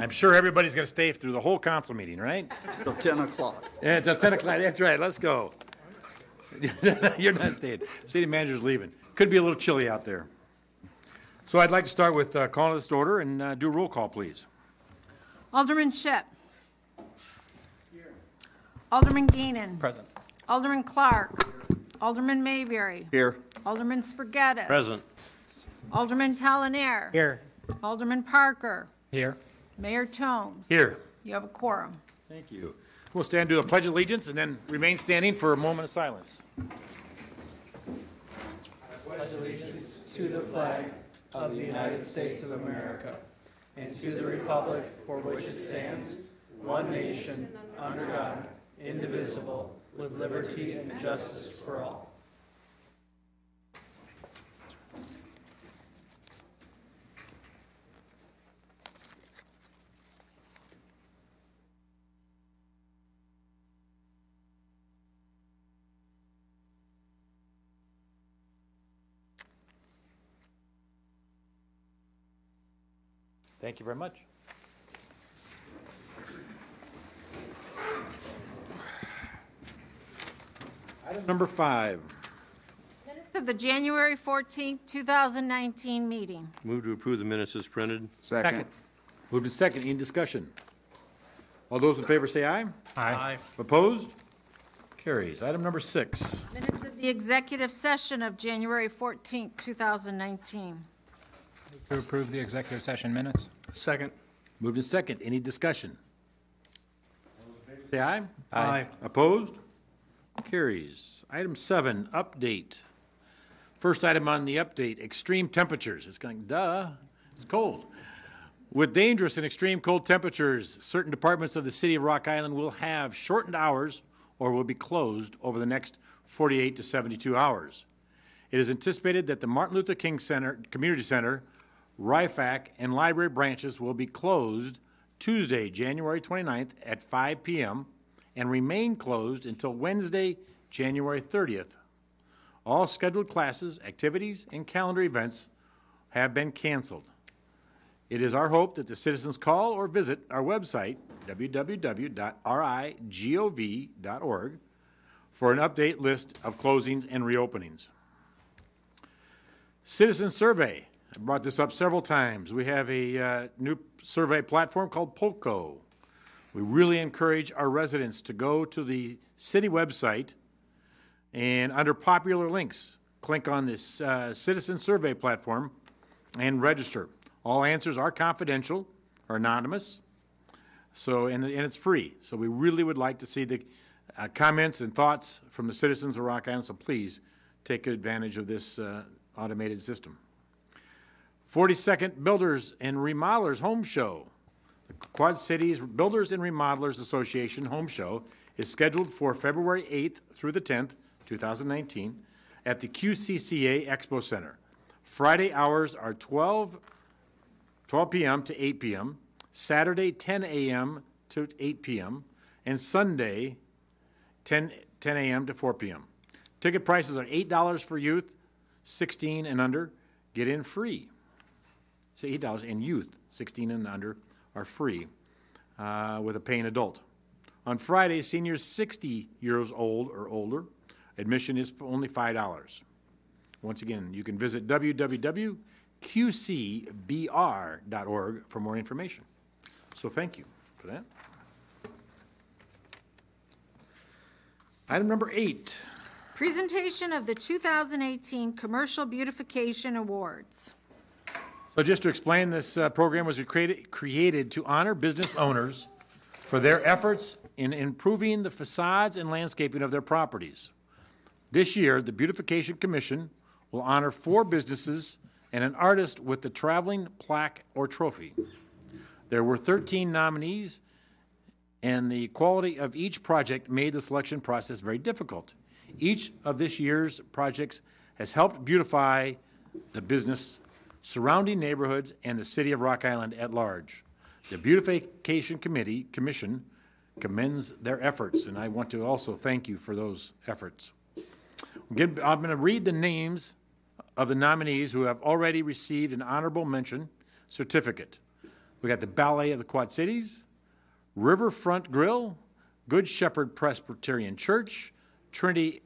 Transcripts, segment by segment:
I'm sure everybody's going to stay through the whole council meeting, right? Till 10 o'clock. Yeah, till 10 o'clock. That's right. Let's go. You're not staying. City manager's leaving. Could be a little chilly out there. So I'd like to start with calling this to order and do a roll call, please. Alderman Shipp. Here. Alderman Geenan. Present. Alderman Clark. Alderman Mayberry. Here. Alderman Spaghettis. Present. Alderman Talanair. Here. Alderman Parker. Here. Mayor Tomes. Here. You have a quorum. Thank you. We'll stand to the Pledge of Allegiance and then remain standing for a moment of silence. Pledge allegiance to the flag of the United States of America and to the republic for which it stands, one nation, under God, indivisible, with liberty and justice for all. Thank you very much. Item number 5. Minutes of the January 14th, 2019 meeting. Move to approve the minutes as printed. Second. Moved to second. Any discussion? All those in favor say aye. Aye. Opposed? Carries. Item number 6. Minutes of the executive session of January 14th, 2019. To approve the executive session minutes. Second. Moved to second. Any discussion? All those in favor say aye. Aye. Opposed? Carries. Item 7, update. First item on the update, extreme temperatures. It's going, duh, it's cold. With dangerous and extreme cold temperatures, certain departments of the city of Rock Island will have shortened hours or will be closed over the next 48 to 72 hours. It is anticipated that the Martin Luther King Center, Community Center, RIFAC, and library branches will be closed Tuesday, January 29th at 5 p.m. and remain closed until Wednesday, January 30th. All scheduled classes, activities, and calendar events have been canceled. It is our hope that the citizens call or visit our website, www.rigov.org, for an update list of closings and reopenings. Citizen survey. I brought this up several times. We have a new survey platform called Polko. We really encourage our residents to go to the city website and under popular links, click on this citizen survey platform and register. All answers are confidential or anonymous, so and it's free. So we really would like to see the comments and thoughts from the citizens of Rock Island, so please take advantage of this automated system. 42nd Builders and Remodelers Home Show. The Quad Cities Builders and Remodelers Association Home Show is scheduled for February 8th through the 10th, 2019, at the QCCA Expo Center. Friday hours are 12 p.m. to 8 p.m., Saturday 10 a.m. to 8 p.m., and Sunday 10 a.m. to 4 p.m. Ticket prices are $8 for youth, 16 and under, get in free. Say $8, and youth, 16 and under, are free with a paying adult. On Friday, seniors 60 years old or older, admission is only $5. Once again, you can visit www.qcbr.org for more information. So thank you for that. Item number 8. Presentation of the 2018 Commercial Beautification Awards. So just to explain, this program was created to honor business owners for their efforts in improving the facades and landscaping of their properties. This year, the Beautification Commission will honor 4 businesses and an artist with the traveling plaque or trophy. There were 13 nominees, and the quality of each project made the selection process very difficult. Each of this year's projects has helped beautify the business, surrounding neighborhoods, and the city of Rock Island at large. The Beautification Commission commends their efforts, and I want to also thank you for those efforts. I'm going to read the names of the nominees who have already received an honorable mention certificate, We got the Ballet of the Quad Cities, Riverfront Grill, Good Shepherd Presbyterian Church, Trinity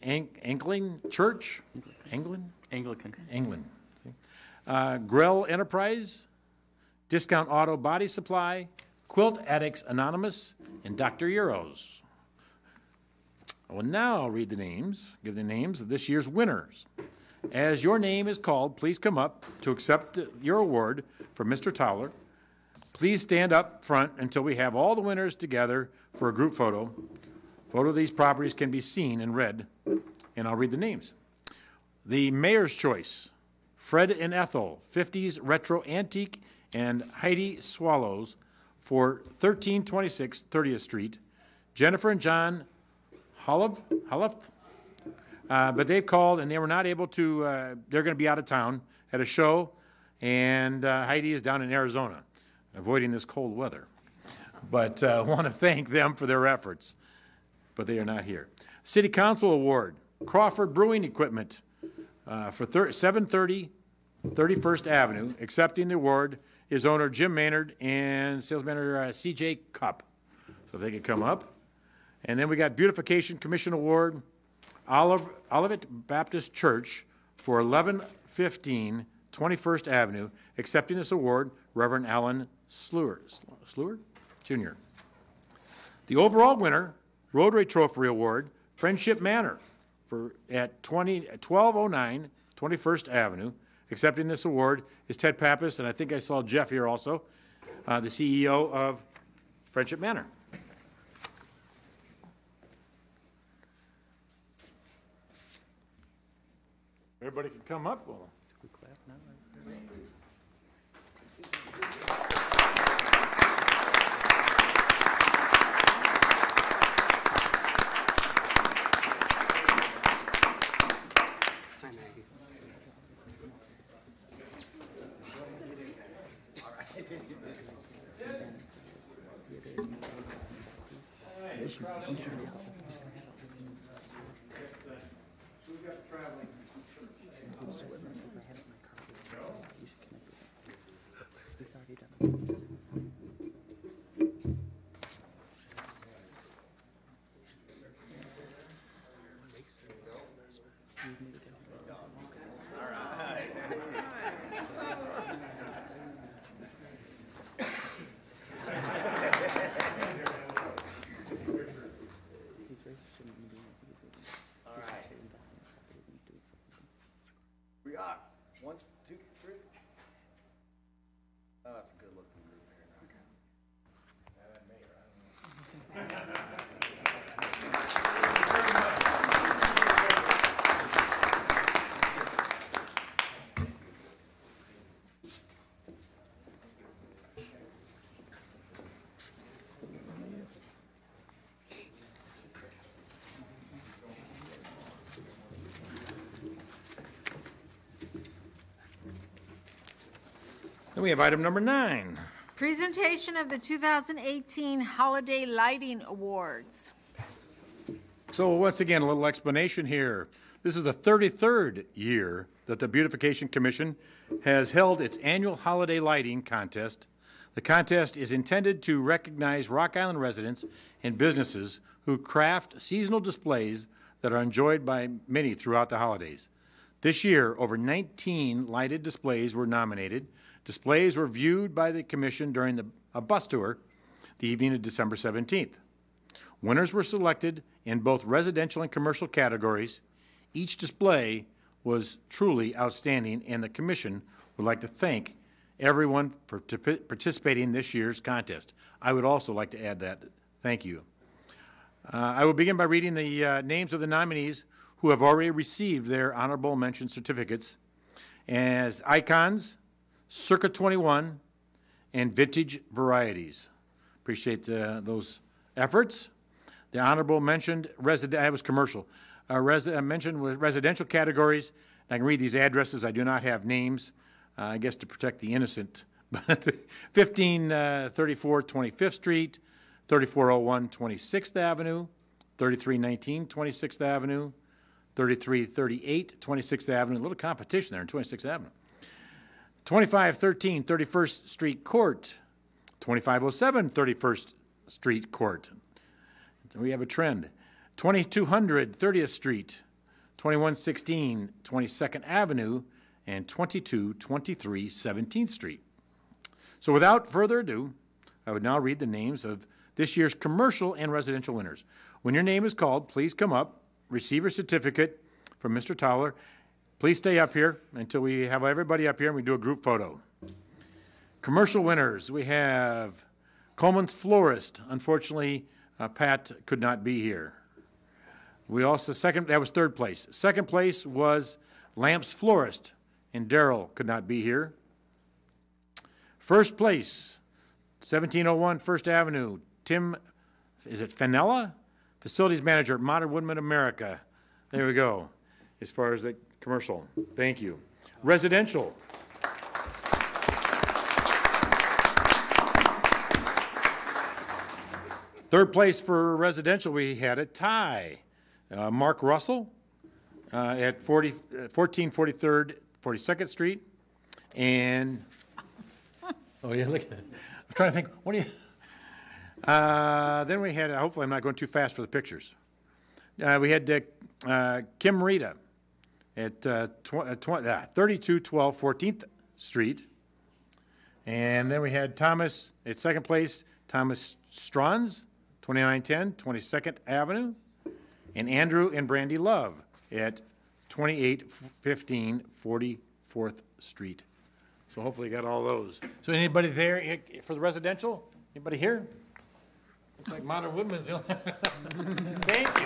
Anglican Church, Anglican, Grell Enterprise, Discount Auto Body Supply, Quilt Addicts Anonymous, and Dr. Euros. I will now read the names, give the names of this year's winners. As your name is called, please come up to accept your award from Mr. Towler. Please stand up front until we have all the winners together for a group photo. Photo of these properties can be seen in red, and I'll read the names. The Mayor's Choice, Fred and Ethel, 50s Retro Antique, and Heidi Swallows for 1326 30th Street. Jennifer and John Holliff, but they called and they were not able to, they're going to be out of town at a show, and Heidi is down in Arizona, avoiding this cold weather. But I want to thank them for their efforts, but they are not here. City Council Award, Crawford Brewing Equipment for 730 31st Avenue. Accepting the award is owner Jim Maynard and sales manager C.J. Cupp. So if they could come up. And then we got Beautification Commission Award, Olivet Baptist Church for 1115 21st Avenue. Accepting this award, Reverend Alan Sluer Jr. The overall winner, Rotary Trophy Award, Friendship Manor at 1209 21st Avenue. Accepting this award is Ted Pappas, and I think I saw Jeff here also, the CEO of Friendship Manor. Everybody can come up. Well, We are. 1, 2, 3. Oh, that's a good looking group there. then we have item number 9. Presentation of the 2018 Holiday Lighting Awards. So once again, a little explanation here. This is the 33rd year that the Beautification Commission has held its annual holiday lighting contest. The contest is intended to recognize Rock Island residents and businesses who craft seasonal displays that are enjoyed by many throughout the holidays. This year, over 19 lighted displays were nominated. Displays were viewed by the commission during a bus tour the evening of December 17th. Winners were selected in both residential and commercial categories. Each display was truly outstanding, and the commission would like to thank everyone for participating in this year's contest. I would also like to add that. Thank you. I will begin by reading the names of the nominees who have already received their honorable mention certificates as Icons, Circa 21, and Vintage Varieties. Appreciate those efforts. The honorable mentioned I was commercial. Mentioned was residential categories. I can read these addresses. I do not have names, I guess to protect the innocent. 1534 25th Street, 3401 26th Avenue, 3319 26th Avenue, 3338 26th Avenue. A little competition there in 26th Avenue. 2513 31st Street Court, 2507 31st Street Court. So we have a trend. 2200 30th Street, 2116 22nd Avenue, and 2223 17th Street. So without further ado, I would now read the names of this year's commercial and residential winners. When your name is called, please come up, receive your certificate from Mr. Towler. Please stay up here until we have everybody up here and we do a group photo. Commercial winners, we have Coleman's Florist. Unfortunately, Pat could not be here. We also, that was third place. Second place was Lamps Florist, and Darrell could not be here. First place, 1701 First Avenue, Tim, is it Fenella? Facilities Manager, Modern Woodman America. There we go, as far as the commercial. Thank you. Residential. Third place for residential, we had a tie. Mark Russell at 1443rd, 42nd Street. And, oh yeah, look at it. I'm trying to think, what do you, then we had, hopefully I'm not going too fast for the pictures. We had Kim Rita at 3212 14th Street. And then we had Thomas at second place, Thomas Strons, 2910 22nd Avenue. And Andrew and Brandy Love at 2815 44th Street. So hopefully you got all those. So anybody there for the residential? Anybody here? Looks like Modern Woodman's. Thank you.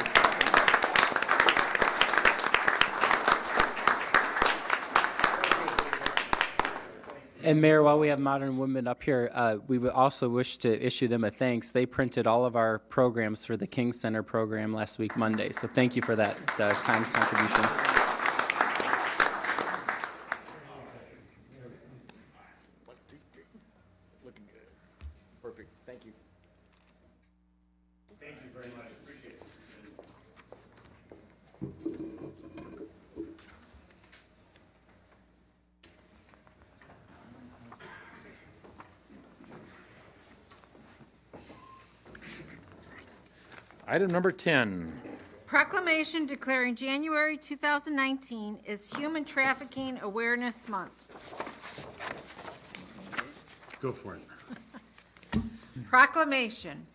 And Mayor, while we have Modern Women up here, we would also wish to issue them a thanks. They printed all of our programs for the King Center program last week, Monday. So thank you for that kind contribution. Looking good. Perfect. Thank you. Thank you very much. Appreciate it. Item number 10. Proclamation declaring January 2019 is Human Trafficking Awareness Month. Go for it. Proclamation.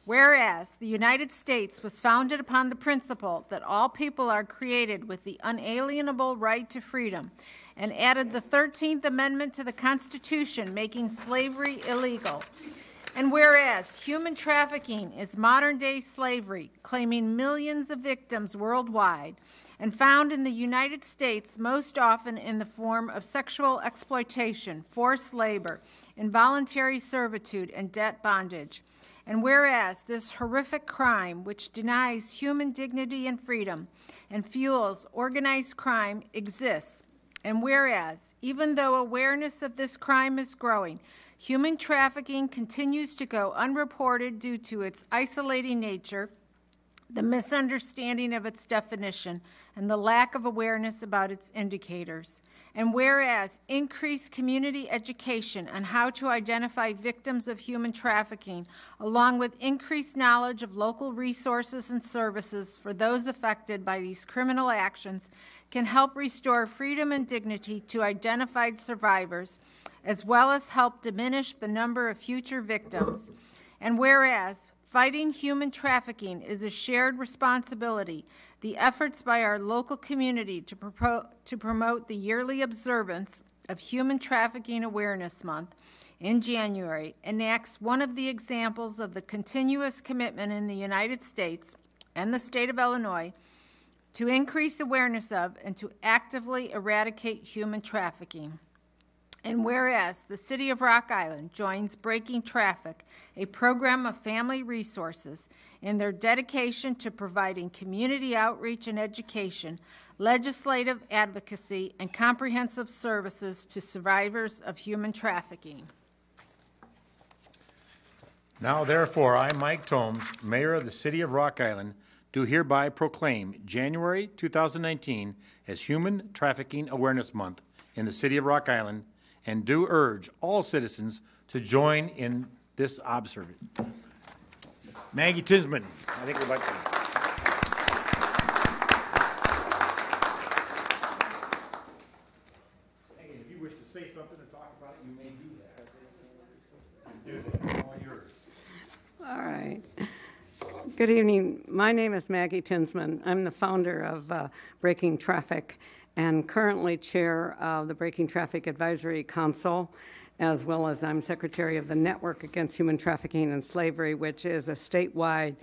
Whereas the United States was founded upon the principle that all people are created with the unalienable right to freedom, and added the 13th Amendment to the Constitution, making slavery illegal. And whereas human trafficking is modern-day slavery, claiming millions of victims worldwide, and found in the United States most often in the form of sexual exploitation, forced labor, involuntary servitude, and debt bondage. And whereas this horrific crime, which denies human dignity and freedom and fuels organized crime, exists. And whereas, even though awareness of this crime is growing, human trafficking continues to go unreported due to its isolating nature, the misunderstanding of its definition, and the lack of awareness about its indicators. And whereas increased community education on how to identify victims of human trafficking, along with increased knowledge of local resources and services for those affected by these criminal actions, can help restore freedom and dignity to identified survivors, as well as help diminish the number of future victims. And whereas fighting human trafficking is a shared responsibility, the efforts by our local community to promote the yearly observance of Human Trafficking Awareness Month in January enacts one of the examples of the continuous commitment in the United States and the state of Illinois to increase awareness of and to actively eradicate human trafficking. And whereas the City of Rock Island joins Breaking Traffic, a program of family resources, in their dedication to providing community outreach and education, legislative advocacy, and comprehensive services to survivors of human trafficking. Now therefore, I, Mike Tomes, Mayor of the City of Rock Island, do hereby proclaim January 2019 as Human Trafficking Awareness Month in the City of Rock Island, and do urge all citizens to join in this observance. Maggie Tinsman, I think we'd like to. If you wish to say something or talk about it, you may do that. All yours. All right. Good evening. My name is Maggie Tinsman. I'm the founder of Breaking Traffic and currently chair of the Breaking Traffic Advisory Council, as well as I'm secretary of the Network Against Human Trafficking and Slavery, which is a statewide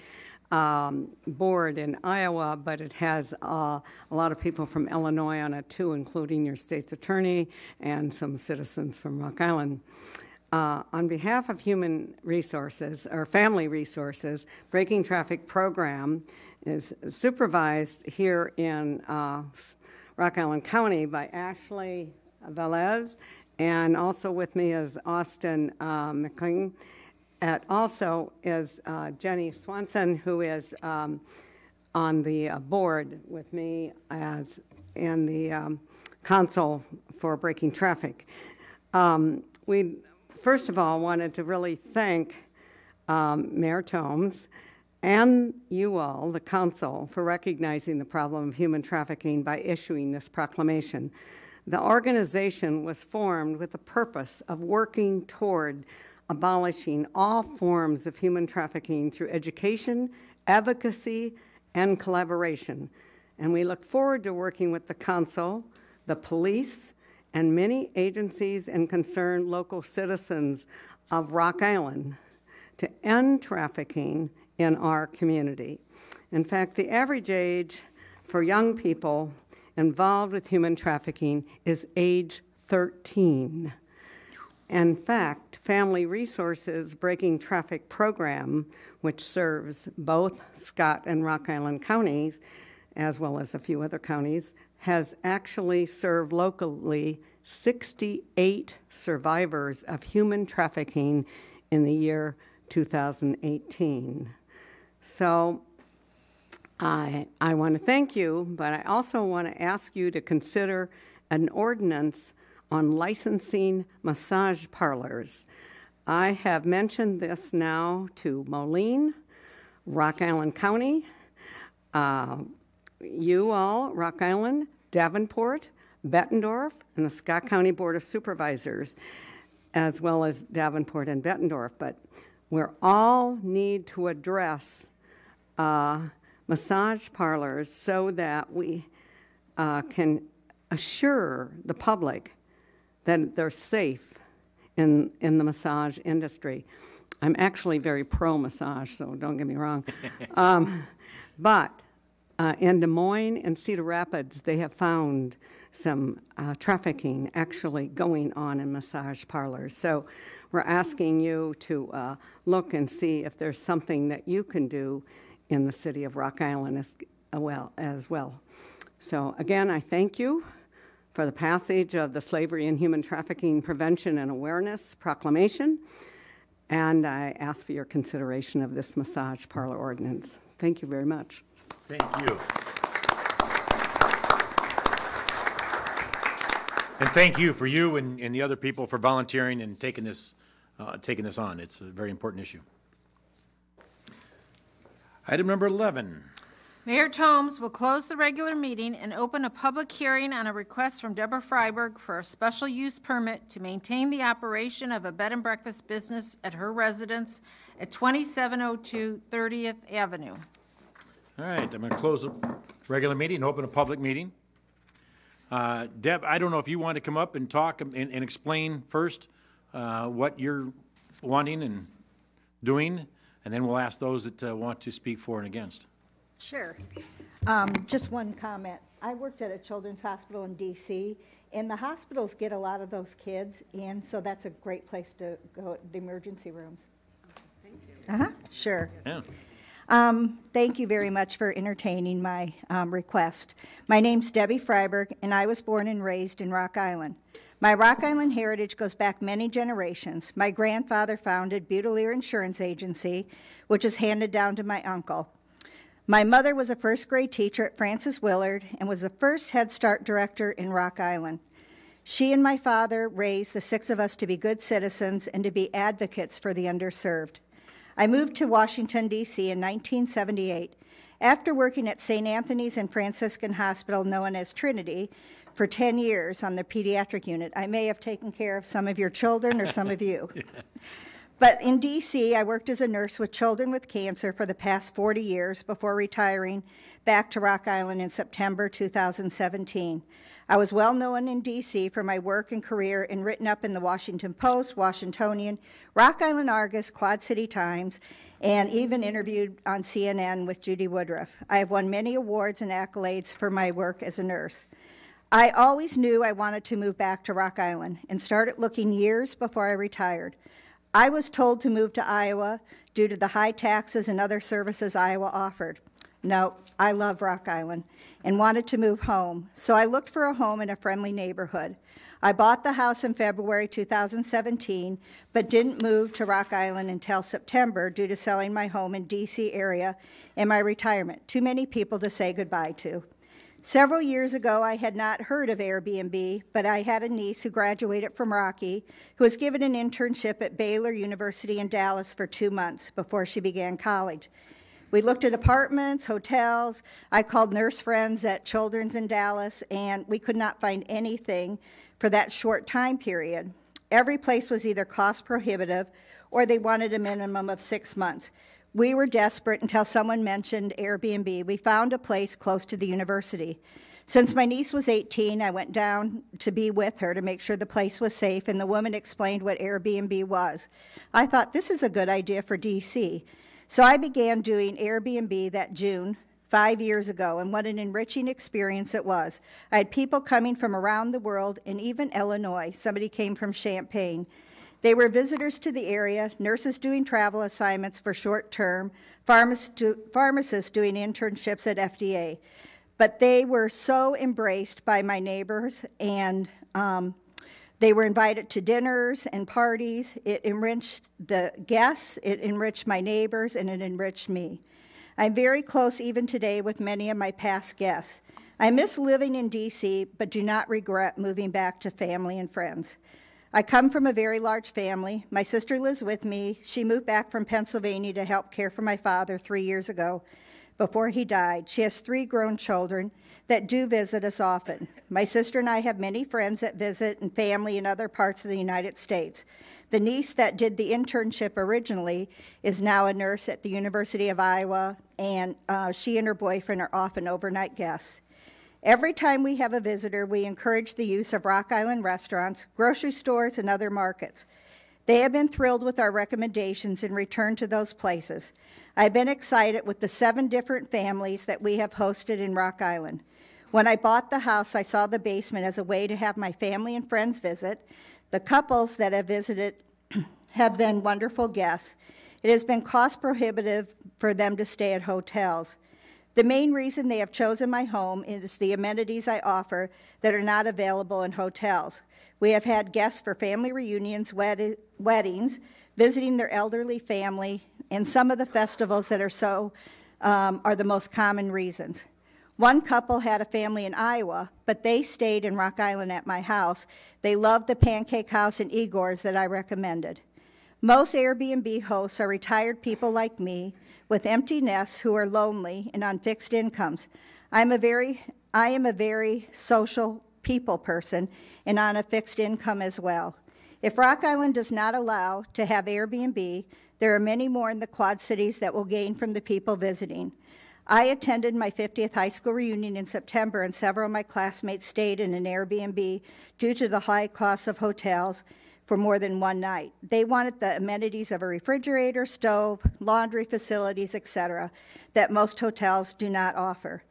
board in Iowa, but it has a lot of people from Illinois on it too, including your state's attorney and some citizens from Rock Island. On behalf of Human Resources, or Family Resources, Breaking Traffic program is supervised here in Rock Island County by Ashley Velez, and also with me is Austin McLean. Also is Jenny Swanson, who is on the board with me as in the council for Breaking Traffic. We first of all wanted to really thank Mayor Tomes and you all, the council, for recognizing the problem of human trafficking by issuing this proclamation. The organization was formed with the purpose of working toward abolishing all forms of human trafficking through education, advocacy, and collaboration. And we look forward to working with the council, the police, and many agencies and concerned local citizens of Rock Island to end trafficking in our community. In fact, the average age for young people involved with human trafficking is age 13. In fact, Family Resources Breaking Traffic program, which serves both Scott and Rock Island counties, as well as a few other counties, has actually served locally 68 survivors of human trafficking in the year 2018. So I want to thank you, but I also want to ask you to consider an ordinance on licensing massage parlors. I have mentioned this now to Moline, Rock Island County, you all, Rock Island, Davenport, Bettendorf, and the Scott County Board of Supervisors, as well as Davenport and Bettendorf. But we all need to address massage parlors so that we can assure the public that they're safe in the massage industry. I'm actually very pro-massage, so don't get me wrong. But in Des Moines and Cedar Rapids, they have found some trafficking actually going on in massage parlors. So we're asking you to look and see if there's something that you can do in the city of Rock Island as well. So again, I thank you for the passage of the Slavery and Human Trafficking Prevention and Awareness Proclamation, and I ask for your consideration of this massage parlor ordinance. Thank you very much. Thank you. And thank you for you and the other people for volunteering and taking this on. It's a very important issue. Item number 11. Mayor Tomes will close the regular meeting and open a public hearing on a request from Deborah Freiberg for a special use permit to maintain the operation of a bed and breakfast business at her residence at 2702 30th Avenue. All right, I'm going to close the regular meeting and open a public meeting. Deb, I don't know if you want to come up and talk and explain first what you're wanting and doing, and then we'll ask those that want to speak for and against. Sure. Just one comment. I worked at a children's hospital in D.C., and the hospitals get a lot of those kids, and so that's a great place to go, the emergency rooms. Thank you. Sure. Yeah. Thank you very much for entertaining my request. My name's Debbie Freiberg, and I was born and raised in Rock Island. My Rock Island heritage goes back many generations. My grandfather founded Butelier Insurance Agency, which is handed down to my uncle. My mother was a first grade teacher at Francis Willard and was the first Head Start director in Rock Island. She and my father raised the 6 of us to be good citizens and to be advocates for the underserved. I moved to Washington, D.C. in 1978. After working at St. Anthony's and Franciscan Hospital, known as Trinity, for 10 years on the pediatric unit, I may have taken care of some of your children or some of you. But in D.C., I worked as a nurse with children with cancer for the past 40 years before retiring back to Rock Island in September 2017. I was well known in D.C. for my work and career and written up in the Washington Post, Washingtonian, Rock Island Argus, Quad City Times, and even interviewed on CNN with Judy Woodruff. I have won many awards and accolades for my work as a nurse. I always knew I wanted to move back to Rock Island and started looking years before I retired. I was told to move to Iowa due to the high taxes and other services Iowa offered. No, I love Rock Island and wanted to move home, so I looked for a home in a friendly neighborhood. I bought the house in February 2017, but didn't move to Rock Island until September due to selling my home in D.C. area in my retirement. Too many people to say goodbye to. Several years ago, I had not heard of Airbnb, but I had a niece who graduated from Rocky, who was given an internship at Baylor University in Dallas for 2 months before she began college. We looked at apartments, hotels. I called nurse friends at Children's in Dallas, and we could not find anything for that short time period. Every place was either cost prohibitive or they wanted a minimum of 6 months. We were desperate until someone mentioned Airbnb. We found a place close to the university. Since my niece was 18, I went down to be with her to make sure the place was safe, and the woman explained what Airbnb was. I thought, this is a good idea for D.C. So I began doing Airbnb that June, 5 years ago, and what an enriching experience it was. I had people coming from around the world, and even Illinois. Somebody came from Champaign. They were visitors to the area, nurses doing travel assignments for short term, pharmacists doing internships at FDA. But they were so embraced by my neighbors, and they were invited to dinners and parties. It enriched the guests, it enriched my neighbors, and it enriched me. I'm very close even today with many of my past guests. I miss living in D.C., but do not regret moving back to family and friends. I come from a very large family. My sister lives with me. She moved back from Pennsylvania to help care for my father 3 years ago before he died. She has 3 grown children that do visit us often. My sister and I have many friends that visit and family in other parts of the United States. The niece that did the internship originally is now a nurse at the University of Iowa, and she and her boyfriend are often overnight guests. Every time we have a visitor, we encourage the use of Rock Island restaurants, grocery stores, and other markets. They have been thrilled with our recommendations and return to those places. I've been excited with the 7 different families that we have hosted in Rock Island. When I bought the house, I saw the basement as a way to have my family and friends visit. The couples that have visited have been wonderful guests. It has been cost prohibitive for them to stay at hotels. The main reason they have chosen my home is the amenities I offer that are not available in hotels. We have had guests for family reunions, weddings, visiting their elderly family, and some of the festivals that are the most common reasons. One couple had a family in Iowa, but they stayed in Rock Island at my house. They loved the Pancake House and Igor's that I recommended. Most Airbnb hosts are retired people like me with empty nests who are lonely and on fixed incomes. I am a very social people person and on a fixed income as well. If Rock Island does not allow to have Airbnb, there are many more in the Quad Cities that will gain from the people visiting. I attended my 50th high school reunion in September, and several of my classmates stayed in an Airbnb due to the high cost of hotels for more than one night. They wanted the amenities of a refrigerator, stove, laundry facilities, etc., that most hotels do not offer.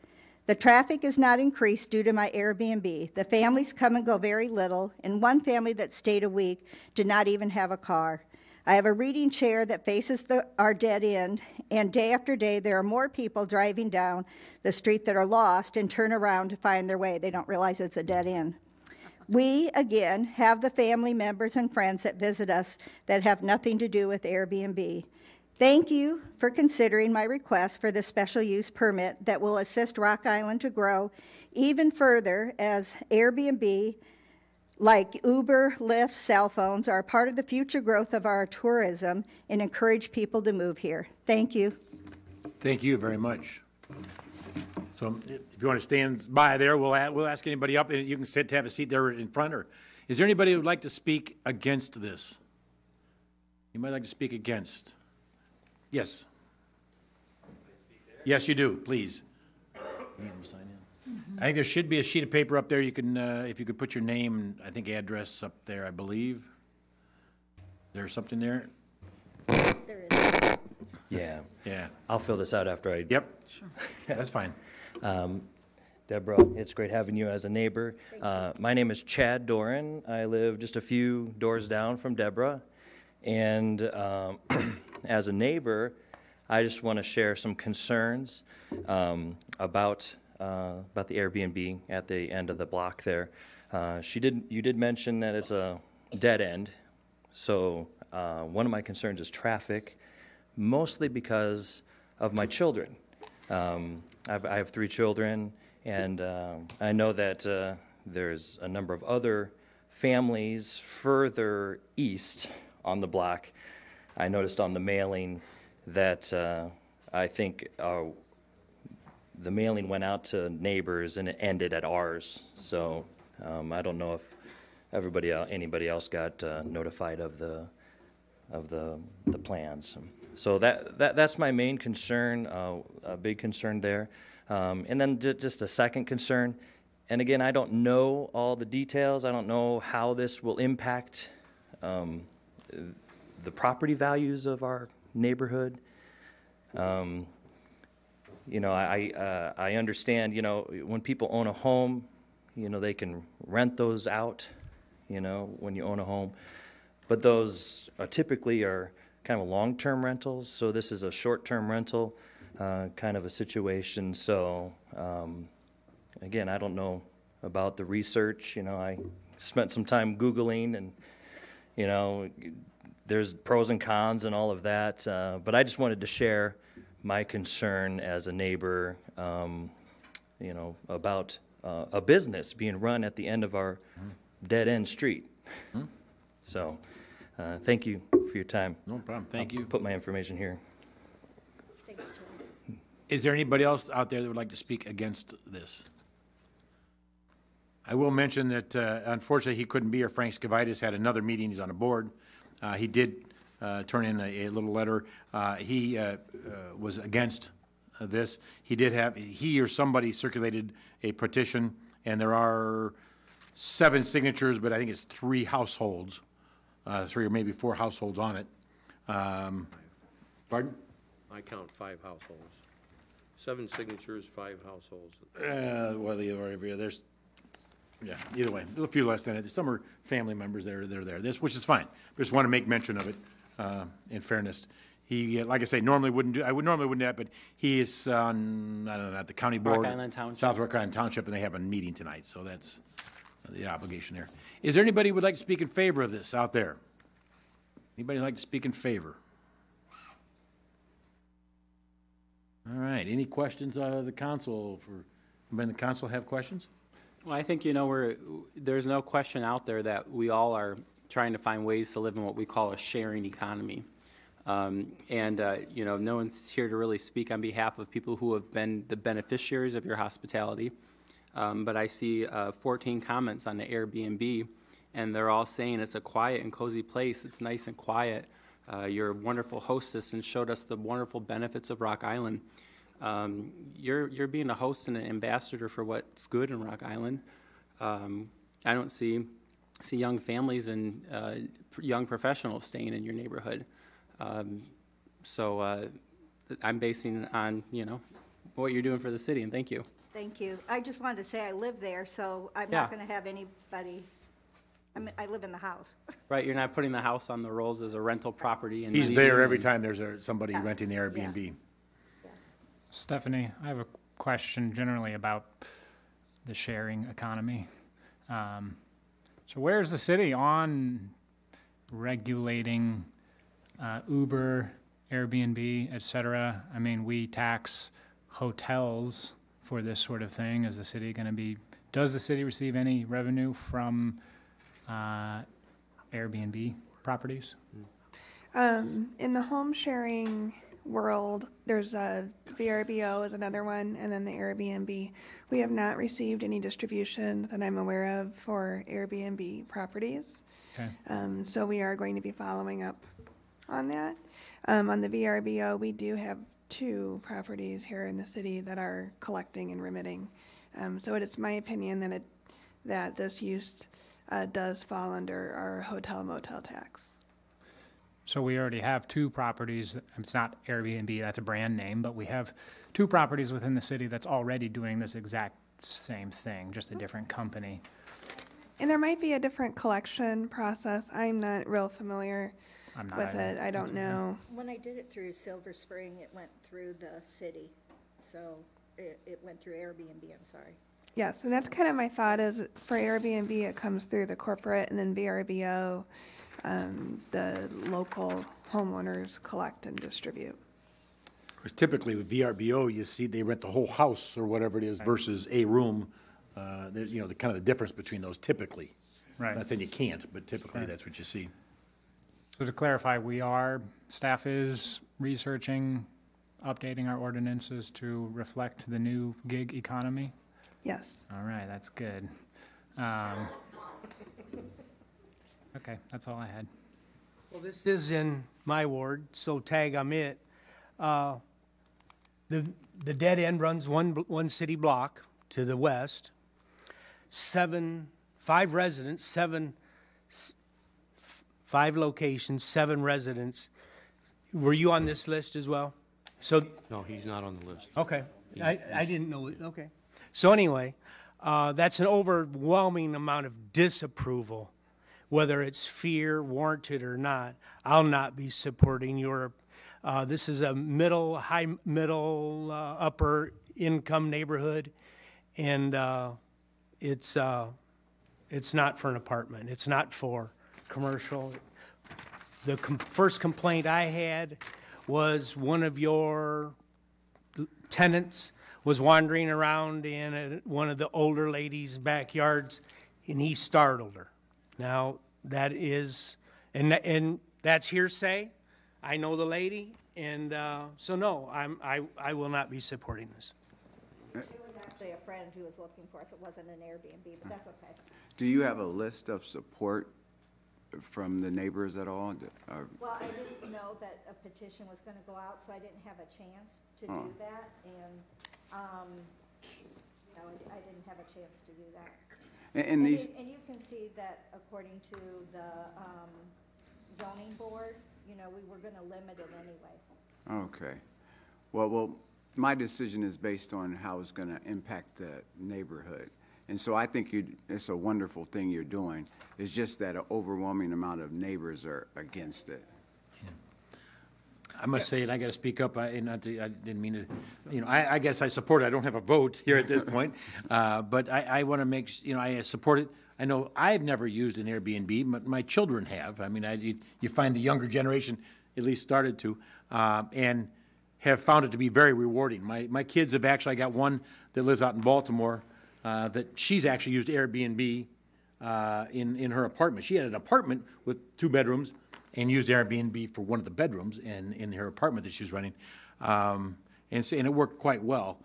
The traffic is not increased due to my Airbnb. The families come and go very little, and one family that stayed a week did not even have a car. I have a reading chair that faces our dead end, and day after day there are more people driving down the street that are lost and turn around to find their way. They don't realize it's a dead end. We, again, have the family members and friends that visit us that have nothing to do with Airbnb. Thank you for considering my request for the special use permit that will assist Rock Island to grow even further as Airbnb like Uber, Lyft, cell phones are a part of the future growth of our tourism and encourage people to move here. Thank you. Thank you very much. So if you want to stand by there, we'll ask anybody up, and you can sit, have a seat there in front. Or is there anybody who would like to speak against this? Anybody like to speak against? Yes. Yes, you do, please. I think there should be a sheet of paper up there. You can, if you could put your name and I think address up there, I believe. There's something there? There is. Yeah. Yeah. I'll fill this out after I. Yep. Sure. That's fine. Deborah, it's great having you as a neighbor. My name is Chad Doran. I live just a few doors down from Deborah. And as a neighbor, I just want to share some concerns about the Airbnb at the end of the block there. You did mention that it's a dead end. So one of my concerns is traffic, mostly because of my children. I have 3 children, and I know that there's a number of other families further east on the block. I noticed on the mailing that I think the mailing went out to neighbors and it ended at ours. So I don't know if anybody else got notified of the plans. So that's my main concern, a big concern there. And then just a second concern, and again, I don't know all the details. I don't know how this will impact the property values of our neighborhood. You know, I understand, you know, when people own a home, you know, they can rent those out, you know, when you own a home. But those typically are kind of long-term rentals, so this is a short-term rental kind of a situation. So, again, I don't know about the research. You know, I spent some time Googling, and, you know, there's pros and cons and all of that. But I just wanted to share my concern as a neighbor, you know, about a business being run at the end of our dead-end street. So, thank you for your time. No problem. Thank you. Put my information here. Is there anybody else out there that would like to speak against this? I will mention that unfortunately he couldn't be here. Frank Skavitis had another meeting. He's on a board. He did turn in a little letter. He was against this. He or somebody circulated a petition, and there are 7 signatures, but I think it's 3 households, 3 or maybe 4 households on it. Pardon? I count 5 households. 7 signatures, 5 households. Well, there's, yeah, either way, a few less than it. Some are family members that are there. This, which is fine. Just want to make mention of it, in fairness. He, like I say, normally wouldn't do that, but he is on, I don't know, at the county board. Rock Island Township. South Rock Island Township, and they have a meeting tonight, so that's the obligation there. Is there anybody who would like to speak in favor of this out there? Anybody like to speak in favor? All right, any questions out of the council? Anybody in the council have questions? Well, I think, you know, there's no question out there that we all are trying to find ways to live in what we call a sharing economy. You know, no one's here to really speak on behalf of people who have been the beneficiaries of your hospitality. But I see 14 comments on the Airbnb, and they're all saying it's a quiet and cozy place. It's nice and quiet. You're a wonderful hostess and showed us the wonderful benefits of Rock Island. You're being a host and an ambassador for what's good in Rock Island. I don't see young families and young professionals staying in your neighborhood. So I'm basing on, you know, what you're doing for the city, and thank you. Thank you. I just wanted to say I live there, so I'm not going to have anybody, I live in the house. Right, you're not putting the house on the rolls as a rental property. And He's there every time there's somebody renting the Airbnb. Yeah. Stephanie, I have a question generally about the sharing economy. So where's the city on regulating Uber, Airbnb, et cetera? I mean, we tax hotels for this sort of thing. Is the city going to be, does the city receive any revenue from Airbnb properties? In the home sharing world, there's a VRBO is another one, and then the Airbnb. We have not received any distribution that I'm aware of for Airbnb properties. Okay. So we are going to be following up on that. On the VRBO, we do have 2 properties here in the city that are collecting and remitting. So it is my opinion that this use does fall under our hotel motel tax. So we already have 2 properties, it's not Airbnb, that's a brand name, but we have 2 properties within the city that's already doing this exact same thing, just a different company. And there might be a different collection process. I'm not real familiar I'm not with either. it. I don't know. When I did it through Silver Spring, it went through the city, so it went through Airbnb, I'm sorry. Yes, and that's kind of my thought is for Airbnb, it comes through the corporate, and then VRBO, the local homeowners collect and distribute. Because typically with VRBO, you see they rent the whole house or whatever it is versus a room. There's, the kind of the difference between those typically. Right. I'm not saying you can't, but typically Right. that's what you see. So to clarify, staff is researching, updating our ordinances to reflect the new gig economy? Yes. All right, that's good. Okay, that's all I had. Well, this is in my ward, so tag I'm it. The dead end runs one city block to the west. 5 residents, 5 locations, 7 residents. Were you on this list as well? So, No, he's not on the list. okay, I didn't know it, okay. So anyway, that's an overwhelming amount of disapproval, whether it's fear, warranted or not. I'll not be supporting your, this is a high middle, upper income neighborhood, and it's not for an apartment. It's not for commercial. The first complaint I had was one of your tenants was wandering around in one of the older ladies' backyards, and he startled her. Now, that is, and that's hearsay. I know the lady, and so no, I will not be supporting this. It was actually a friend who was looking for us. It wasn't an Airbnb, but that's okay. Do you have a list of support from the neighbors at all? Well, I didn't know that a petition was going to go out, so I didn't have a chance to do that, and, I didn't have a chance to do that. And these, And you can see that according to the zoning board, we were going to limit it anyway. okay. Well, my decision is based on how it's going to impact the neighborhood. And so I think it's a wonderful thing you're doing. It's just that an overwhelming amount of neighbors are against it. I must say, and I got to speak up, I didn't mean to, I guess I support it. I don't have a vote here at this point, but I want to make, I support it. I know I've never used an Airbnb, but my children have. I mean, you find the younger generation at least started to, and have found it to be very rewarding. My kids have actually, I got one that lives out in Baltimore, that she's actually used Airbnb in her apartment. She had an apartment with 2 bedrooms and used Airbnb for one of the bedrooms in her apartment that she was renting, and it worked quite well.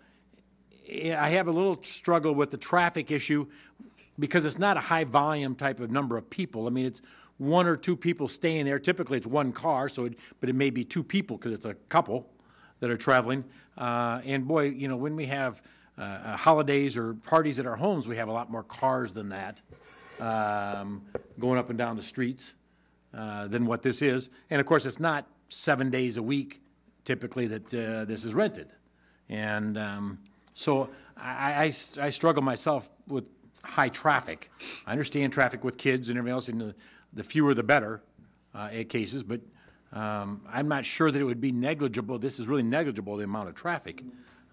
I have a little struggle with the traffic issue because it's not a high volume type of number of people. I mean, it's 1 or 2 people staying there. Typically, it's 1 car, but it may be 2 people because it's a couple that are traveling. And boy, when we have holidays or parties at our homes, we have a lot more cars than that going up and down the streets than what this is. And of course, it's not 7 days a week typically that this is rented. And so I struggle myself with high traffic. I understand traffic with kids and everything else, and the fewer the better at cases, but I'm not sure that it would be negligible. This is really negligible, the amount of traffic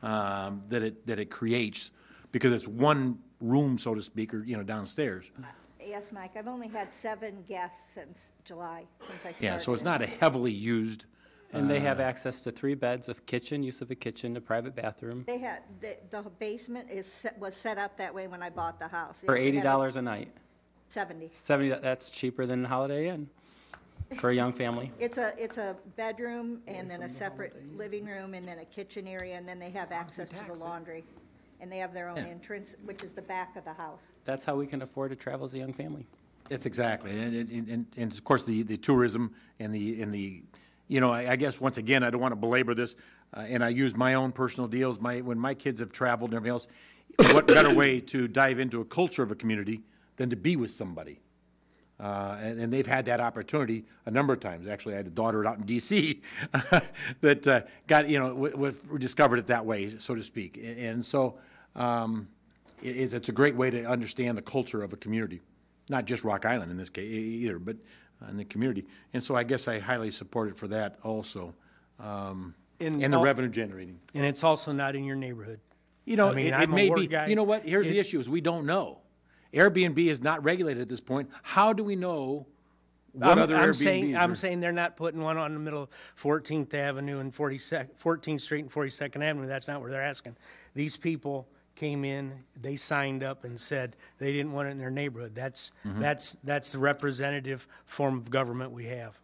that it creates, because it's 1 room, so to speak, or downstairs. Yes, Mike, I've only had 7 guests since July, since I started. Yeah, so it's not a heavily used. And they have access to 3 beds, a kitchen, use of a kitchen, a private bathroom, They had, the basement was set up that way when I bought the house. for It had a- $80 a night. 70. 70, that's cheaper than Holiday Inn for a young family. It's a bedroom and then a separate living room and then a kitchen area, and then they have access to the laundry. And they have their own entrance, which is the back of the house. That's how we can afford to travel as a young family. It's exactly, and of course, the tourism and the, you know, I guess, once again, I don't want to belabor this, and I use my own personal deals, when my kids have traveled and everything else, what better way to dive into a culture of a community than to be with somebody? And they've had that opportunity a number of times. Actually, I had a daughter out in D.C. that got, you know, discovered it that way, so to speak. And so it's a great way to understand the culture of a community, not just Rock Island in this case either, but in the community. And so I guess I highly support it for that also, and the revenue generating. And it's also not in your neighborhood. You know, I mean, it may be, you know what, here's the issue, is we don't know. Airbnb is not regulated at this point. How do we know what other Airbnbs I'm saying they're not putting one on the middle of 14th Avenue and 14th Street and 42nd Avenue. That's not where they're asking. These people came in, they signed up and said they didn't want it in their neighborhood. That's the representative form of government we have.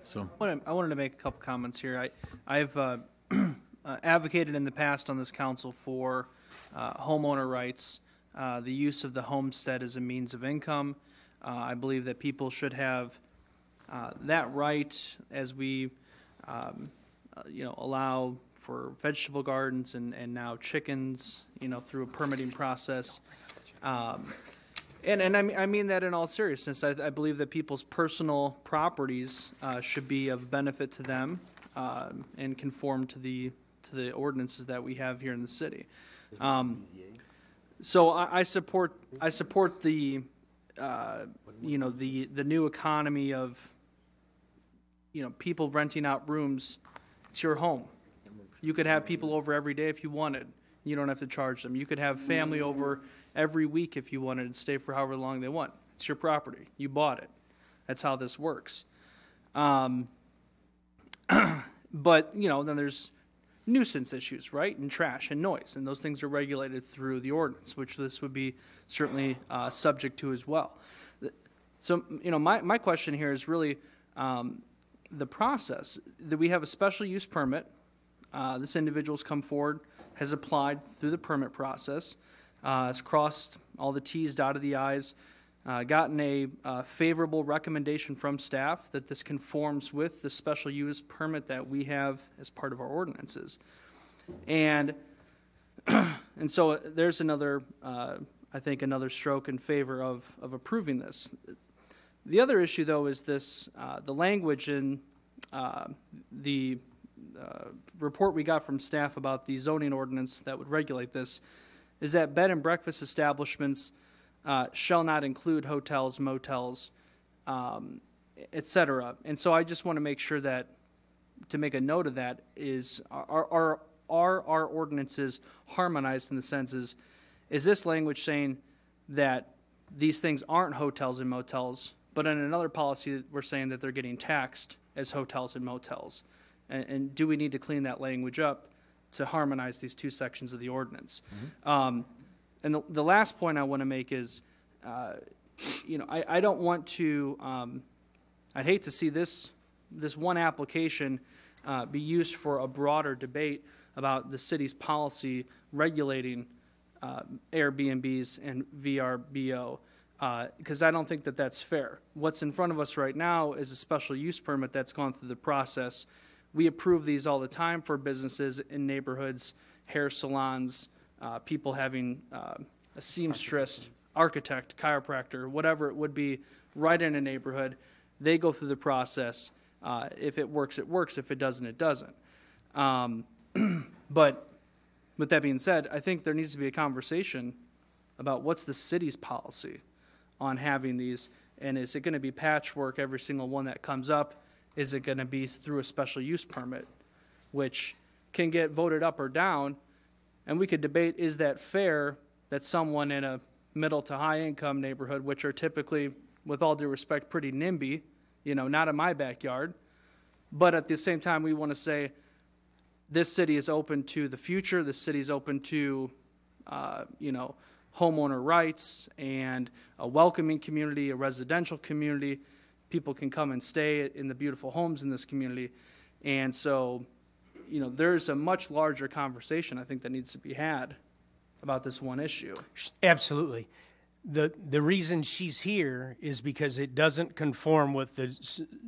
So I wanted to make a couple comments here. I've advocated in the past on this council for homeowner rights, the use of the homestead as a means of income. I believe that people should have that right as we, you know, allow for vegetable gardens and now chickens, you know, through a permitting process. And I mean that in all seriousness. I believe that people's personal properties should be of benefit to them and conform to the ordinances that we have here in the city. So I support the you know, the new economy of, you know, people renting out rooms. It's your home. You could have people over every day if you wanted. You don't have to charge them. You could have family over every week if you wanted and stay for however long they want. It's your property. You bought it. That's how this works. But, you know, then there's nuisance issues, right? And trash and noise. And those things are regulated through the ordinance, which this would be certainly subject to as well. So, you know, my question here is really the process. That we have a special use permit. This individual's come forward, has applied through the permit process, has crossed all the T's, dotted the I's, gotten a favorable recommendation from staff that this conforms with the special use permit that we have as part of our ordinances. And and so there's another, I think, another stroke in favor of approving this. The other issue, though, is this, the language in the report we got from staff about the zoning ordinance that would regulate this, is that bed and breakfast establishments shall not include hotels, motels, et cetera. And so I just want to make sure that, to make a note of that, is are our ordinances harmonized in the senses, is this language saying that these things aren't hotels and motels, but in another policy we're saying that they're getting taxed as hotels and motels? And do we need to clean that language up to harmonize these two sections of the ordinance? And the last point I want to make is, you know, I don't want to, I'd hate to see this one application be used for a broader debate about the city's policy regulating Airbnbs and VRBO, because I don't think that that's fair. What's in front of us right now is a special use permit that's gone through the process. We approve these all the time for businesses in neighborhoods, hair salons, people having a seamstress, architect, chiropractor, whatever it would be, right in a neighborhood. They go through the process. If it works, it works. If it doesn't, it doesn't. But with that being said, I think there needs to be a conversation about what's the city's policy on having these, and is it going to be patchwork every single one that comes up? Is it going to be through a special use permit, which can get voted up or down? And we could debate, is that fair that someone in a middle to high income neighborhood, which are typically, with all due respect, pretty NIMBY, you know, not in my backyard, but at the same time we want to say this city is open to the future, this city is open to, you know, homeowner rights and a welcoming community, a residential community. People can come and stay in the beautiful homes in this community. And so, you know, there's a much larger conversation I think that needs to be had about this one issue. Absolutely. The reason she's here is because it doesn't conform with the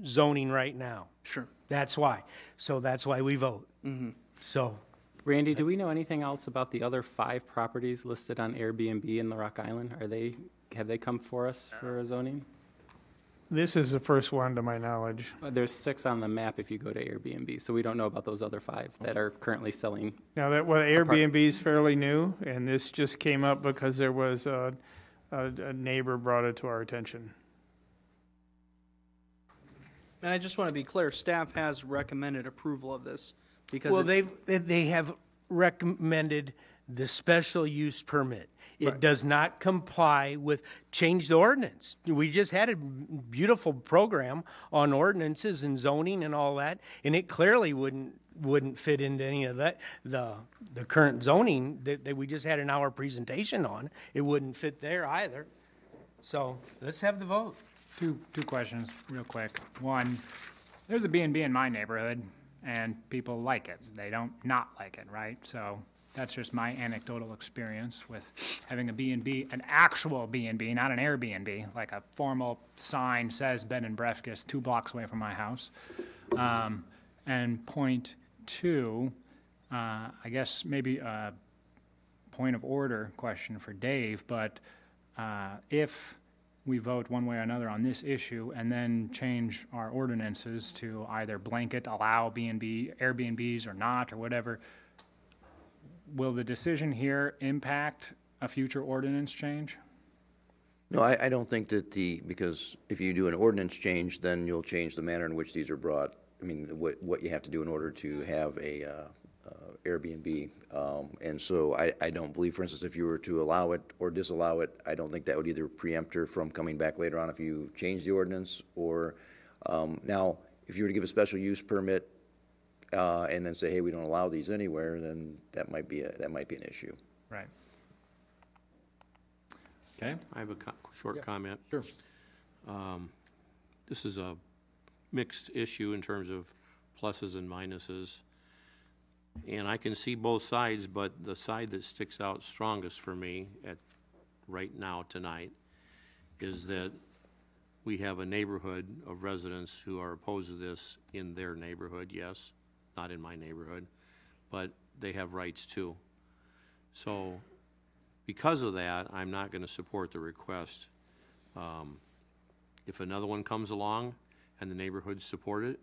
zoning right now. Sure. That's why. So that's why we vote. Mm-hmm. So, Randy, do we know anything else about the other 5 properties listed on Airbnb in the Rock Island? Have they come for us for a zoning? This is the first one to my knowledge. There's 6 on the map if you go to Airbnb, so we don't know about those other 5 that are currently selling. Now, Airbnb is fairly new, and this just came up because there was a neighbor brought it to our attention. And I just want to be clear, staff has recommended approval of this because well, they have recommended the special use permit. It does not comply with, change the ordinance. We just had a beautiful program on ordinances and zoning and all that, and it clearly wouldn't fit into any of that. The current zoning that we just had an hour presentation on, it wouldn't fit there either. So let's have the vote. Two questions real quick. One, there's a B&B in my neighborhood, and people like it. They don't not like it, right? So that's just my anecdotal experience with having a B&B, an actual B&B, not an Airbnb, like a formal sign says bed and breakfast 2 blocks away from my house. And point 2, I guess maybe a point of order question for Dave, but if we vote one way or another on this issue and then change our ordinances to either blanket allow Airbnbs or not or whatever, will the decision here impact a future ordinance change? No, I don't think that because if you do an ordinance change, then you'll change the manner in which these are brought. I mean, what you have to do in order to have a Airbnb. And so I don't believe, for instance, if you were to allow it or disallow it, I don't think that would either preempt her from coming back later on if you change the ordinance or, now, if you were to give a special use permit and then say, hey, we don't allow these anywhere, then that might be an issue. Right. Okay. I have a short comment. Sure. This is a mixed issue in terms of pluses and minuses. And I can see both sides, but the side that sticks out strongest for me right now tonight is that we have a neighborhood of residents who are opposed to this in their neighborhood, yes, not in my neighborhood, but they have rights too. So because of that, I'm not going to support the request. If another one comes along and the neighborhoods support it,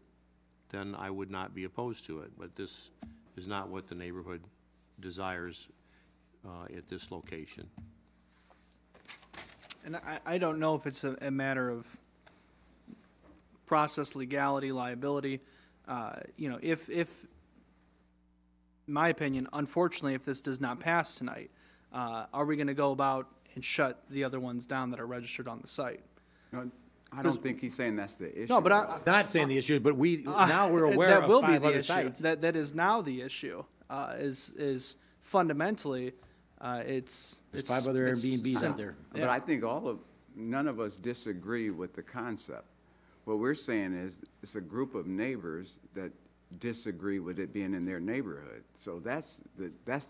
then I would not be opposed to it. But this is not what the neighborhood desires at this location. And I don't know if it's a matter of process, legality, liability. You know, if in my opinion, unfortunately, if this does not pass tonight, are we going to go about and shut the other ones down that are registered on the site? No, I don't think he's saying that's the issue. No, but I'm not saying the issue, but now we're aware that of will 5 be the other issue. sites. That is now the issue. Is fundamentally, it's There's 5 other Airbnbs out there. But I think none of us disagree with the concept. What we're saying is it's a group of neighbors that disagree with it being in their neighborhood. So that's the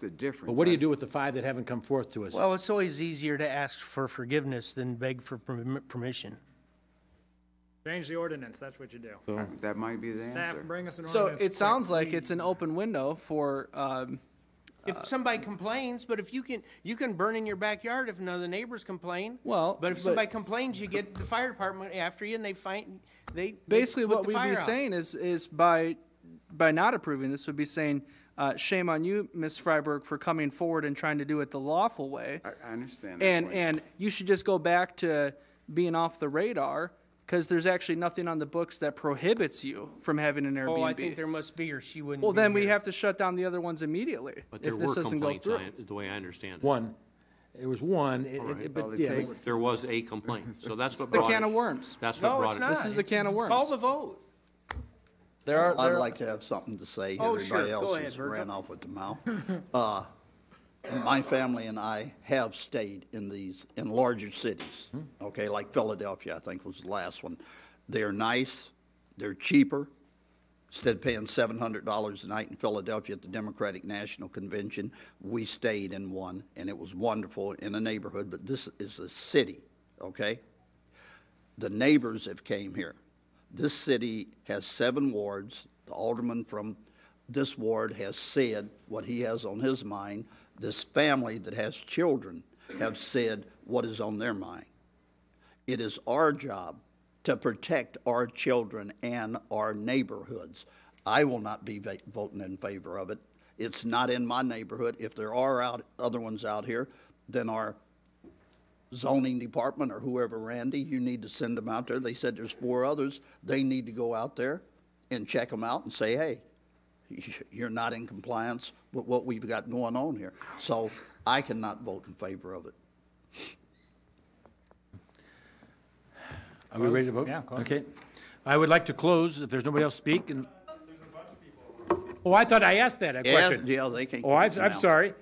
difference. But what do you do with the 5 that haven't come forth to us? Well, it's always easier to ask for forgiveness than beg for permission. Change the ordinance, that's what you do. That might be the answer. Staff, bring us an so ordinance. it sounds like it's an open window for. If somebody complains, but if you can burn in your backyard if none of the neighbors complain. Well, but if somebody complains, you get the fire department after you, and they basically put what the we'd fire be out. saying is by not approving this would be saying shame on you, Ms. Freiberg, for coming forward and trying to do it the lawful way. I understand that And you should just go back to being off the radar. Because there's actually nothing on the books that prohibits you from having an Airbnb. Oh, I think there must be, or she wouldn't. Well, be then we here. have to shut down the other ones immediately. But there if were this doesn't go complaints through. on it, the way I understand it. One. It was one. There was a complaint. So that's what The brought can it. of worms. That's what No, brought it's it. not. This is a can of worms. Call the vote. I'd like to have something to say. Oh, Everybody sure. Go else ahead, has Virgil. ran off with the mouth. my family and I have stayed in larger cities, okay, like Philadelphia, I think was the last one. They're nice, they're cheaper. Instead of paying $700 a night in Philadelphia at the Democratic National Convention, we stayed in one, and it was wonderful in a neighborhood, but this is a city, okay? The neighbors have came here. This city has 7 wards. The alderman from this ward has said what he has on his mind. This family that has children have said what is on their mind. It is our job to protect our children and our neighborhoods. I will not be voting in favor of it. It's not in my neighborhood. If there are other ones out here, then our zoning department or whoever, Randy, you need to send them out there. They said there's 4 others. They need to go out there and check them out and say, hey, you're not in compliance with what we've got going on here. So I cannot vote in favor of it. Are we ready to vote? Yeah, close. Okay. I would like to close, if there's nobody else speak. Oh, I thought I asked that question. Yeah, they can. Oh, I'm sorry.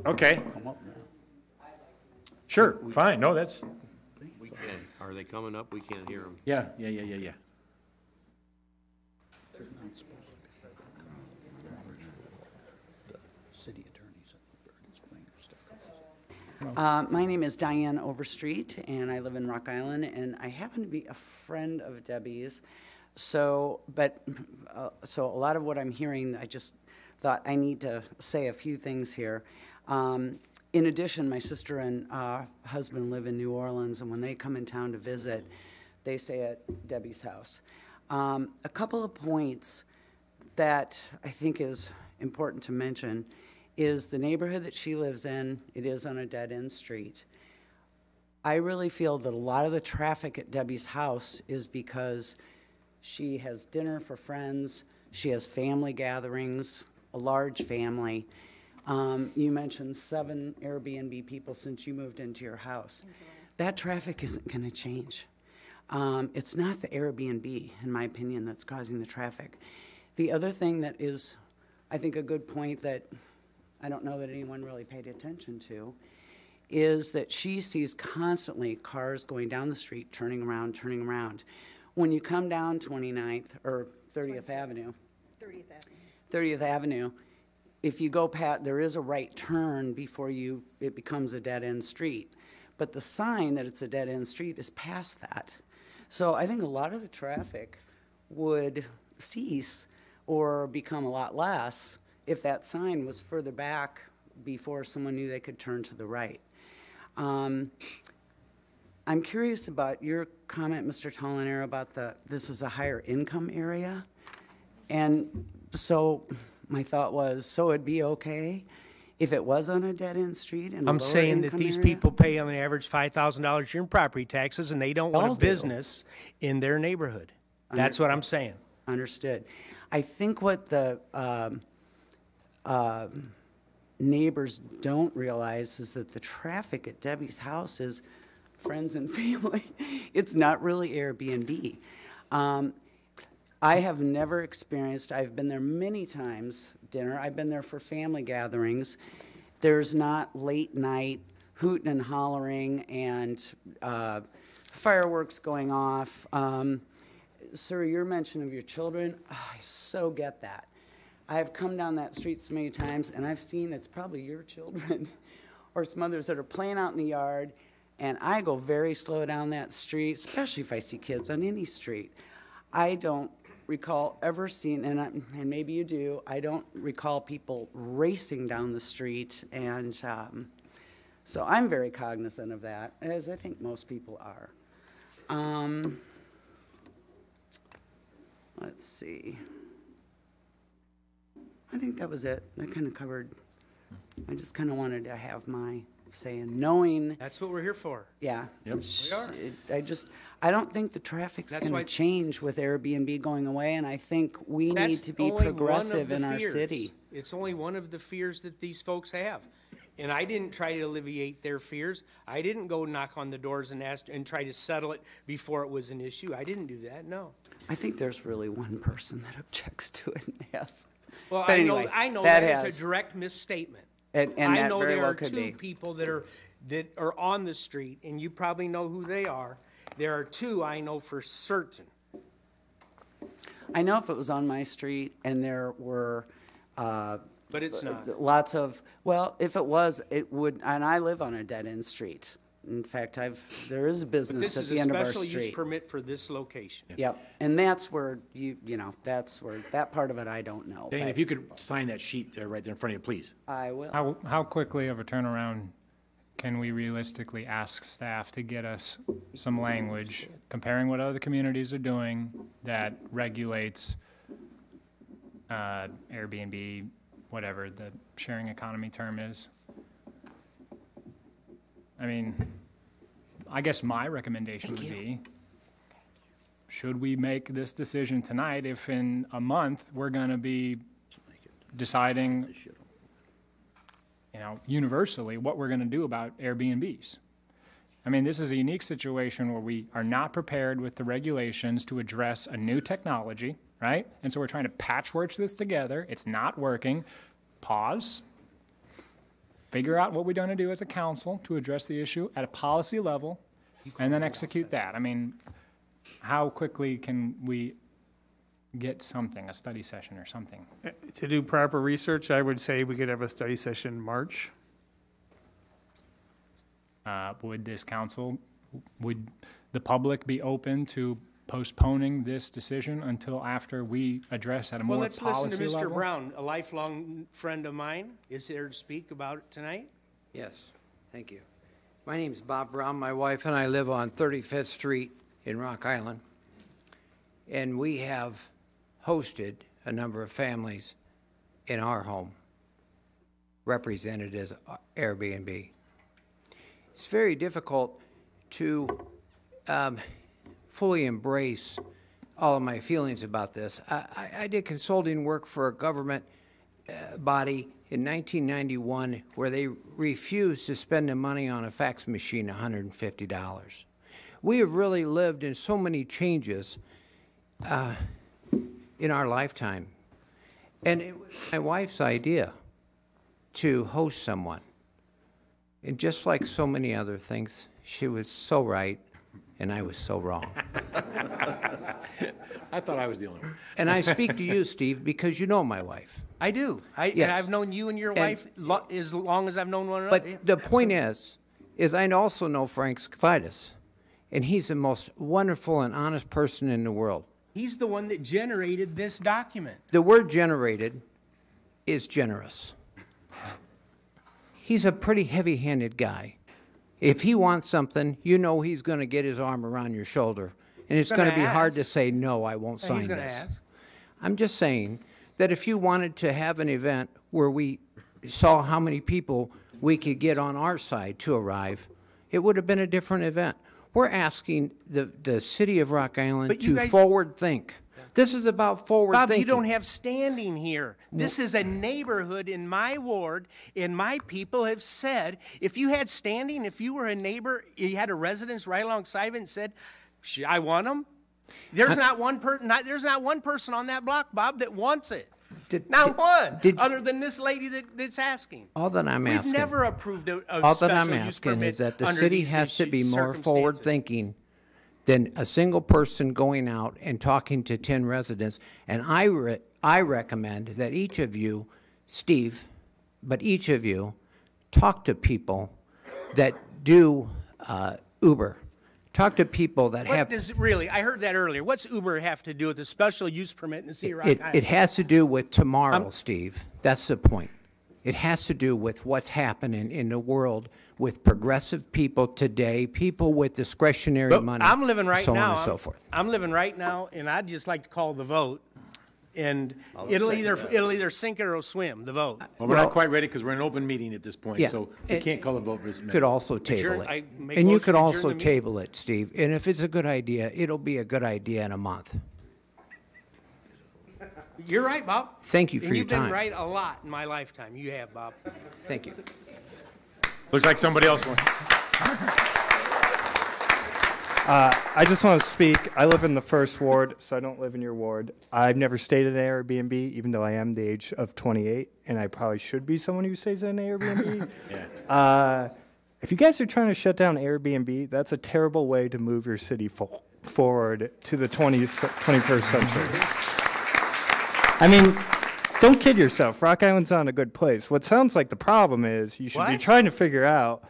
Okay. Sure, fine. No, that's, We can't, are they coming up? We can't hear them. yeah. My name is Diane Overstreet, and I live in Rock Island, and I happen to be a friend of Debbie's. So a lot of what I'm hearing, I just thought I need to say a few things here. In addition, my sister and husband live in New Orleans, and when they come in town to visit, they stay at Debbie's house. A couple of points that I think is important to mention is the neighborhood that she lives in, it is on a dead-end street. I really feel that a lot of the traffic at Debbie's house is because she has dinner for friends, she has family gatherings, a large family. You mentioned 7 Airbnb people since you moved into your house. That traffic isn't going to change. It's not the Airbnb, in my opinion, that's causing the traffic. The other thing that is, I think, a good point that I don't know that anyone really paid attention to, is that she sees constantly cars going down the street, turning around. When you come down 29th or 30th Avenue, 30th Avenue, if you go past, there is a right turn before it becomes a dead-end street. But the sign that it's a dead-end street is past that. So I think a lot of the traffic would cease or become a lot less if that sign was further back before someone knew they could turn to the right. I'm curious about your comment, Mr. Tollenaire, about this is a higher income area. And so my thought was, so it'd be okay if it was on a dead-end street in a I'm lower saying that income these area? people pay on average $5,000 a year in property taxes, and they don't want All a do. business in their neighborhood. That's what I'm saying. Understood. I think what the neighbors don't realize is that the traffic at Debbie's house is friends and family. It's not really Airbnb. I have never experienced, I've been there many times, dinner, I've been there for family gatherings. There's not late night hooting and hollering and fireworks going off. Sir, your mention of your children, I so get that. I've come down that street so many times, and I've seen it's probably your children or some others that are playing out in the yard, and I go very slow down that street, especially if I see kids on any street. I don't recall ever seeing, and maybe you do, I don't recall people racing down the street, and so I'm very cognizant of that, as I think most people are. Let's see. I think that was it. I kind of covered, I just kind of wanted to have my say in knowing. That's what we're here for. Yeah. Yep. We are. I don't think the traffic's going to change with Airbnb going away, and I think we need to be progressive in our city. It's only one of the fears that these folks have. And I didn't try to alleviate their fears. I didn't go knock on the doors and ask and try to settle it before it was an issue. I didn't do that, no. I think there's really one person that objects to it, yes. Well, But I know, anyway, I know that that is has- a direct misstatement. And I that know very there well are could two be. people that are on the street, and you probably know who they are. There are two I know for certain. I know if it was on my street and there were, But it's not. lots of, well, if it was, it would, and I live on a dead-end street. In fact, there is a But business this at is the a end of our special use street. permit for this location. Yep, and that's where that's where, that part of it I don't know. Dane, but if you could sign that sheet there, right there in front of you, please. I will. How quickly of a turnaround can we realistically ask staff to get us some language comparing what other communities are doing that regulates Airbnb, whatever the sharing economy term is? I mean, I guess my recommendation would be, should we make this decision tonight if in a month we're going to be deciding, universally what we're going to do about Airbnbs? I mean, this is a unique situation where we are not prepared with the regulations to address a new technology, right? And so we're trying to patchwork this together. It's not working. Pause. Figure out what we're going to do as a council to address the issue at a policy level, and then execute that. I mean, how quickly can we get something, a study session or something? To do proper research, I would say we could have a study session in March. Would this council, would the public be open to postponing this decision until after we address at a more Well, policy let's listen to Mr. level? Brown, a lifelong friend of mine, is here to speak about it tonight. Yes, thank you. My name's Bob Brown. My wife and I live on 35th Street in Rock Island, and we have hosted a number of families in our home, represented as Airbnb. It's very difficult to fully embrace all of my feelings about this. I did consulting work for a government body in 1991 where they refused to spend the money on a fax machine, $150. We have really lived in so many changes in our lifetime. And it was my wife's idea to host someone. And just like so many other things, she was so right, and I was so wrong. I thought I was the only one. And I speak to you, Steve, because you know my wife. I do. Yes. I've known you and your wife as long as I've known one another. But the point is I also know Frank Skvidis, and he's the most wonderful and honest person in the world. He's the one that generated this document. The word generated is generous. He's a pretty heavy-handed guy. If he wants something, you know he's going to get his arm around your shoulder. And it's going to be hard to say, no, I won't sign He's going to this. ask. I'm just saying that if you wanted to have an event where we saw how many people we could get on our side to arrive, it would have been a different event. We're asking the city of Rock Island to forward think. This is about forward Bob, thinking. you don't have standing here. This is a neighborhood in my ward, and my people have said, if you had standing, if you were a neighbor, you had a residence right alongside of it and said, I want them. There's not one person on that block, Bob, that wants it. Not one, other than this lady that's asking. All that I'm asking. We've never approved a All that I'm special use asking permit is that the under city these has to be more circumstances. forward-thinking than a single person going out and talking to 10 residents. And I recommend that each of you, Steve, but each of you, talk to people that do Uber. Talk to people that What have... does really, I heard that earlier. What's Uber have to do with the special use permit in the city of Rock Island? It has to do with tomorrow, Steve. That's the point. It has to do with what's happening in the world with progressive people today, people with discretionary But money, I'm living right so now. on and so forth. I'm living right now, and I'd just like to call the vote, and it'll either sink or it'll swim. The vote. Well, we're not quite ready because we're in an open meeting at this point, Yeah. so we can't call a vote this minute. Could also table Adjourn- I it. make And you motion could to adjourn also the meeting. table it, Steve. And if it's a good idea, it'll be a good idea in a month. You're right, Bob. Thank you for and your you've been time. right a lot in my lifetime. You have, Bob. Thank you. Looks like somebody else wants. I just want to speak. I live in the first ward, so I don't live in your ward. I've never stayed in an Airbnb, even though I am the age of 28, and I probably should be someone who stays in an Airbnb. Yeah. If you guys are trying to shut down Airbnb, that's a terrible way to move your city forward to the 21st century. I mean, don't kid yourself. Rock Island's not a good place. What sounds like the problem is you should be trying to figure out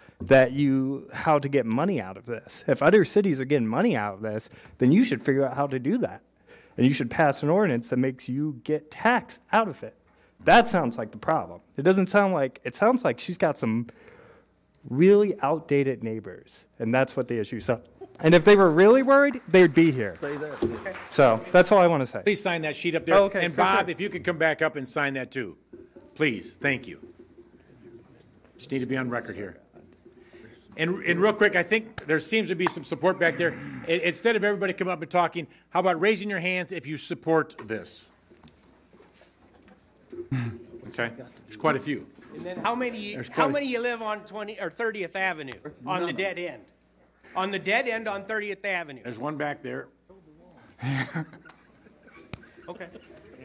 how to get money out of this. If other cities are getting money out of this, then you should figure out how to do that. And you should pass an ordinance that makes you get tax out of it. That sounds like the problem. It sounds like she's got some really outdated neighbors, and that's what the issue is. And if they were really worried, they'd be here. So that's all I want to say. Please sign that sheet up there. Oh, okay, and for Bob, sure. if you could come back up and sign that too. Please, thank you. Just need to be on record here. And real quick, I think there seems to be some support back there. Instead of everybody coming up and talking, how about raising your hands if you support this? Okay, there's quite a few. And then how many you live on 20 or 30th Avenue on the dead end? On the dead end on 30th Avenue. There's one back there. Okay.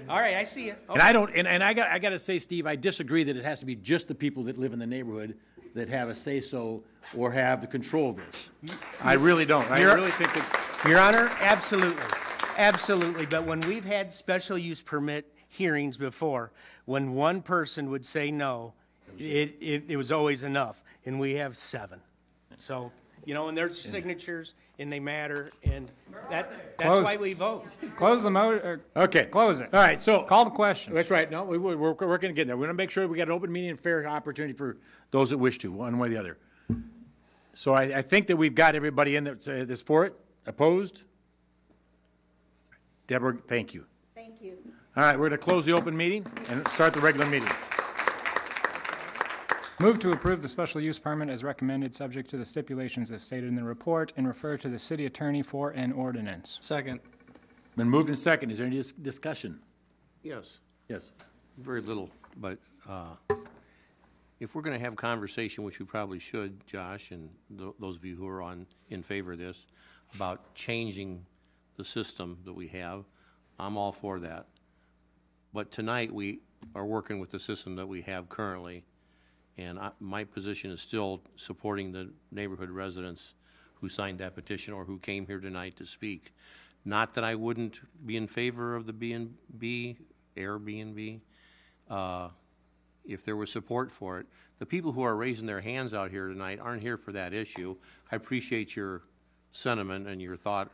All right, I see you. Okay. And I don't. And I got to say, Steve, I disagree that it has to be just the people that live in the neighborhood that have a say-so or have the control of this. I really don't. I really think that. Your Honor, absolutely, absolutely. But when we've had special use permit hearings before, when one person would say no, it was always enough, and we have 7. So, and there's signatures, and they matter, and that's why we vote. Close the motor. Okay. Close it. All right, so. Call the question. That's right. No, we're going to get there. We're going to make sure we got an open meeting and fair opportunity for those that wish to, one way or the other. So I think that we've got everybody in that's for it. Opposed? Deborah, thank you. Thank you. All right, we're going to close the open meeting and start the regular meeting. Move to approve the special use permit as recommended, subject to the stipulations as stated in the report, and refer to the city attorney for an ordinance. Second. Been moved and second. Is there any discussion? Yes. Yes. Very little, but if we're going to have conversation, which we probably should, Josh, and those of you who are in favor of this, about changing the system that we have, I'm all for that. But tonight, we are working with the system that we have currently, and my position is still supporting the neighborhood residents who signed that petition or who came here tonight to speak. Not that I wouldn't be in favor of the B&B, Airbnb, if there was support for it. The people who are raising their hands out here tonight aren't here for that issue. I appreciate your sentiment and your thought,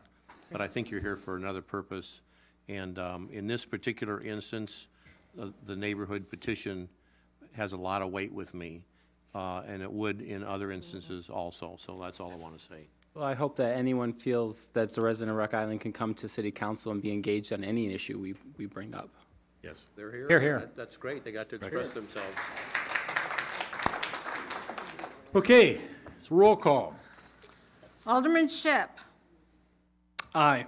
but I think you're here for another purpose. And in this particular instance, the neighborhood petition has a lot of weight with me, and it would in other instances also. So that's all I want to say. Well, I hope that anyone feels that's a resident of Rock Island can come to City Council and be engaged on any issue we bring up. Yes. They're here. Here, here. That's great. They got to express themselves. Okay, it's roll call. Alderman Shipp. Aye.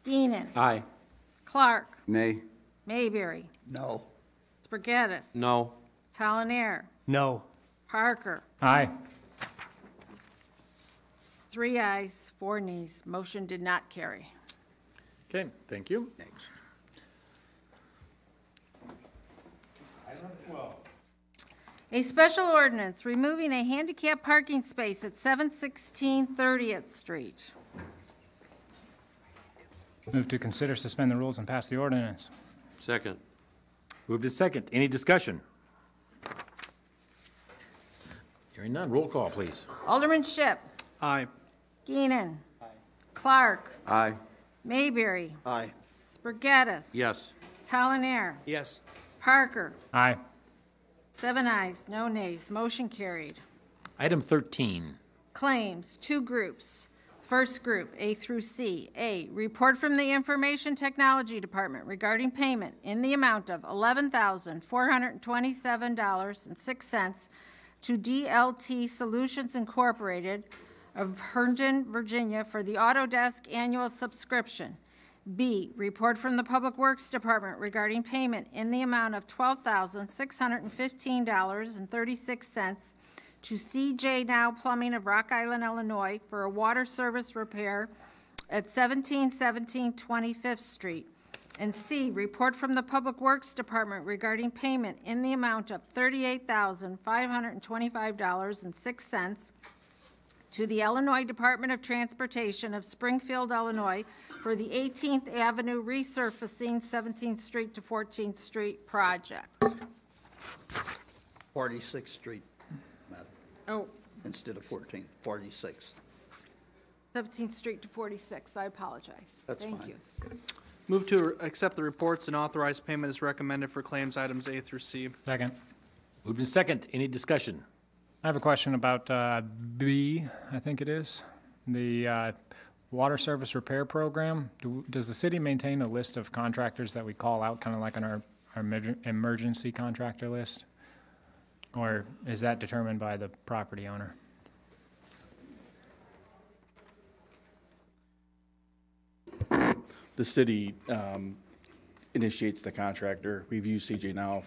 Geenan. Aye. Clark. Nay. Mayberry. No. Spargattis. No. Talanair. No. Parker. Aye. 3 ayes, 4 nays. Motion did not carry. Okay, thank you. Next. A special ordinance removing a handicap parking space at 716 30th Street. Move to consider, suspend the rules, and pass the ordinance. Second. Moved to second. Any discussion? Hearing none. Roll call, please. Alderman Shipp. Aye. Geenan. Clark. Aye. Mayberry. Aye. Spargattis. Yes. Talanair. Yes. Parker. Aye. 7 ayes, no nays. Motion carried. Item 13. Claims, 2 groups. First group, A through C. A, report from the Information Technology Department regarding payment in the amount of $11,427.06 to DLT Solutions Incorporated of Herndon, Virginia for the Autodesk annual subscription. B, report from the Public Works Department regarding payment in the amount of $12,615.36 to CJ Now Plumbing of Rock Island, Illinois, for a water service repair at 1717 25th Street. And C, report from the Public Works Department regarding payment in the amount of $38,525.06 to the Illinois Department of Transportation of Springfield, Illinois, for the 18th Avenue resurfacing 17th Street to 14th Street project. 46th Street, madam. Oh, Instead of 14th, 46th. 17th Street to 46, I apologize. That's Thank fine. you. Move to accept the reports and authorize payment as recommended for claims items A through C. Second. Moved in second. Any discussion? I have a question about B, I think it is, the water service repair program. Does the city maintain a list of contractors that we call out, kind of like on our emergency contractor list? Or is that determined by the property owner? The city initiates the contractor. We've used CJ Now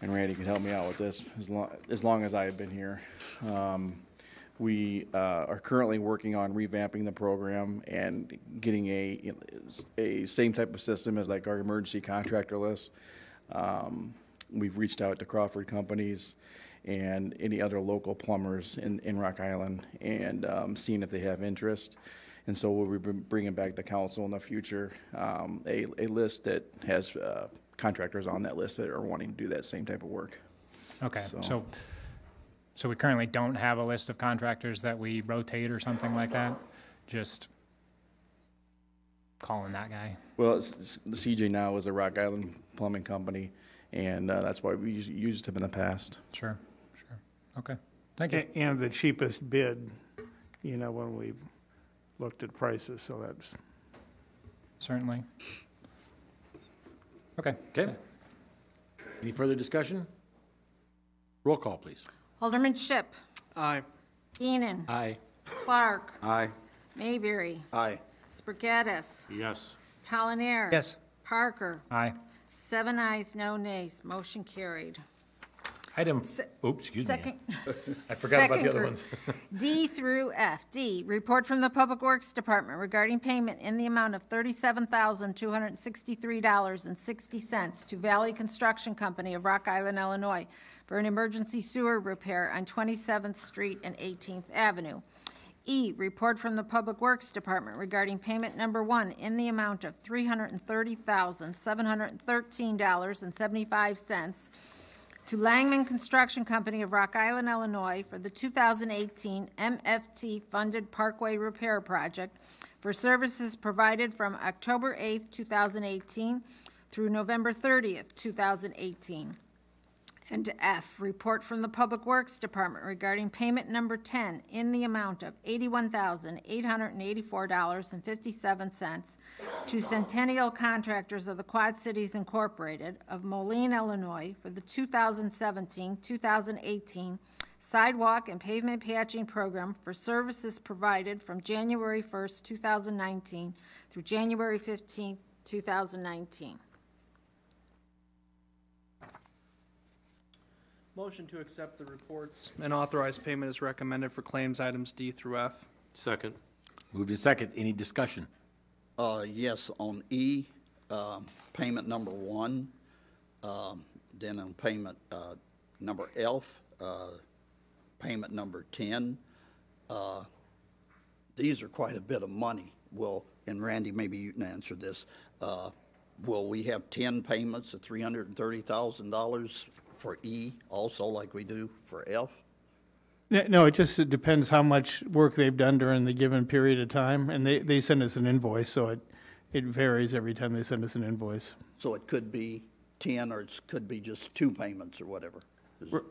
and Randy can help me out with this, as long as I have been here. We are currently working on revamping the program and getting a same type of system as like our emergency contractor list. We've reached out to Crawford Companies and any other local plumbers in Rock Island and seeing if they have interest. And so we'll be bringing back to council in the future a list that has contractors on that list that are wanting to do that same type of work. Okay, so we currently don't have a list of contractors that we rotate or something like that? Just calling that guy? Well, CJ Now is a Rock Island plumbing company, and that's why we used him in the past. Sure. Okay, thank you. And the cheapest bid, when we've looked at prices, so that's. Certainly. Okay. Any further discussion? Roll call, please. Alderman Shipp. Aye. Keenan. Aye. Clark. Aye. Mayberry. Aye. Spargattis. Yes. Talonier. Yes. Parker. Aye. 7 ayes, no nays. Motion carried. Item, excuse Second. me. I forgot about the other Second ones. D through F. D, report from the Public Works Department regarding payment in the amount of $37,263.60 to Valley Construction Company of Rock Island, Illinois, for an emergency sewer repair on 27th Street and 18th Avenue. E, report from the Public Works Department regarding payment number 1 in the amount of $330,713.75 to Langman Construction Company of Rock Island, Illinois, for the 2018 MFT-funded Parkway Repair Project for services provided from October 8th, 2018 through November 30th, 2018. And F, report from the Public Works Department regarding payment number 10 in the amount of $81,884.57 to Centennial Contractors of the Quad Cities Incorporated of Moline, Illinois, for the 2017-2018 sidewalk and pavement patching program for services provided from January 1st, 2019 through January 15th, 2019. Motion to accept the reports and authorize payment as recommended for claims items D through F. Second. Moved in second. Any discussion? Yes, on E, payment number 1, then on payment number F, payment number 10. These are quite a bit of money. And Randy, maybe you can answer this. Will we have 10 payments of $330,000 for E also like we do for F? No, it depends how much work they've done during the given period of time, and they send us an invoice, so it varies every time they send us an invoice. So it could be 10 or it could be just 2 payments or whatever.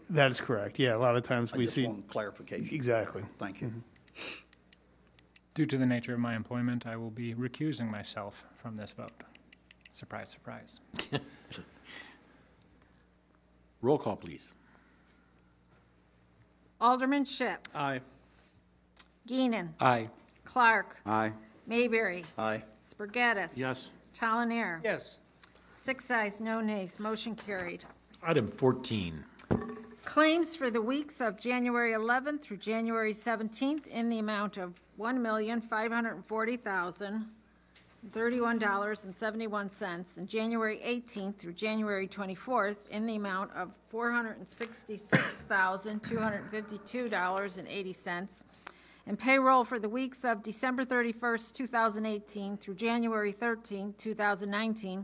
That is correct, yeah, a lot of times we see. I just want clarification. Exactly. Thank you. Due to the nature of my employment, I will be recusing myself from this vote. Surprise, surprise. Roll call, please. Alderman Shipp. Aye. Geenan. Aye. Clark. Aye. Mayberry. Aye. Spargattis. Yes. Talonier. Yes. 6 ayes, no nays. Motion carried. Item 14. Claims for the weeks of January 11th through January 17th in the amount of $1,540,031.71, and January 18th through January 24th in the amount of $466,252.80, and payroll for the weeks of December 31st, 2018 through January 13th, 2019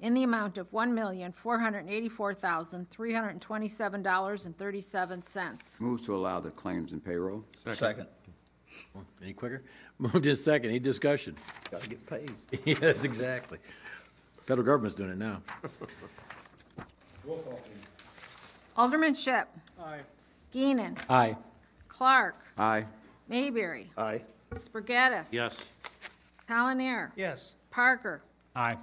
in the amount of $1,484,327.37. Move to allow the claims and payroll. Second. Any quicker? Moved in second. Any discussion? Gotta get paid. Yes, exactly. Federal government's doing it now. Alderman Ship. Aye. Geenan. Aye. Clark. Aye. Mayberry. Aye. Spargattis. Yes. Talonier. Yes. Parker. Aye.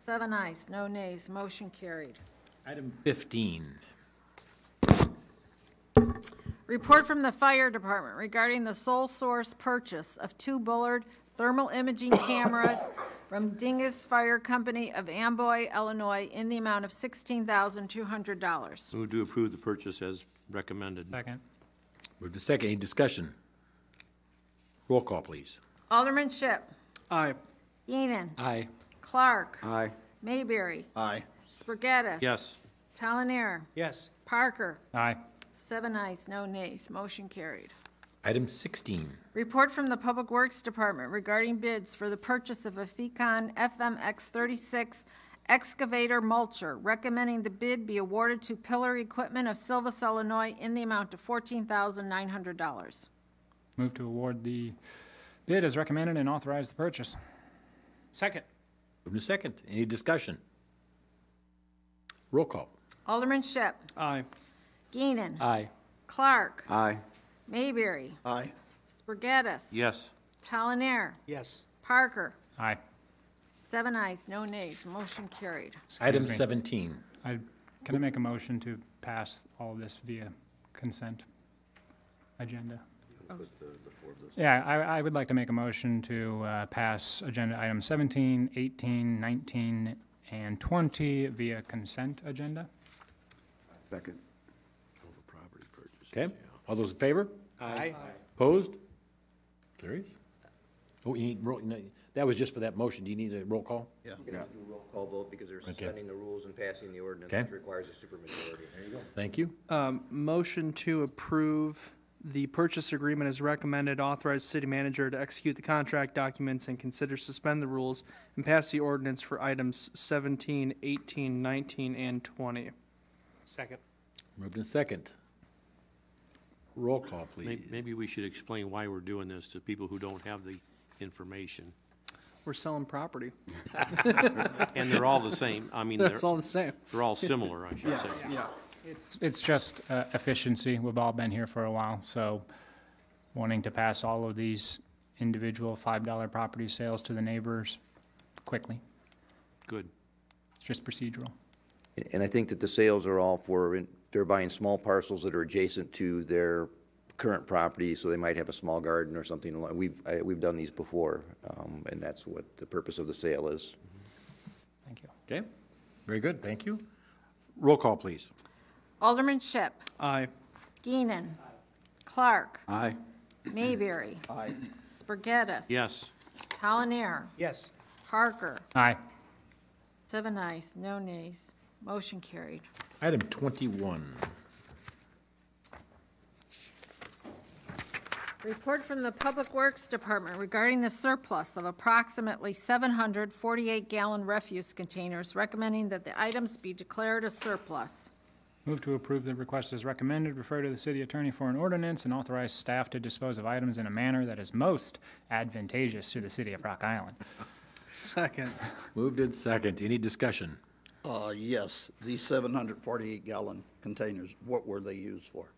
7 ayes, no nays, motion carried. Item 15. Report from the Fire Department regarding the sole source purchase of 2 Bullard thermal imaging cameras from Dingus Fire Company of Amboy, Illinois, in the amount of $16,200. Move to approve the purchase as recommended. Second. Moved to second. Any discussion? Roll call, please. Alderman Ship. Aye. Enan. Aye. Clark. Aye. Mayberry. Aye. Spargattis. Yes. Talonier. Yes. Parker. Aye. 7 ayes, no nays, motion carried. Item 16. Report from the Public Works Department regarding bids for the purchase of a Fecon FMX 36 excavator mulcher, recommending the bid be awarded to Pillar Equipment of Silvis, Illinois, in the amount of $14,900. Move to award the bid as recommended and authorize the purchase. Second. Moved to second. Any discussion? Roll call. Alderman Ship. Aye. Geenan. Aye. Clark. Aye. Mayberry. Aye. Spargattis. Yes. Talonier. Yes. Parker. Aye. 7 ayes, no nays, motion carried. Item me. 17. Can I make a motion to pass all of this via consent agenda? Yeah, I would like to make a motion to pass agenda items 17, 18, 19, and 20 via consent agenda. Second. Okay. All those in favor? Aye. Opposed? Carries. Oh, you need, that was just for that motion. Do you need a roll call? Yeah. You're gonna do a roll call vote because they're suspending the rules and passing the ordinance, Okay. which requires a supermajority. There you go. Thank you. Motion to approve the purchase agreement as recommended, authorize city manager to execute the contract documents and consider suspend the rules and pass the ordinance for items 17, 18, 19, and 20. Second. Moved in second. Roll call, please. Maybe we should explain why we're doing this to people who don't have the information. We're selling property. And they're all the same. I mean, It's all the same. they're all similar, I should Yes, say. yeah. It's just efficiency. We've all been here for a while, so wanting to pass all of these individual $5 property sales to the neighbors quickly. Good. It's just procedural. And I think that the sales are all for, they're buying small parcels that are adjacent to their current property, so they might have a small garden or something. We've done these before, and that's what the purpose of the sale is. Thank you. Okay. Very good. Thank you. Roll call, please. Alderman Ship. Aye. Geenan. Clark. Aye. Mayberry. Aye. Spargattis. Yes. Talonier. Yes. Parker. Aye. 7 ayes, no nays, motion carried. Item 21. Report from the Public Works Department regarding the surplus of approximately 700 48-gallon refuse containers, recommending that the items be declared a surplus. Move to approve the request as recommended, refer to the city attorney for an ordinance, and authorize staff to dispose of items in a manner that is most advantageous to the city of Rock Island. Second. Moved in second. Any discussion? Yes, these 748-gallon containers, what were they used for?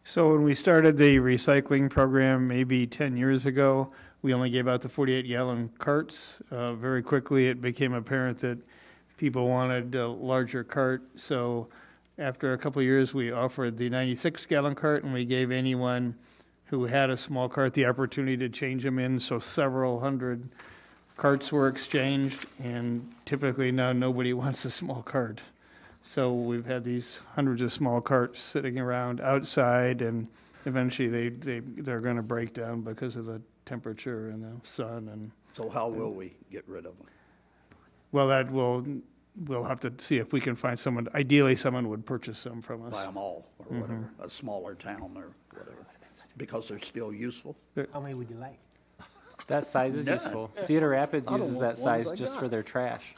So when we started the recycling program maybe 10 years ago, we only gave out the 48-gallon carts. Very quickly, it became apparent that people wanted a larger cart. So after a couple of years, we offered the 96-gallon cart, and we gave anyone who had a small cart the opportunity to change them in. So several hundred carts were exchanged, and typically now nobody wants a small cart. So we've had these hundreds of small carts sitting around outside, and eventually they're going to break down because of the temperature and the sun. And So how will we get rid of them? well, we'll have to see if we can find someone. Ideally, someone would purchase some from us. Buy them all, or whatever, a smaller town or whatever, because they're still useful? How many would you like? That size is None. useful. Cedar Rapids I don't uses want that ones size I just got. for their trash.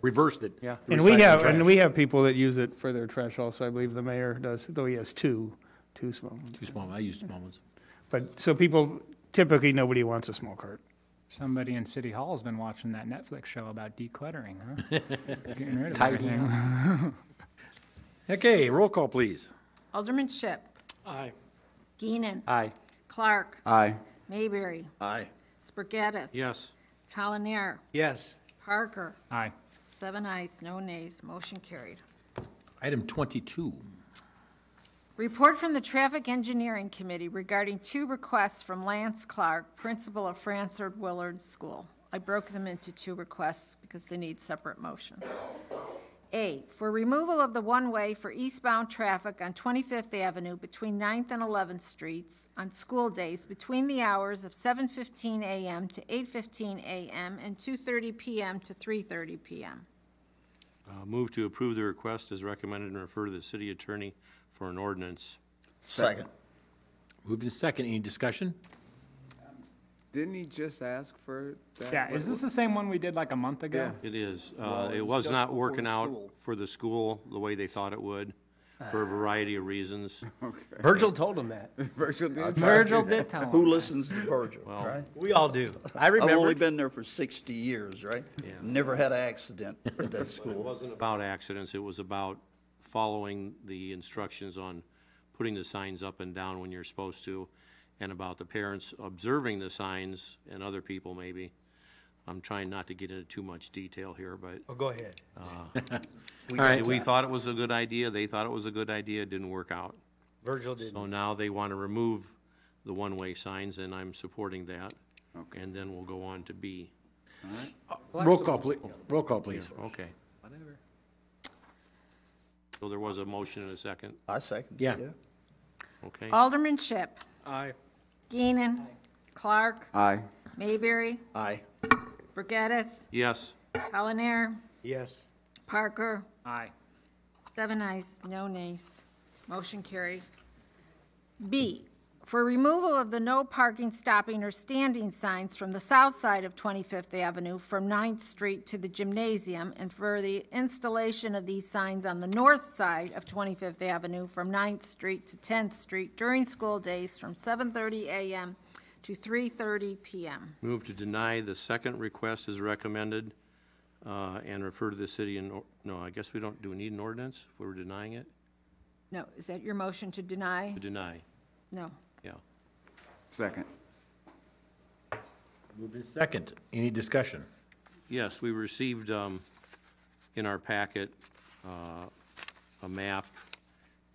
Reversed it. Yeah. And we have people that use it for their trash also. I believe the mayor does, though he has two small ones. Too small, I use small ones. But, so people, typically, nobody wants a small cart. Somebody in City Hall has been watching that Netflix show about decluttering, huh? Getting rid of Tidying everything. Okay, roll call, please. Alderman Ship. Aye. Geenan. Aye. Clark. Aye. Mayberry. Aye. Spargattis. Yes. Talonier. Yes. Parker. Aye. 7 ayes, no nays, motion carried. Item 22. Report from the Traffic Engineering Committee regarding 2 requests from Lance Clark, principal of Fransford Willard School. I broke them into 2 requests because they need separate motions. A, for removal of the one-way for eastbound traffic on 25th Avenue between 9th and 11th Streets on school days between the hours of 7:15 a.m. to 8:15 a.m. and 2:30 p.m. to 3:30 p.m. Move to approve the request as recommended and refer to the city attorney for an ordinance. Second. Moved in second. Any discussion? Didn't he just ask for that? Yeah, is this the same one we did like a month ago? It is. Well, It it's was just not before working out school. for the school the way they thought it would, for a variety of reasons. Virgil told him that. Virgil did. Virgil did tell him. Who listens to Virgil, right? We all do. I I've only remember. been there for 60 years, right? Never had an accident at that It school. wasn't about accidents, it was about following the instructions on putting the signs up and down when you're supposed to, and about the parents observing the signs, and other people maybe. I'm trying not to get into too much detail here, but Oh, go ahead. we thought it was a good idea, they thought it was a good idea, it didn't work out. Virgil did. So now they want to remove the one-way signs, and I'm supporting that. Okay. And then we'll go on to B. Roll call, please. Roll call, please. Okay. Whatever. So there was a motion and a second, I second. Yeah. okay? Alderman Ship. Aye. Geenan. Clark. Aye. Mayberry. Aye. Brigadis. Yes. Talonier. Yes. Parker. Aye. 7 ayes, no nays. Motion carried. B, for removal of the no parking, stopping, or standing signs from the south side of 25th Avenue from 9th Street to the gymnasium, and for the installation of these signs on the north side of 25th Avenue from 9th Street to 10th Street during school days from 7:30 a.m. to 3:30 p.m. Move to deny the second request as recommended, and refer to the city no, I guess we do we need an ordinance if we're denying it? No, is that your motion to deny? To deny, No. yeah. Second. Moved in second. Any discussion? Yes, we received, in our packet, a map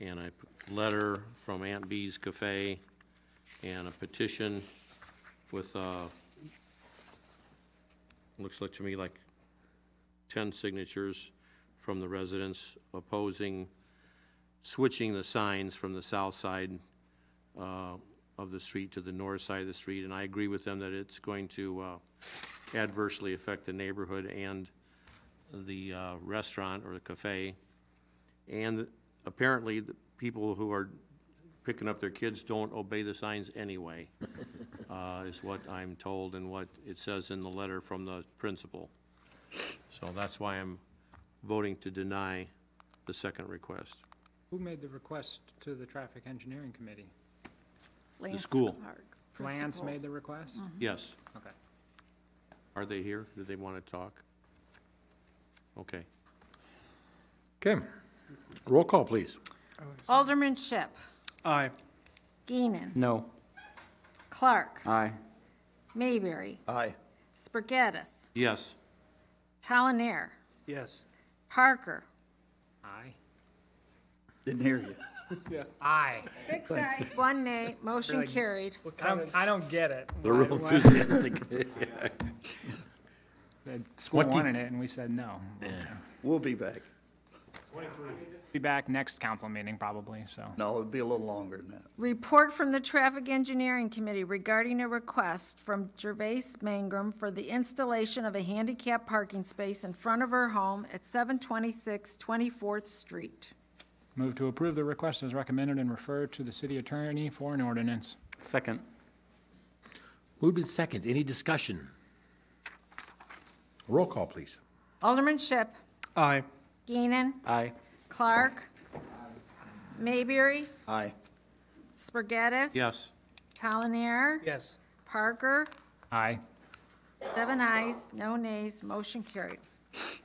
and a letter from Aunt Bee's Cafe and a petition with, looks like to me like 10 signatures from the residents opposing switching the signs from the south side of the street to the north side of the street. And I agree with them that it's going to adversely affect the neighborhood and the restaurant or the cafe. And apparently, the people who are picking up their kids don't obey the signs anyway, is what I'm told and what it says in the letter from the principal. So that's why I'm voting to deny the second request. Who made the request to the Traffic Engineering Committee? Lance school. Clark, Lance principal. made the request? Yes. Okay. Are they here? Do they want to talk? Okay. Okay. Roll call, please. Alderman Ship. Aye. Geenan. No. Clark. Aye. Mayberry. Aye. Spargattis. Yes. Talonier. Yes. Parker. Aye. Didn't hear you. Aye. 6 ayes, 1 nay, motion Really? carried. I don't get it. They're real Why- enthusiastic. The school What do you- wanted it, and we said no. We'll be back. Be back next council meeting probably, so. No, it'd be a little longer than that. Report from the Traffic Engineering Committee regarding a request from Gervais Mangrum for the installation of a handicap parking space in front of her home at 726 24th Street. Move to approve the request as recommended and refer to the city attorney for an ordinance. Second. Moved in second. Any discussion? Roll call, please. Alderman Ship. Aye. Geenan. Aye. Clark. Mayberry. Aye. Spargattis. Yes. Talanier. Yes. Parker. Aye. 7 ayes, no nays, motion carried.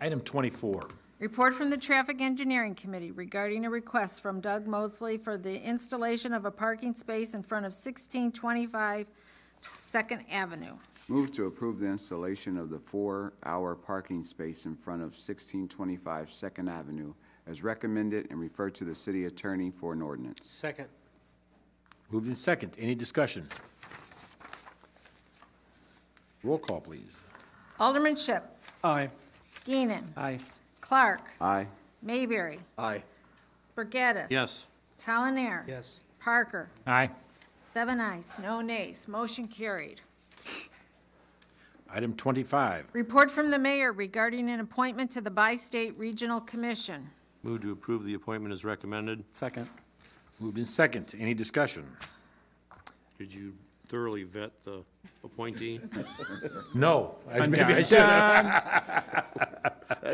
Item 24. Report from the Traffic Engineering Committee regarding a request from Doug Mosley for the installation of a parking space in front of 1625 Second Avenue. Move to approve the installation of the 4-hour parking space in front of 1625 Second Avenue as recommended and refer to the city attorney for an ordinance. Second. Moved in second. Any discussion? Roll call, please. Alderman Ship. Aye. Geenan. Aye. Clark. Aye. Mayberry. Aye. Spargattis. Yes. Talanier. Yes. Parker. Aye. 7 ayes, no nays, motion carried. Item 25. Report from the mayor regarding an appointment to the Bi-State Regional Commission. Move to approve the appointment as recommended. Second. Moved in second. Any discussion? Did you thoroughly vet the appointee? No. I'm Maybe I done.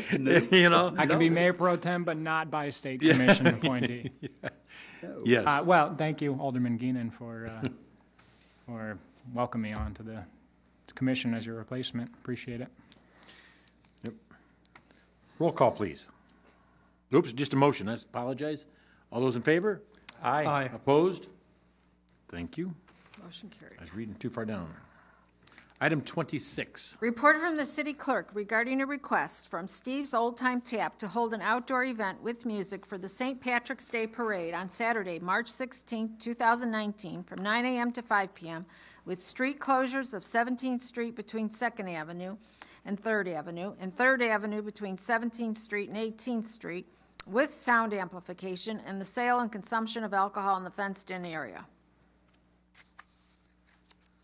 should. You know? I can be mayor pro tem, but not by a state commission appointee. Yes. Well, thank you, Alderman Geenan, for welcoming me on to the commission as your replacement. Appreciate it. Yep. Roll call, please. Oops, just a motion. I apologize. All those in favor? Aye. Aye. Opposed? Thank you. Motion carried. I was reading too far down. Item 26. Report from the city clerk regarding a request from Steve's Old Time Tap to hold an outdoor event with music for the St. Patrick's Day Parade on Saturday, March 16, 2019, from 9 a.m. to 5 p.m., with street closures of 17th Street between 2nd Avenue and 3rd Avenue, and 3rd Avenue between 17th Street and 18th Street, with sound amplification and the sale and consumption of alcohol in the fenced-in area.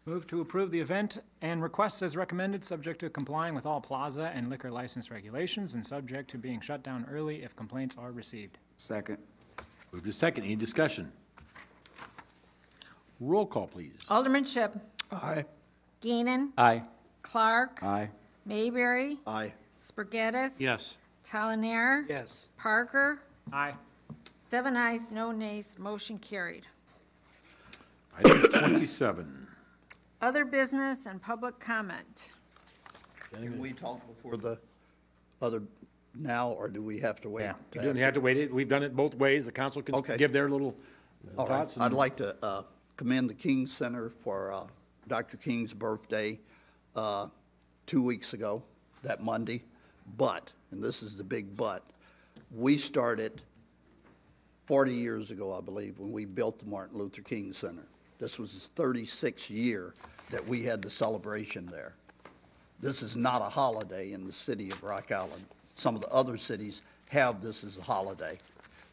Move to approve the event and requests as recommended, subject to complying with all plaza and liquor license regulations and subject to being shut down early if complaints are received. Second. Moved to second. Any discussion? Roll call, please. Alderman Ship. Aye. Geenan. Aye. Clark. Aye. Mayberry. Aye. Spargattis. Yes. Talanier. Yes. Parker. Aye. 7 ayes, no nays, motion carried. Item 27. Other business and public comment. Can we talk before the other now, or do we have to wait? You don't have to wait. We've done it both ways. The council can Okay. give their little All right. thoughts. I'd like to commend the King Center for Dr. King's birthday 2 weeks ago, that Monday. But, and this is the big but, we started 40 years ago, I believe, when we built the Martin Luther King Center. This was his 36th year that we had the celebration there. This is not a holiday in the city of Rock Island. Some of the other cities have this as a holiday.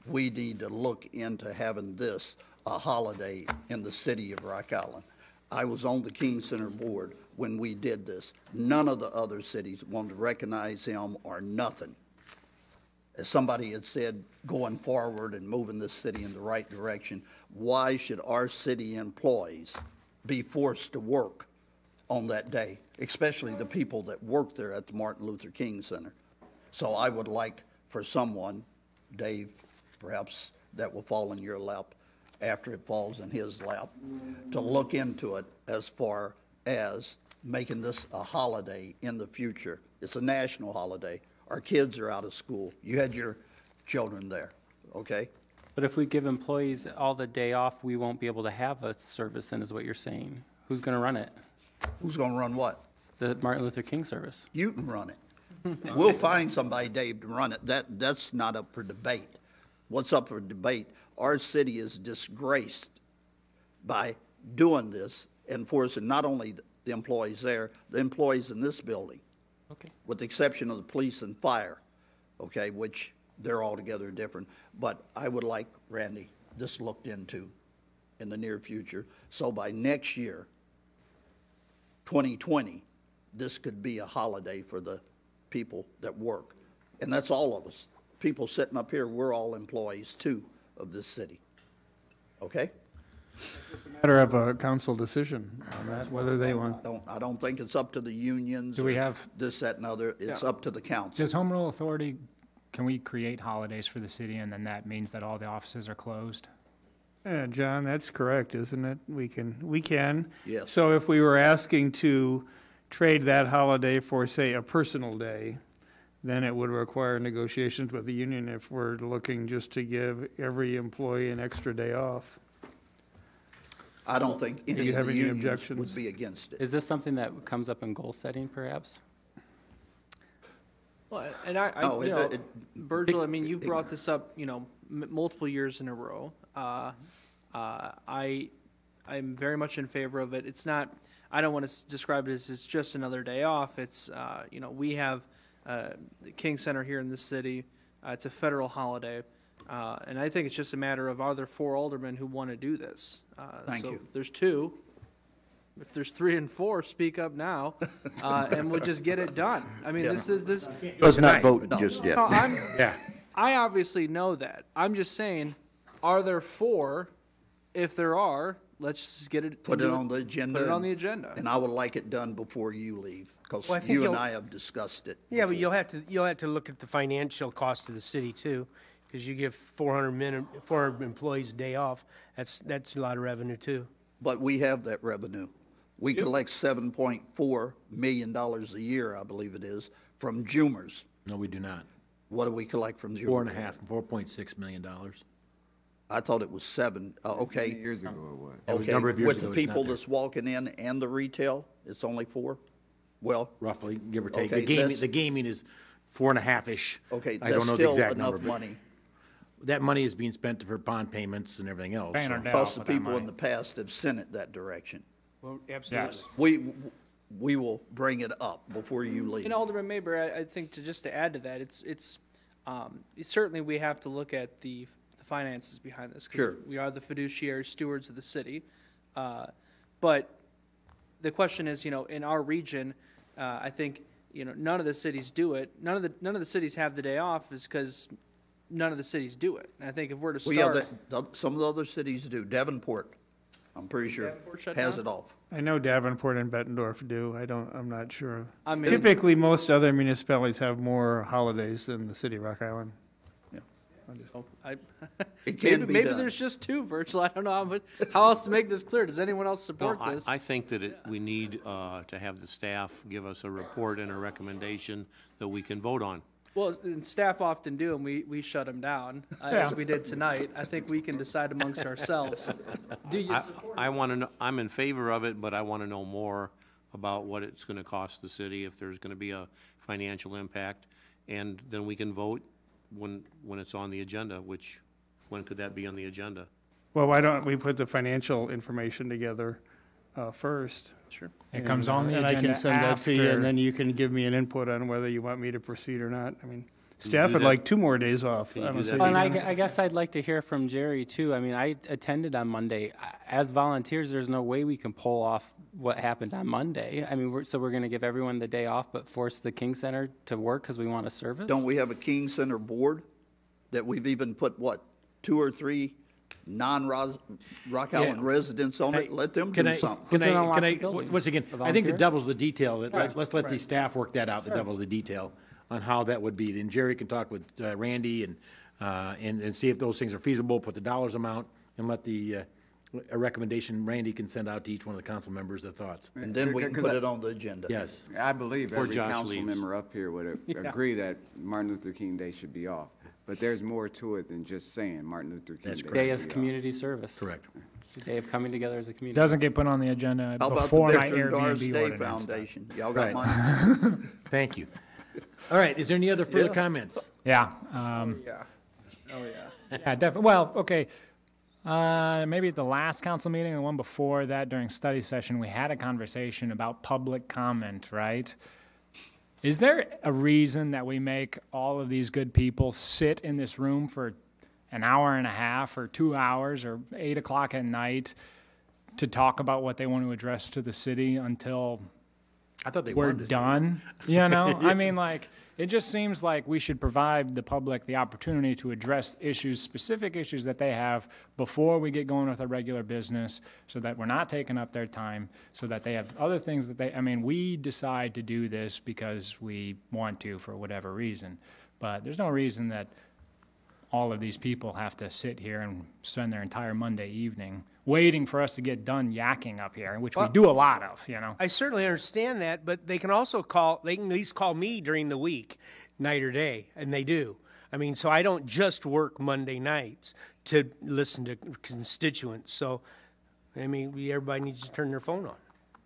We need to look into having this a holiday in the city of Rock Island. I was on the King Center board when we did this. None of the other cities wanted to recognize him or nothing. As somebody had said, going forward and moving this city in the right direction, why should our city employees be forced to work on that day, especially the people that work there at the Martin Luther King Center? So I would like for someone, Dave, perhaps that will fall in your lap after it falls in his lap, to look into it as far as making this a holiday in the future. It's a national holiday. Our kids are out of school. You had your children there, okay? But if we give employees all the day off, we won't be able to have a service then, is what you're saying. Who's going to run it? Who's going to run what? The Martin Luther King service. You can run it. We'll find somebody, Dave, to run it. That's not up for debate. What's up for debate? Our city is disgraced by doing this and forcing not only the employees there, the employees in this building. Okay. With the exception of the police and fire, okay, which they're altogether different. But I would like, Randy, this looked into in the near future. So by next year, 2020, this could be a holiday for the people that work. And that's all of us. People sitting up here, we're all employees too of this city. Okay? Matter of a council decision on that, whether they want. I don't think it's up to the unions. Do we or have- this, that, and other. It's Yeah. up to the council. Does Home Rule Authority, can we create holidays for the city and then that means that all the offices are closed? Yeah, John, that's correct, isn't it? We can. Yes. So if we were asking to trade that holiday for, say, a personal day, then it would require negotiations with the union if we're looking just to give every employee an extra day off. I don't think Do any you of have the any unions objections? would be against it. Is this something that comes up in goal setting, perhaps? Well, and I No, you know, it- Virgil, I mean, you've brought this up, you know, multiple years in a row. I'm very much in favor of it. It's not, I don't want to describe it as it's just another day off. It's, you know, we have the King Center here in this city. It's a federal holiday. And I think it's just a matter of, are there 4 aldermen who want to do this? Thank so you. There's 2. If there's 3 and 4, speak up now, and we'll just get it done. I mean, this is this. Let's not vote just yet. No, Yeah. I obviously know that. I'm just saying, are there 4? If there are, let's just get it. Put it on the agenda. Put it on the agenda. And I would like it done before you leave, because Well, I think you and you'll- I have discussed it. Yeah, but before. you'll have to look at the financial cost to the city too, because you give 400 employees a day off. That's a lot of revenue too. But we have that revenue. We collect $7.4 million a year, I believe it is, from Jumers. No, we do not. What do we collect from Jumers? $4.6 million. I thought it was 7. Okay. Years ago it was. It was a Okay, number of years with ago, the it's not people there. that's walking in and the retail, it's only 4? Well, Roughly, give or take. Okay, The gaming is 4.5-ish. okay, I don't that's know the still exact enough number, but money. that money is being spent for bond payments and everything else. Paying so. our debt Because off the with that people in money. the past have sent it that direction. Well, absolutely. Yes. We will bring it up before you leave. And Alderman Maber, I think just to add to that, it's certainly we have to look at the finances behind this. 'Cause Sure. we are the fiduciary stewards of the city. But the question is, you know, in our region, I think, you know, none of the cities do it. None of the cities have the day off is because none of the cities do it. And I think if we're to Well, yeah, start. some of the other cities do. Davenport, I'm pretty sure, Davenport shut has down? it off. I know Davenport and Bettendorf do. I'm not sure. I mean- Typically, most other municipalities have more holidays than the city of Rock Island. It can Maybe, be maybe done. there's just 2, Virgil. I don't know how else to make this clear. Does anyone else No, support this? I think that we need to have the staff give us a report and a recommendation that we can vote on. Well, and staff often do, and we shut them down, as we did tonight. I think we can decide amongst ourselves. Do you support? I want to know, I'm in favor of it, but I want to know more about what it's going to cost the city, if there's going to be a financial impact, and then we can vote when it's on the agenda, when could that be on the agenda? Well, why don't we put the financial information together first? Sure. It comes on the And I can agenda send that to you, after- and then you can give me an input on whether you want me to proceed or not. I mean, staff do would that? like 2 more days off. Can you I do don't that? see Well, and any- I guess I'd like to hear from Jerry too. I mean, I attended on Monday. As volunteers, there's no way we can pull off what happened on Monday. I mean, we're going to give everyone the day off, but force the King Center to work because we want a service? Don't we have a King Center board that we've even put, 2 or 3 non-Rock Island residents on it? Let them do something. Once again, I think the devil's the detail. Let's let the staff work that out, the devil's the detail, on how that would be. Then Jerry can talk with Randy and see if those things are feasible, put the dollars amount, and let a recommendation Randy can send out to each one of the council members, their thoughts. And then we can put it on the agenda. Yes. I believe Or every Josh council leaves. member up here would agree that Martin Luther King Day should be off. But there's more to it than just saying Martin Luther King Day should be off. Day of community service. Correct. The day of coming together as a community. Doesn't get put on the agenda How about before the my Veteran Doris Airbnb Day ordinance. Foundation? Y'all got Right. money? Thank you. All right, is there any other further Yeah. comments? Yeah. Yeah. Oh, yeah. Yeah, definitely. Well, okay. Maybe at the last council meeting, the one before that, during study session, we had a conversation about public comment, right? Is there a reason that we make all of these good people sit in this room for an hour and a half or 2 hours or 8 o'clock at night to talk about what they want to address to the city until I thought they we're wanted to stay. done? You know, I mean, like, it just seems like we should provide the public the opportunity to address issues, specific issues that they have before we get going with our regular business, so that we're not taking up their time, so that they have other things that they, I mean, we decide to do this because we want to for whatever reason. But there's no reason that all of these people have to sit here and spend their entire Monday evening waiting for us to get done yakking up here, which we do a lot of, you know. I certainly understand that, but they can also call, they can at least call me during the week, night or day, and they do. I mean, so I don't just work Monday nights to listen to constituents. So, I mean, everybody needs to turn their phone on.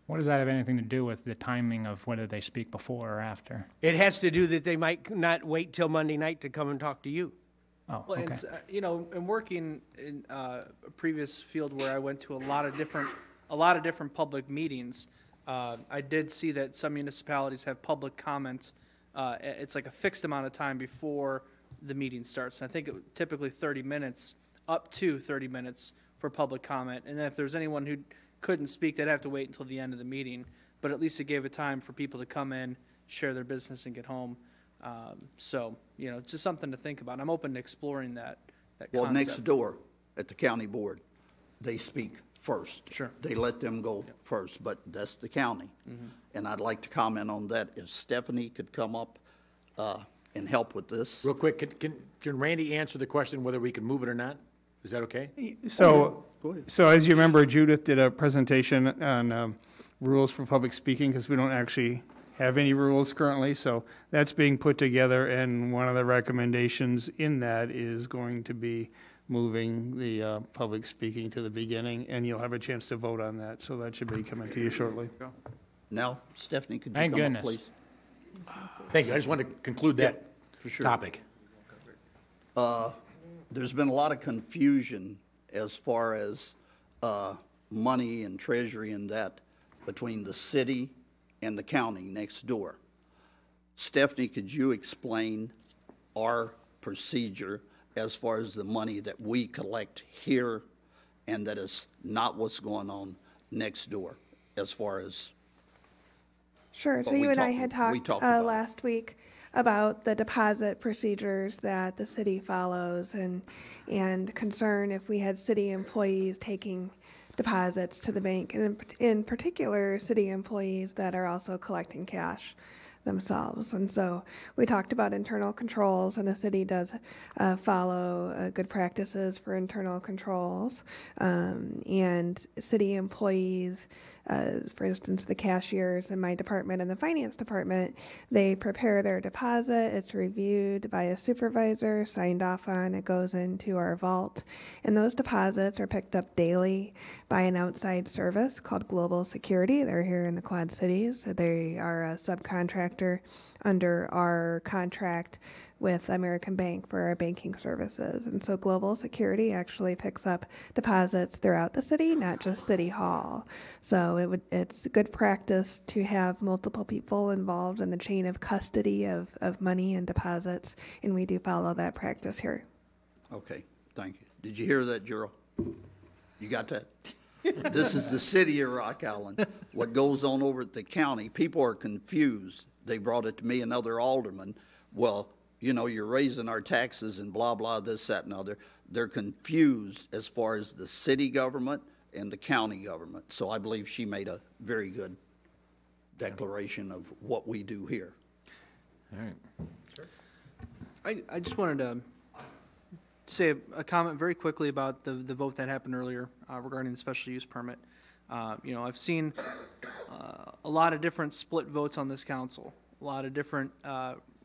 What does that have anything to do with the timing of whether they speak before or after? It has to do that they might not wait till Monday night to come and talk to you. Oh, Well, okay. and, you know, and working in a previous field where I went to a lot of different public meetings, I did see that some municipalities have public comments. It's like a fixed amount of time before the meeting starts. And I think typically 30 minutes, up to 30 minutes for public comment. And then if there's anyone who couldn't speak, they'd have to wait until the end of the meeting. But at least it gave a time for people to come in, share their business, and get home. So, you know, it's just something to think about. I'm open to exploring that Well, concept. next door at the county board, they speak first. Sure. They let them go first, but that's the county. Mhm. And I'd like to comment on that. If Stephanie could come up and help with this. Real quick, can Randy answer the question whether we can move it or not? Is that okay? So, Go ahead. so as you remember, Judith did a presentation on rules for public speaking, because we don't actually have any rules currently, so that's being put together, and one of the recommendations in that is going to be moving the public speaking to the beginning, and you'll have a chance to vote on that, so that should be coming to you shortly. Now, Stephanie, could you Thank come goodness. up, please? Thank you. I just wanted to conclude that For sure. topic. There's been a lot of confusion as far as money and treasury and that between the city and the county next door. Stephanie, could you explain our procedure as far as the money that we collect here and that is not what's going on next door as far as? Sure. So But we you and I talked- had we talked talked about it. last week about the deposit procedures that the city follows and concern if we had city employees taking deposits to the bank, and in particular, city employees that are also collecting cash themselves. And so we talked about internal controls, and the city does follow good practices for internal controls. And city employees, for instance, the cashiers in my department and the finance department, they prepare their deposit. It's reviewed by a supervisor, signed off on. It goes into our vault. And those deposits are picked up daily by an outside service called Global Security. They're here in the Quad Cities. They are a subcontractor under our contract with American Bank for our banking services. And so Global Security actually picks up deposits throughout the city, not just City Hall. So it's good practice to have multiple people involved in the chain of custody of money and deposits, and we do follow that practice here. Okay, thank you. Did you hear that, Gerald? You got that? This is the city of Rock Island. What goes on over at the county, people are confused. They brought it to me and other aldermen. Well, you know, you're raising our taxes and blah, blah, this, that, and other. They're confused as far as the city government and the county government. So I believe she made a very good declaration of what we do here. All right. I just wanted to say a comment very quickly about the vote that happened earlier regarding the special use permit. You know, I've seen a lot of different split votes on this council, a lot of different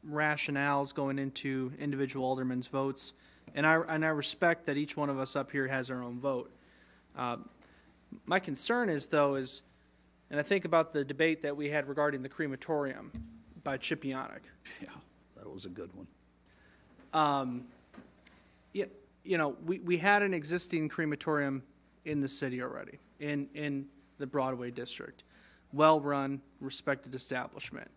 rationales going into individual aldermen's votes, and I respect that each one of us up here has our own vote. My concern is, though, and I think about the debate that we had regarding the crematorium by Chip Yannick. Yeah, that was a good one. You know, we had an existing crematorium in the city already, in the Broadway district. Well-run, respected establishment.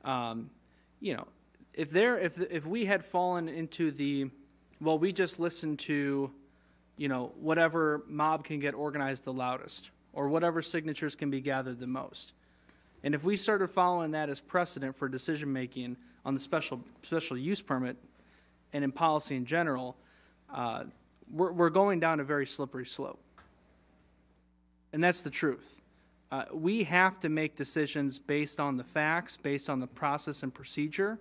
You know, if we had fallen into the, well, we just listen to, you know, whatever mob can get organized the loudest, or whatever signatures can be gathered the most. And if we started following that as precedent for decision-making on the special use permit and in policy in general, we're going down a very slippery slope. And that's the truth. We have to make decisions based on the facts, based on the process and procedure.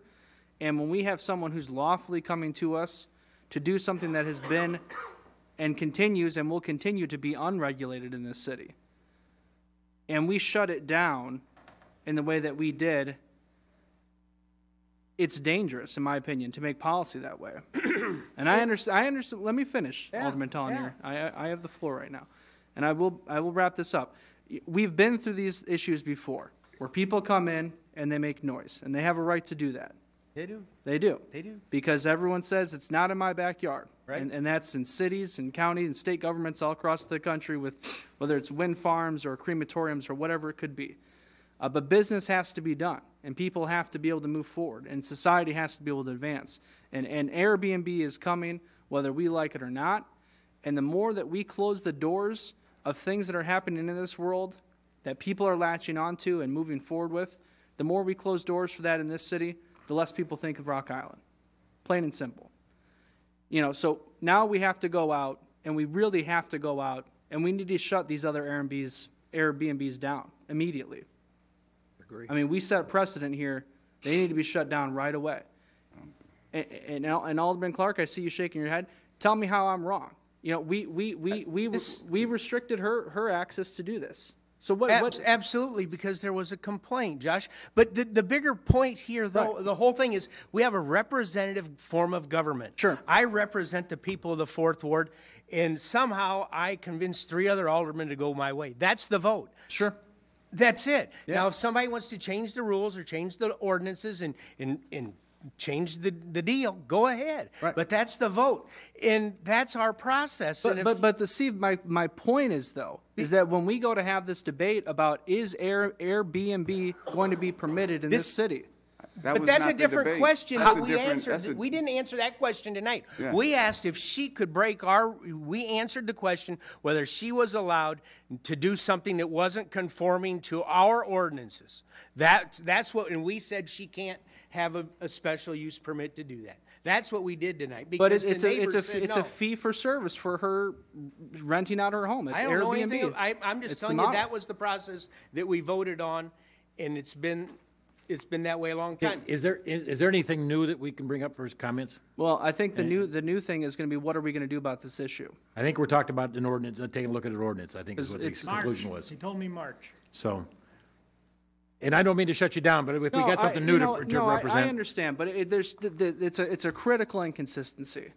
And when we have someone who's lawfully coming to us to do something that has been and continues and will continue to be unregulated in this city, and we shut it down in the way that we did, it's dangerous, in my opinion, to make policy that way. And I understand. Let me finish, Alderman Tollier. I have the floor right now, and I will wrap this up. We've been through these issues before, where people come in and they make noise, and they have a right to do that. They do. They do. They do. Because everyone says it's not in my backyard. Right. And that's in cities and counties and state governments all across the country, with whether it's wind farms or crematoriums or whatever it could be. But business has to be done, and people have to be able to move forward, and society has to be able to advance. And Airbnb is coming, whether we like it or not. And the more that we close the doors of things that are happening in this world that people are latching onto and moving forward with, the more we close doors for that in this city, the less people think of Rock Island. Plain and simple. You know, so now we have to go out, and we really have to go out, and we need to shut these other Airbnbs down immediately. Agree. I mean, we set a precedent here. They need to be shut down right away. And Alderman Clark, I see you shaking your head. Tell me how I'm wrong. You know, we restricted her access to do this. So what? Absolutely, because there was a complaint, Josh. But the bigger point here, though, Right. the whole thing is we have a representative form of government. Sure. I represent the people of the 4th Ward, and somehow I convinced 3 other aldermen to go my way. That's the vote. Sure. That's it. Yeah. Now, if somebody wants to change the rules or change the ordinances and change the deal, go ahead. Right. But that's the vote, and that's our process. But Steve, my point is, though, is that when we go to have this debate about is Airbnb going to be permitted in this city? But that's a different question that we answered. We didn't answer that question tonight. Yeah. We asked if she could we answered the question whether she was allowed to do something that wasn't conforming to our ordinances. That's what, and we said she can't have a special use permit to do that. That's what we did tonight. But Because it's a fee for service for her renting out her home. It's I don't Airbnb. know anything. I'm just telling you that was the process that we voted on, and it's been that way a long time. Is there anything new that we can bring up for his comments? Well, I think the new thing is going to be, what are we going to do about this issue? I think we're talking about an ordinance, taking a look at an ordinance, I think is what the It's conclusion was. He told me March. So, and I don't mean to shut you down, but if we got something new to represent. I understand, but it's a critical inconsistency.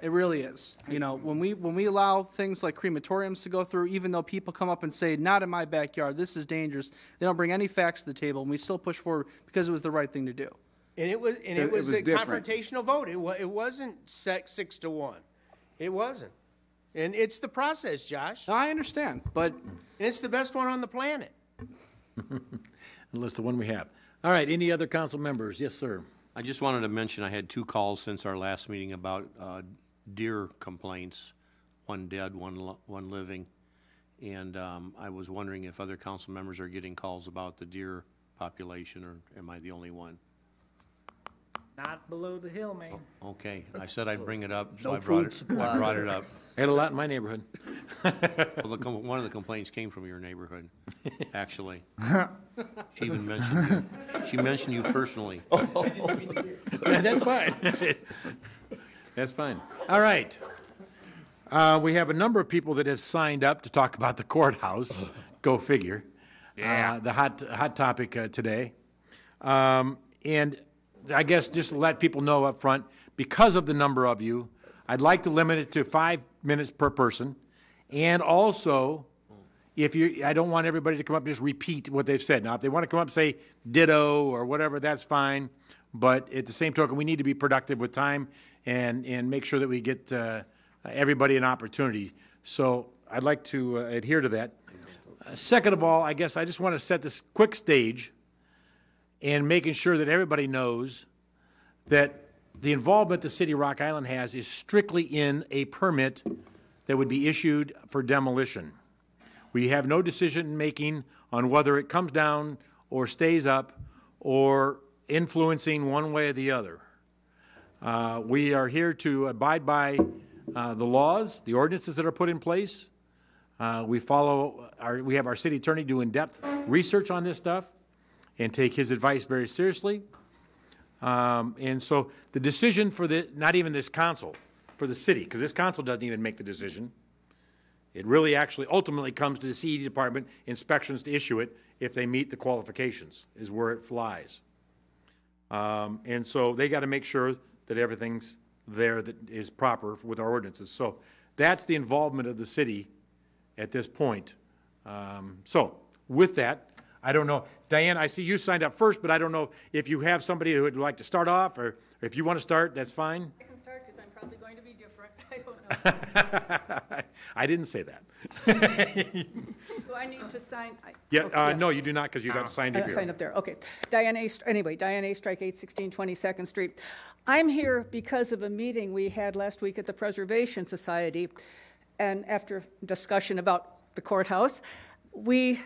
It really is. You know, when we allow things like crematoriums to go through, even though people come up and say, not in my backyard, this is dangerous, they don't bring any facts to the table, and we still push forward because it was the right thing to do. And it was a different. confrontational vote. It wasn't 6-1. It wasn't. And it's the process, Josh. I understand, but and it's the best one on the planet. Unless the one we have. All right, any other council members? Yes, sir. I just wanted to mention I had 2 calls since our last meeting about deer complaints, one dead, one living. And I was wondering if other council members are getting calls about the deer population, or am I the only one? Not below the hill, man. Okay, I said I'd bring it up, so No I brought food it, supply I brought there. it up. I had a lot in my neighborhood. Well, one of the complaints came from your neighborhood, actually. She even mentioned you. She mentioned you personally. That's fine. That's fine. All right. We have a number of people that have signed up to talk about the courthouse. Go figure. Yeah. The hot topic today. And I guess just to let people know up front, because of the number of you, I'd like to limit it to 5 minutes per person. And also, I don't want everybody to come up and just repeat what they've said. Now, if they want to come up and say ditto or whatever, that's fine. But at the same token, we need to be productive with time and make sure that we get everybody an opportunity. So I'd like to adhere to that. Second of all, I guess I just want to set this quick stage. and making sure that everybody knows that the involvement the city of Rock Island has is strictly in a permit that would be issued for demolition. We have no decision-making on whether it comes down or stays up or influencing one way or the other. We are here to abide by the laws, the ordinances that are put in place. We have our city attorney do in-depth research on this stuff and take his advice very seriously. And so the decision for not even this council, for the city, because this council doesn't even make the decision. It really actually ultimately comes to the CED department, inspections to issue it if they meet the qualifications, is where it flies. And so they got to make sure that everything's there that is proper with our ordinances. So that's the involvement of the city at this point. So with that, I don't know. Diane, I see you signed up first, but I don't know if you have somebody who would like to start off, or if you want to start, that's fine. I can start because I'm probably going to be different. I don't know. I didn't say that. Do I need to sign? Yeah, Okay, yes. No, you do not, because you got signed up here. Signed up there, okay. Diane A. Strike, 816 22nd Street. I'm here because of a meeting we had last week at the Preservation Society, and after discussion about the courthouse, we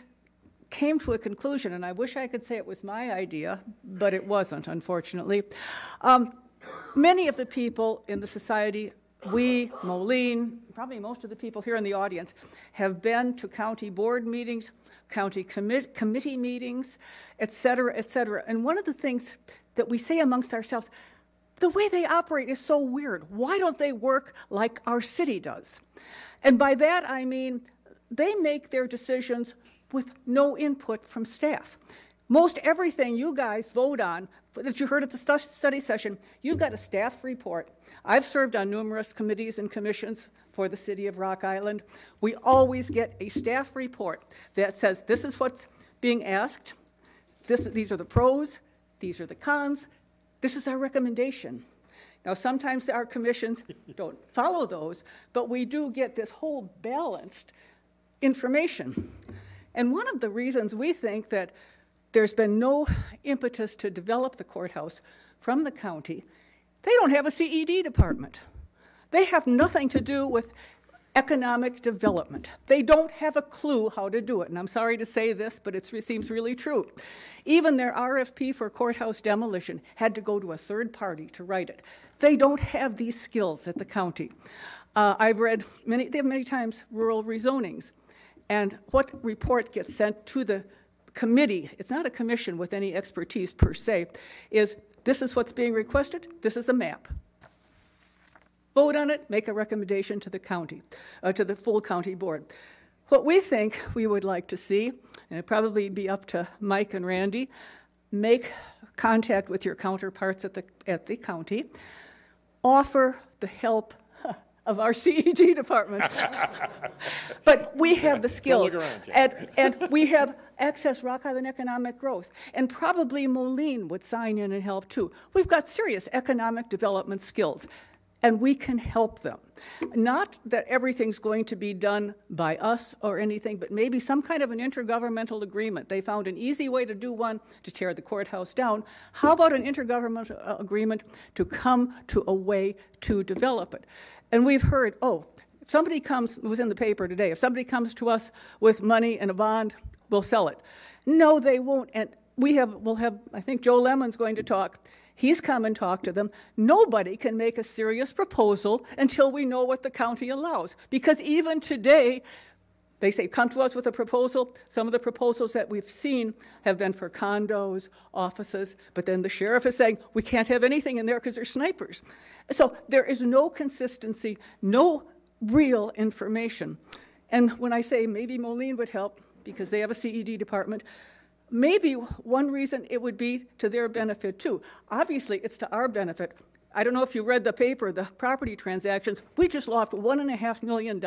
came to a conclusion, and I wish I could say it was my idea, but it wasn't, unfortunately. Many of the people in the society, we, Moline, probably most of the people here in the audience, have been to county board meetings, county committee meetings, et cetera, et cetera. And one of the things that we say amongst ourselves, the way they operate is so weird. Why don't they work like our city does? And by that I mean they make their decisions with no input from staff. Most everything you guys vote on that you heard at the study session, you've got a staff report. I've served on numerous committees and commissions for the city of Rock Island. We always get a staff report that says this is what's being asked, these are the pros, these are the cons, this is our recommendation. Now, sometimes our commissions don't follow those, but we do get this whole balanced information. And one of the reasons we think that there's been no impetus to develop the courthouse from the county, they don't have a CED department. They have nothing to do with economic development. They don't have a clue how to do it. And I'm sorry to say this, but it seems really true. Even their RFP for courthouse demolition had to go to a third party to write it. They don't have these skills at the county. I've read many times rural rezonings. And what report gets sent to the committee, it's not a commission with any expertise per se, is this is what's being requested, this is a map. Vote on it, make a recommendation to the county, to the full county board. What we think we would like to see, and it'd probably be up to Mike and Randy, make contact with your counterparts at the county, offer the help of our CED department. But we have the skills, and we have Access Rock Island Economic Growth, and probably Moline would sign in and help too. We've got serious economic development skills, and we can help them. Not that everything's going to be done by us or anything, but maybe some kind of an intergovernmental agreement. They found an easy way to do one, to tear the courthouse down. How about an intergovernmental agreement to come to a way to develop it? And we've heard, oh, if somebody comes, it was in the paper today, if somebody comes to us with money and a bond, we'll sell it. No, they won't. And we'll have, I think Joe Lemon's going to talk. He's come and talked to them. Nobody can make a serious proposal until we know what the county allows. Because even today, they say, come to us with a proposal. Some of the proposals that we've seen have been for condos, offices, but then the sheriff is saying, we can't have anything in there because they're snipers. So there is no consistency, no real information. And when I say maybe Moline would help, because they have a CED department, maybe one reason it would be to their benefit too. Obviously, it's to our benefit. I don't know if you read the paper, the property transactions. We just lost $1.5 million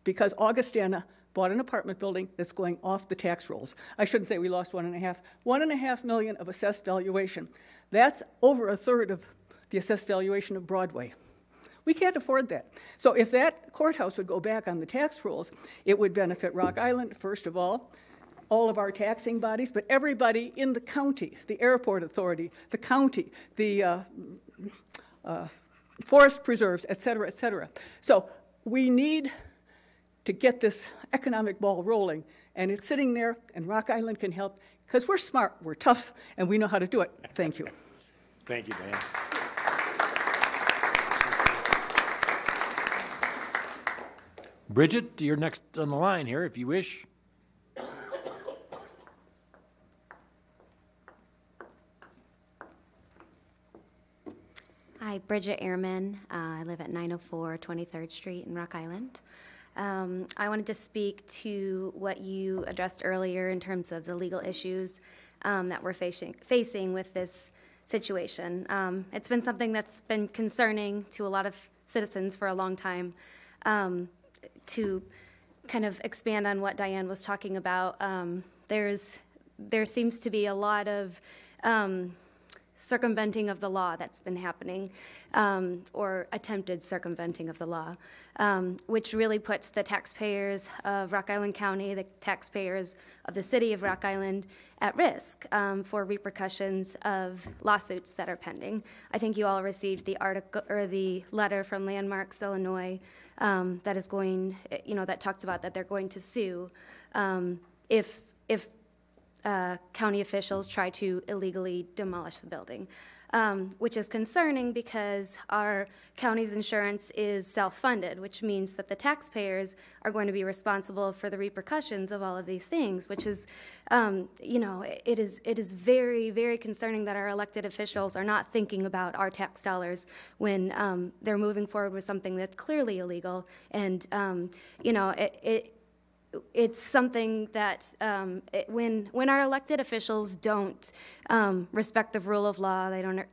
because Augustana bought an apartment building that's going off the tax rolls. I shouldn't say we lost $1.5 million of assessed valuation. That's over a third of the assessed valuation of Broadway. We can't afford that. So if that courthouse would go back on the tax rolls, it would benefit Rock Island, first of all. all of our taxing bodies, but everybody in the county, the airport authority, the county, the forest preserves, et cetera, et cetera. So we need to get this economic ball rolling, and it's sitting there, and Rock Island can help, because we're smart, we're tough, and we know how to do it. Thank you. Thank you, Diane. Bridget, you're next on the line here, if you wish. Hi, Bridget Ehrman. I live at 904 23rd Street in Rock Island. I wanted to speak to what you addressed earlier in terms of the legal issues that we're facing with this situation. It's been something that's been concerning to a lot of citizens for a long time. To kind of expand on what Diane was talking about, there seems to be a lot of circumventing of the law that's been happening, or attempted circumventing of the law, which really puts the taxpayers of Rock Island County, the taxpayers of the city of Rock Island at risk for repercussions of lawsuits that are pending. I think you all received the article or the letter from Landmarks Illinois that is going, that talked about that they're going to sue if county officials try to illegally demolish the building, which is concerning because our county's insurance is self-funded, which means that the taxpayers are going to be responsible for the repercussions of all of these things, which is, it is very, very concerning that our elected officials are not thinking about our tax dollars when they're moving forward with something that's clearly illegal. And, it's something that when our elected officials don't respect the rule of law, they don't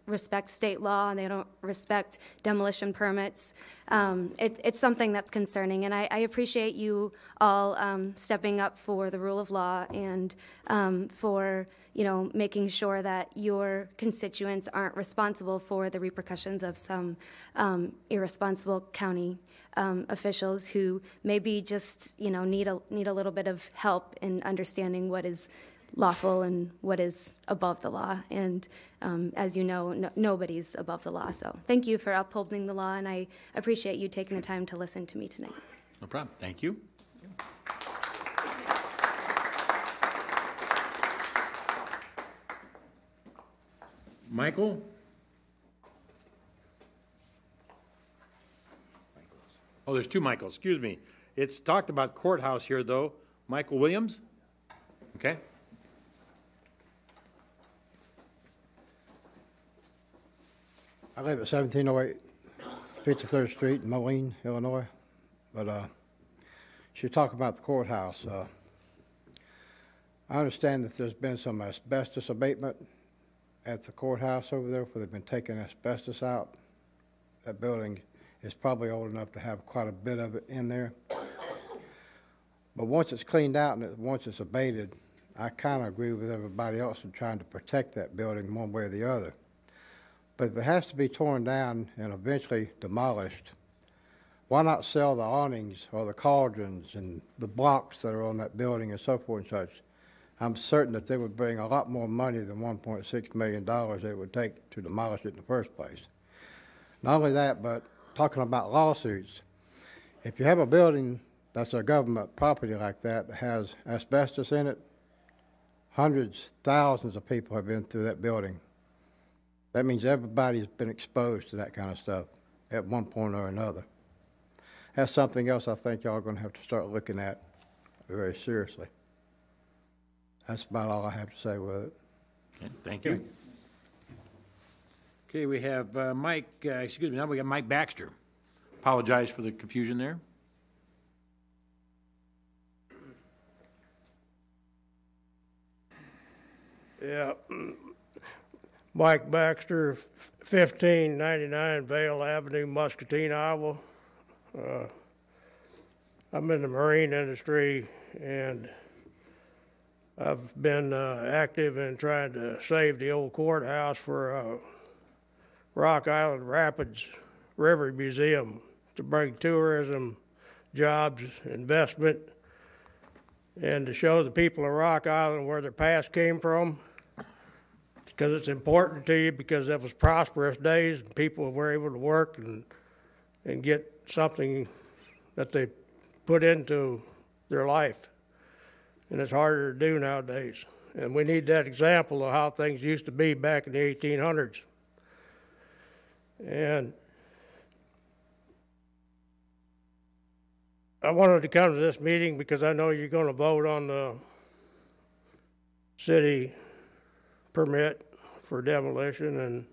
respect state law, and they don't respect demolition permits, it's something that's concerning. And I appreciate you all stepping up for the rule of law and for making sure that your constituents aren't responsible for the repercussions of some irresponsible county officials who maybe just need a little bit of help in understanding what is lawful and what is above the law. And as you know, nobody's above the law. So thank you for upholding the law, and I appreciate you taking the time to listen to me tonight. No problem. Thank you. Michael? Oh, there's two Michaels, excuse me. It's talked about courthouse here, though. Michael Williams? Okay. I live at 1708 53rd Street in Moline, Illinois. But she talked about the courthouse. I understand that there's been some asbestos abatement at the courthouse over there where they've been taking asbestos out. That building is probably old enough to have quite a bit of it in there. But once it's cleaned out and once it's abated, I kind of agree with everybody else in trying to protect that building one way or the other. But if it has to be torn down and eventually demolished, why not sell the awnings or the cauldrons and the blocks that are on that building and so forth and such? I'm certain that they would bring a lot more money than $1.6 million that it would take to demolish it in the first place. Not only that, but talking about lawsuits, if you have a building that's a government property like that has asbestos in it, hundreds, thousands of people have been through that building. That means everybody's been exposed to that kind of stuff at one point or another. That's something else I think y'all are going to have to start looking at very seriously. That's about all I have to say with it. Okay, thank you. Okay, we have Mike, excuse me, now we got Mike Baxter. Apologize for the confusion there. Yeah, Mike Baxter, 1599 Vale Avenue, Muscatine, Iowa. I'm in the marine industry, and I've been active in trying to save the old courthouse for Rock Island Rapids River Museum to bring tourism, jobs, investment, and to show the people of Rock Island where their past came from, because it's important to you, because that was prosperous days and people were able to work and get something that they put into their life. And it's harder to do nowadays. And we need that example of how things used to be back in the 1800s. And I wanted to come to this meeting because I know you're going to vote on the city permit for demolition, and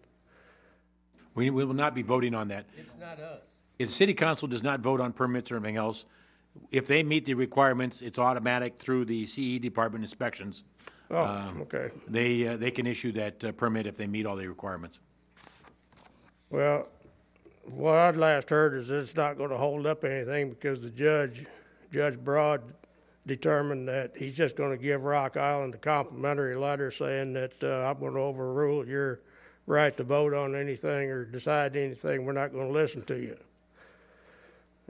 We will not be voting on that. It's not us. If the city council does not vote on permits or anything else, if they meet the requirements, it's automatic through the CE department inspections. Okay. They can issue that permit if they meet all the requirements. Well, what I'd last heard is it's not going to hold up anything because the Judge Broad, determined that he's just going to give Rock Island a complimentary letter saying that I'm going to overrule your right to vote on anything or decide anything. We're not going to listen to you.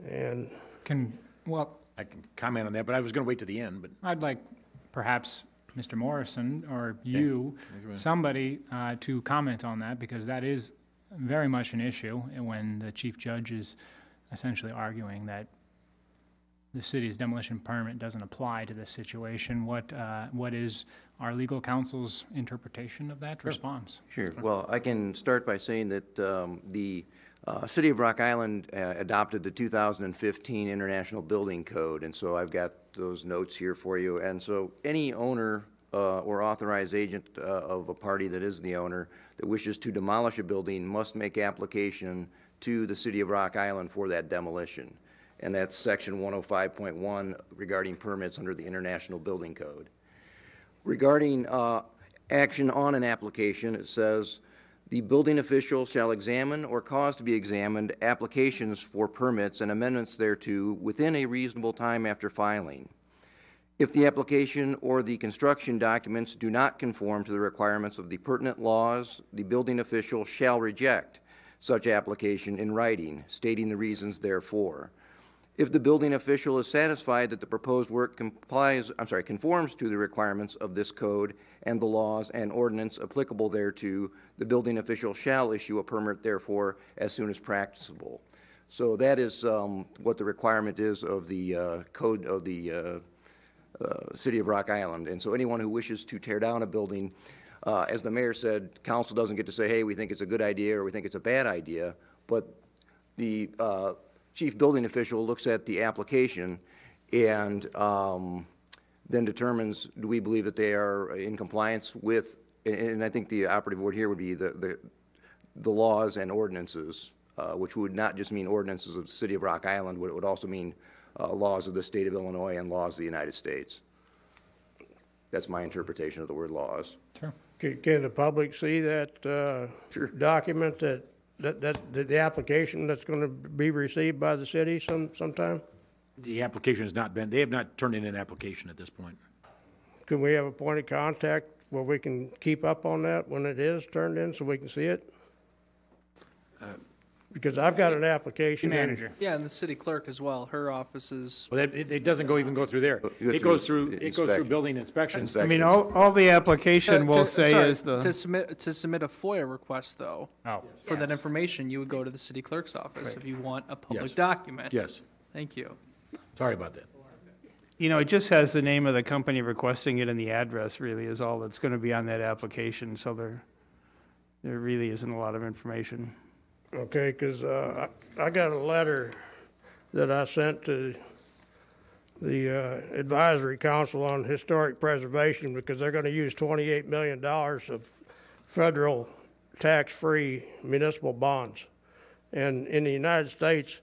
And I can comment on that, but I was going to wait to the end. But I'd like perhaps Mr. Morrison or you, somebody to comment on that, because that is very much an issue when the chief judge is essentially arguing that the city's demolition permit doesn't apply to this situation. What is our legal counsel's interpretation of that response? Sure. Well, I can start by saying that the City of Rock Island adopted the 2015 International Building Code, and so I've got those notes here for you. And so any owner or authorized agent of a party that is the owner that wishes to demolish a building must make application to the City of Rock Island for that demolition. And that's section 105.1 regarding permits under the International Building Code. Regarding action on an application, it says, the building official shall examine or cause to be examined applications for permits and amendments thereto within a reasonable time after filing. If the application or the construction documents do not conform to the requirements of the pertinent laws, the building official shall reject such application in writing, stating the reasons therefor. If the building official is satisfied that the proposed work conforms to the requirements of this code and the laws and ordinance applicable thereto, the building official shall issue a permit therefore as soon as practicable. So that is what the requirement is of the code of the City of Rock Island. And so anyone who wishes to tear down a building, as the mayor said, council doesn't get to say, hey, we think it's a good idea or we think it's a bad idea, but the chief building official looks at the application and then determines, do we believe that they are in compliance with, and I think the operative word here would be the laws and ordinances, which would not just mean ordinances of the City of Rock Island, but it would also mean laws of the state of Illinois and laws of the United States. That's my interpretation of the word laws. Sure. Can the public see that document, that the application that's going to be received by the city sometime? the application has not been, they have not turned in an application at this point. Can we have a point of contact where we can keep up on that when it is turned in so we can see it? Because I've got an application. Manager. Yeah, and the city clerk as well. Her office is. Well, it doesn't even go through there. It goes through building inspections. I mean, all the application will say sorry, is the. To submit a FOIA request, though, for that information, you would go to the city clerk's office if you want a public document. Yes. Thank you. Sorry about that. You know, it just has the name of the company requesting it and the address really is all that's going to be on that application, so there really isn't a lot of information. Okay, because I got a letter that I sent to the Advisory Council on Historic Preservation because they're going to use $28 million of federal tax-free municipal bonds. And in the United States,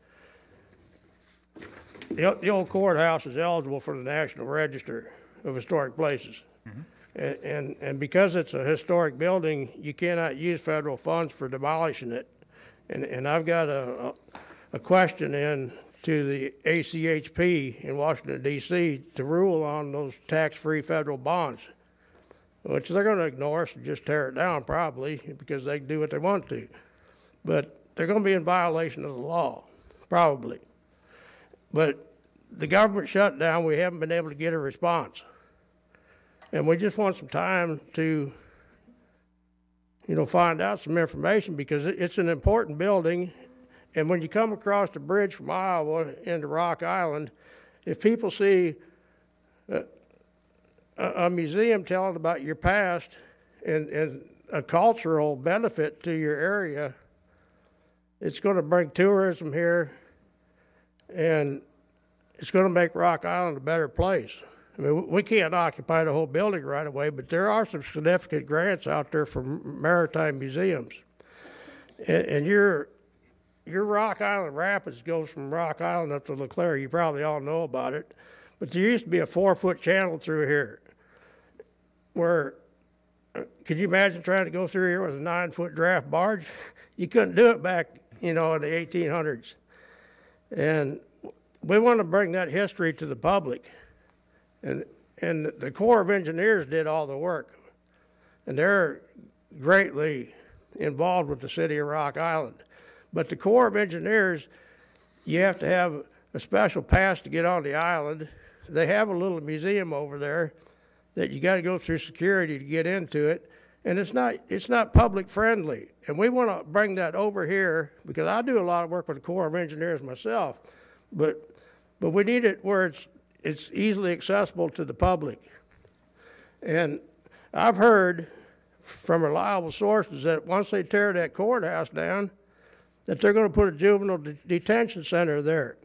the old courthouse is eligible for the National Register of Historic Places. Mm-hmm. And because it's a historic building, you cannot use federal funds for demolishing it. And I've got a question in to the ACHP in Washington, D.C. to rule on those tax-free federal bonds, which they're going to ignore us and just tear it down probably because they can do what they want to. But they're going to be in violation of the law, probably. But the government shutdown, we haven't been able to get a response. And we just want some time to, find out some information, because it's an important building. And when you come across the bridge from Iowa into Rock Island, if people see a museum telling about your past and a cultural benefit to your area, it's going to bring tourism here, and it's going to make Rock Island a better place. I mean, we can't occupy the whole building right away, but there are some significant grants out there for maritime museums. And your Rock Island Rapids goes from Rock Island up to LeClaire. You probably all know about it. But there used to be a 4-foot channel through here where, could you imagine trying to go through here with a 9-foot draft barge? You couldn't do it back, in the 1800s. And we want to bring that history to the public. And the Corps of Engineers did all the work. And they're greatly involved with the city of Rock Island. But the Corps of Engineers, you have to have a special pass to get on the island. They have a little museum over there that you got to go through security to get into it. And it's not public friendly. And we want to bring that over here, because I do a lot of work with the Corps of Engineers myself. But we need it where it's easily accessible to the public. And I've heard from reliable sources that once they tear that courthouse down, that they're going to put a juvenile detention center there.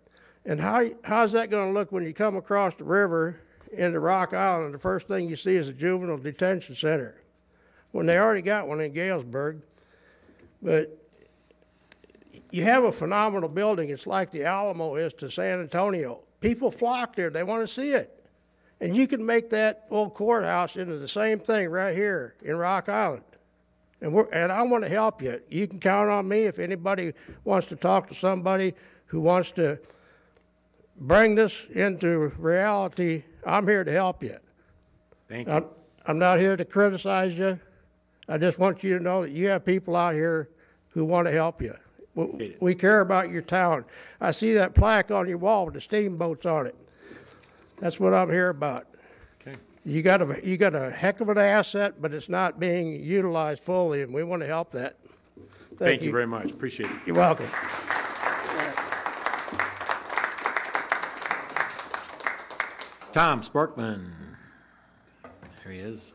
And how's that going to look when you come across the river into Rock Island? The first thing you see is a juvenile detention center, when they already got one in Galesburg. But you have a phenomenal building. It's like the Alamo is to San Antonio. People flock there. They want to see it. And you can make that old courthouse into the same thing right here in Rock Island. And I want to help you. You can count on me if anybody wants to talk to somebody who wants to bring this into reality. I'm here to help you. Thank you. I'm not here to criticize you. I just want you to know that you have people out here who want to help you. We care about your town. I see that plaque on your wall with the steamboats on it. That's what I'm here about. Okay. You got a heck of an asset, but it's not being utilized fully, and we want to help that. Thank you very much. Appreciate it. You're welcome. Tom Sparkman. There he is.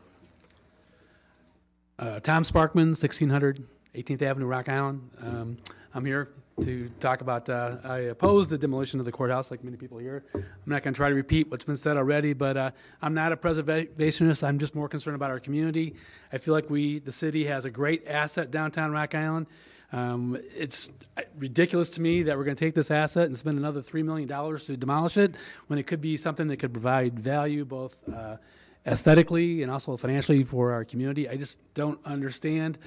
Tom Sparkman, 1600 18th Avenue, Rock Island. I'm here to talk about, I oppose the demolition of the courthouse, like many people here. I'm not going to try to repeat what's been said already, but I'm not a preservationist. I'm just more concerned about our community. I feel like the city has a great asset downtown Rock Island. It's ridiculous to me that we're going to take this asset and spend another $3 million to demolish it, when it could be something that could provide value both aesthetically and also financially for our community. I just don't understand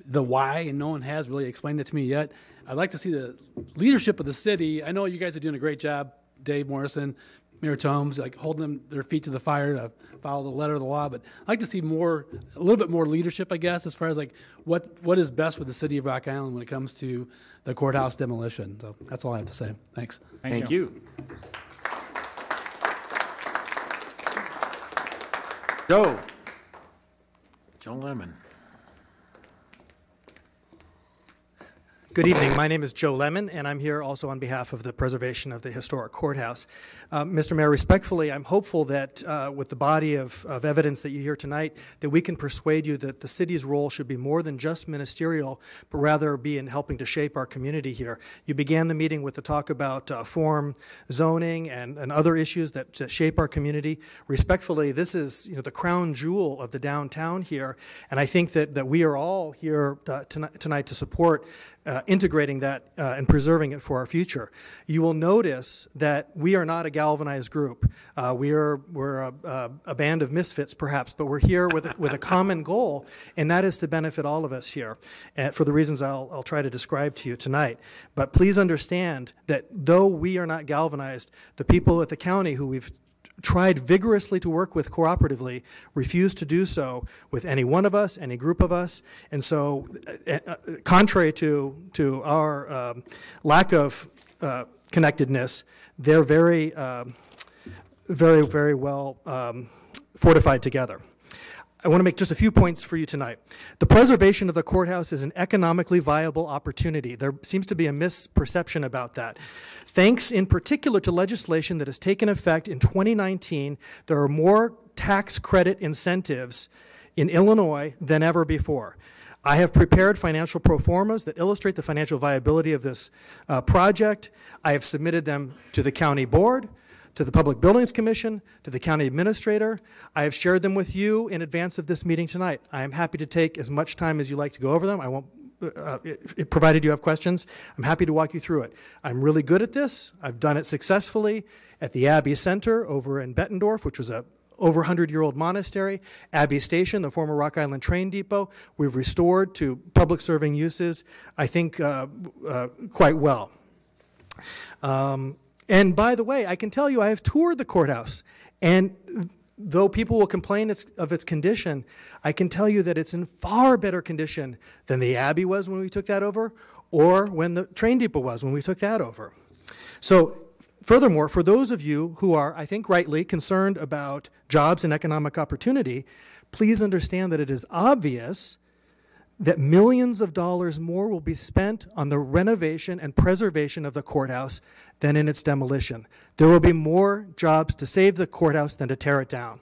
the why, and no one has really explained it to me yet. I'd like to see the leadership of the city. I know you guys are doing a great job, Dave Morrison, Mayor Tomes, like holding their feet to the fire to follow the letter of the law. But I'd like to see a little bit more leadership, I guess, as far as like what is best for the city of Rock Island when it comes to the courthouse demolition. So that's all I have to say. Thanks. Thank you. Joe Lemon. Good evening. My name is Joe Lemon, and I'm here also on behalf of the preservation of the historic courthouse. Mr. Mayor, respectfully, I'm hopeful that with the body of evidence that you hear tonight, that we can persuade you that the city's role should be more than just ministerial, but rather be in helping to shape our community here. You began the meeting with the talk about form, zoning, and other issues that shape our community. Respectfully, this is the crown jewel of the downtown here, and I think that we are all here tonight to support integrating that and preserving it for our future. You will notice that we are not a galvanized group. We're a band of misfits, perhaps, but we're here with a common goal, and that is to benefit all of us here, for the reasons I'll try to describe to you tonight. But please understand that though we are not galvanized, the people at the county who we've tried vigorously to work with cooperatively, refused to do so with any one of us, any group of us. And so, contrary to our lack of connectedness, they're very, very well fortified together. I want to make just a few points for you tonight. The preservation of the courthouse is an economically viable opportunity. There seems to be a misperception about that. Thanks in particular to legislation that has taken effect in 2019, there are more tax credit incentives in Illinois than ever before. I have prepared financial pro formas that illustrate the financial viability of this project. I have submitted them to the county board, to the Public Buildings Commission, to the county administrator. I have shared them with you in advance of this meeting tonight. I am happy to take as much time as you like to go over them. I won't, provided you have questions, I'm happy to walk you through it. I'm really good at this. I've done it successfully at the Abbey Center over in Bettendorf, which was a over 100-year-old monastery. Abbey Station, the former Rock Island train depot, we've restored to public serving uses, I think, quite well. And by the way, I can tell you I have toured the courthouse, and though people will complain of its condition, I can tell you that it's in far better condition than the Abbey was when we took that over, or when the train depot was when we took that over. So furthermore, for those of you who are, I think rightly, concerned about jobs and economic opportunity, please understand that it is obvious that millions of dollars more will be spent on the renovation and preservation of the courthouse than in its demolition. There will be more jobs to save the courthouse than to tear it down.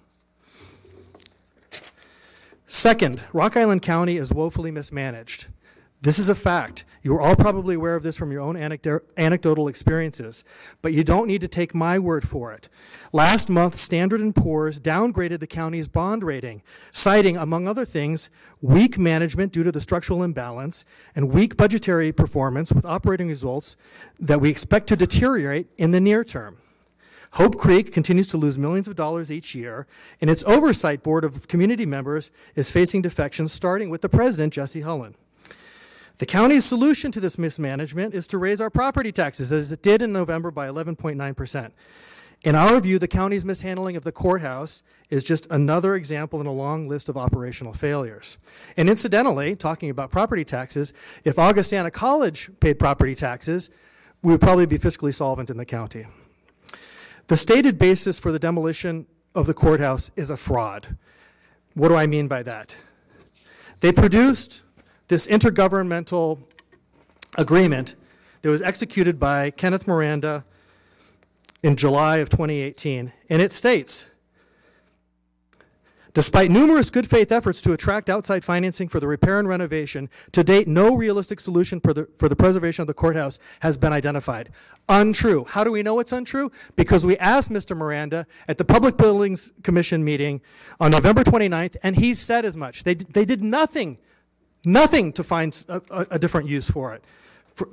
Second, Rock Island County is woefully mismanaged. This is a fact. You're all probably aware of this from your own anecdotal experiences, but you don't need to take my word for it. Last month, Standard & Poor's downgraded the county's bond rating, citing, among other things, weak management due to the structural imbalance and weak budgetary performance with operating results that we expect to deteriorate in the near term. Hope Creek continues to lose millions of dollars each year, and its oversight board of community members is facing defections, starting with the president, Jesse Hullen. The county's solution to this mismanagement is to raise our property taxes, as it did in November, by 11.9%. In our view, the county's mishandling of the courthouse is just another example in a long list of operational failures. And incidentally, talking about property taxes, if Augustana College paid property taxes, we would probably be fiscally solvent in the county. The stated basis for the demolition of the courthouse is a fraud. What do I mean by that? They produced this intergovernmental agreement that was executed by Kenneth Miranda in July of 2018, and it states, despite numerous good faith efforts to attract outside financing for the repair and renovation, to date no realistic solution for the preservation of the courthouse has been identified. Untrue. How do we know it's untrue? Because we asked Mr. Miranda at the Public Buildings Commission meeting on November 29th, and he said as much. They did nothing to find a different use for it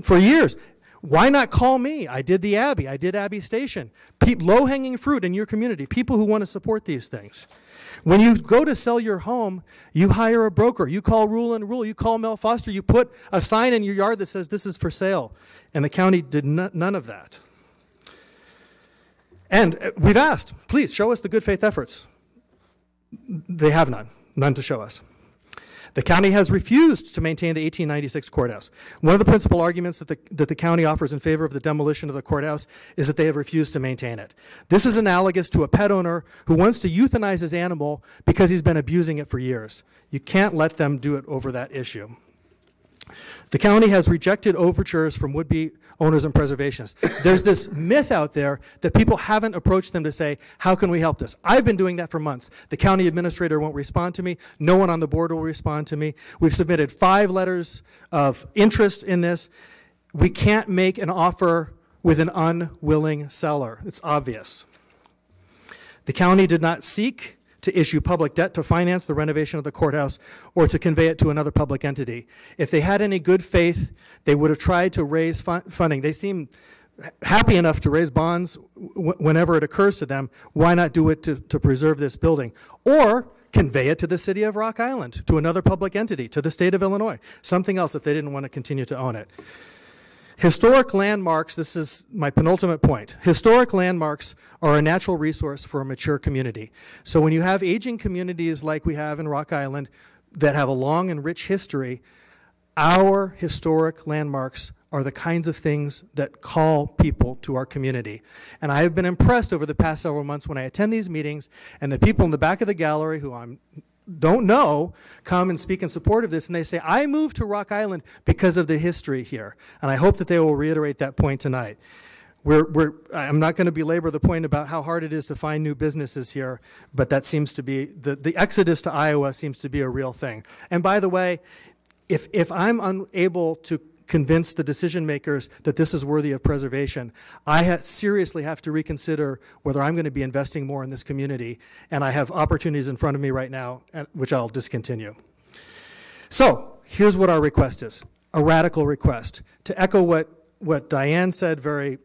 for years. Why not call me? I did the Abbey. I did Abbey Station. Low-hanging fruit in your community, people who want to support these things. When you go to sell your home, you hire a broker. You call Rule and Rule. You call Mel Foster. You put a sign in your yard that says this is for sale. And the county did none of that. And we've asked, please show us the good faith efforts. They have none to show us. The county has refused to maintain the 1896 courthouse. One of the principal arguments that the county offers in favor of the demolition of the courthouse is that they have refused to maintain it. This is analogous to a pet owner who wants to euthanize his animal because he's been abusing it for years. You can't let them do it over that issue. The county has rejected overtures from would-be owners and preservationists. There's this myth out there that people haven't approached them to say, how can we help this? I've been doing that for months. The county administrator won't respond to me. No one on the board will respond to me. We've submitted 5 letters of interest in this. We can't make an offer with an unwilling seller. It's obvious. The county did not seek to issue public debt to finance the renovation of the courthouse or to convey it to another public entity. If they had any good faith, they would have tried to raise funding. They seem happy enough to raise bonds whenever it occurs to them. Why not do it to preserve this building? Or convey it to the city of Rock Island, to another public entity, to the state of Illinois, something else if they didn't want to continue to own it. Historic landmarks, this is my penultimate point. Historic landmarks are a natural resource for a mature community. So when you have aging communities like we have in Rock Island that have a long and rich history, our historic landmarks are the kinds of things that call people to our community. And I have been impressed over the past several months when I attend these meetings and the people in the back of the gallery who I don't know come and speak in support of this, and they say, I moved to Rock Island because of the history here. And I hope that they will reiterate that point tonight. I'm not going to belabor the point about how hard it is to find new businesses here, but that seems to be, the exodus to Iowa seems to be a real thing. And by the way, if I'm unable to convince the decision makers that this is worthy of preservation, I seriously have to reconsider whether I'm going to be investing more in this community, and I have opportunities in front of me right now, which I'll discontinue. So here's what our request is, a radical request. To echo what Diane said very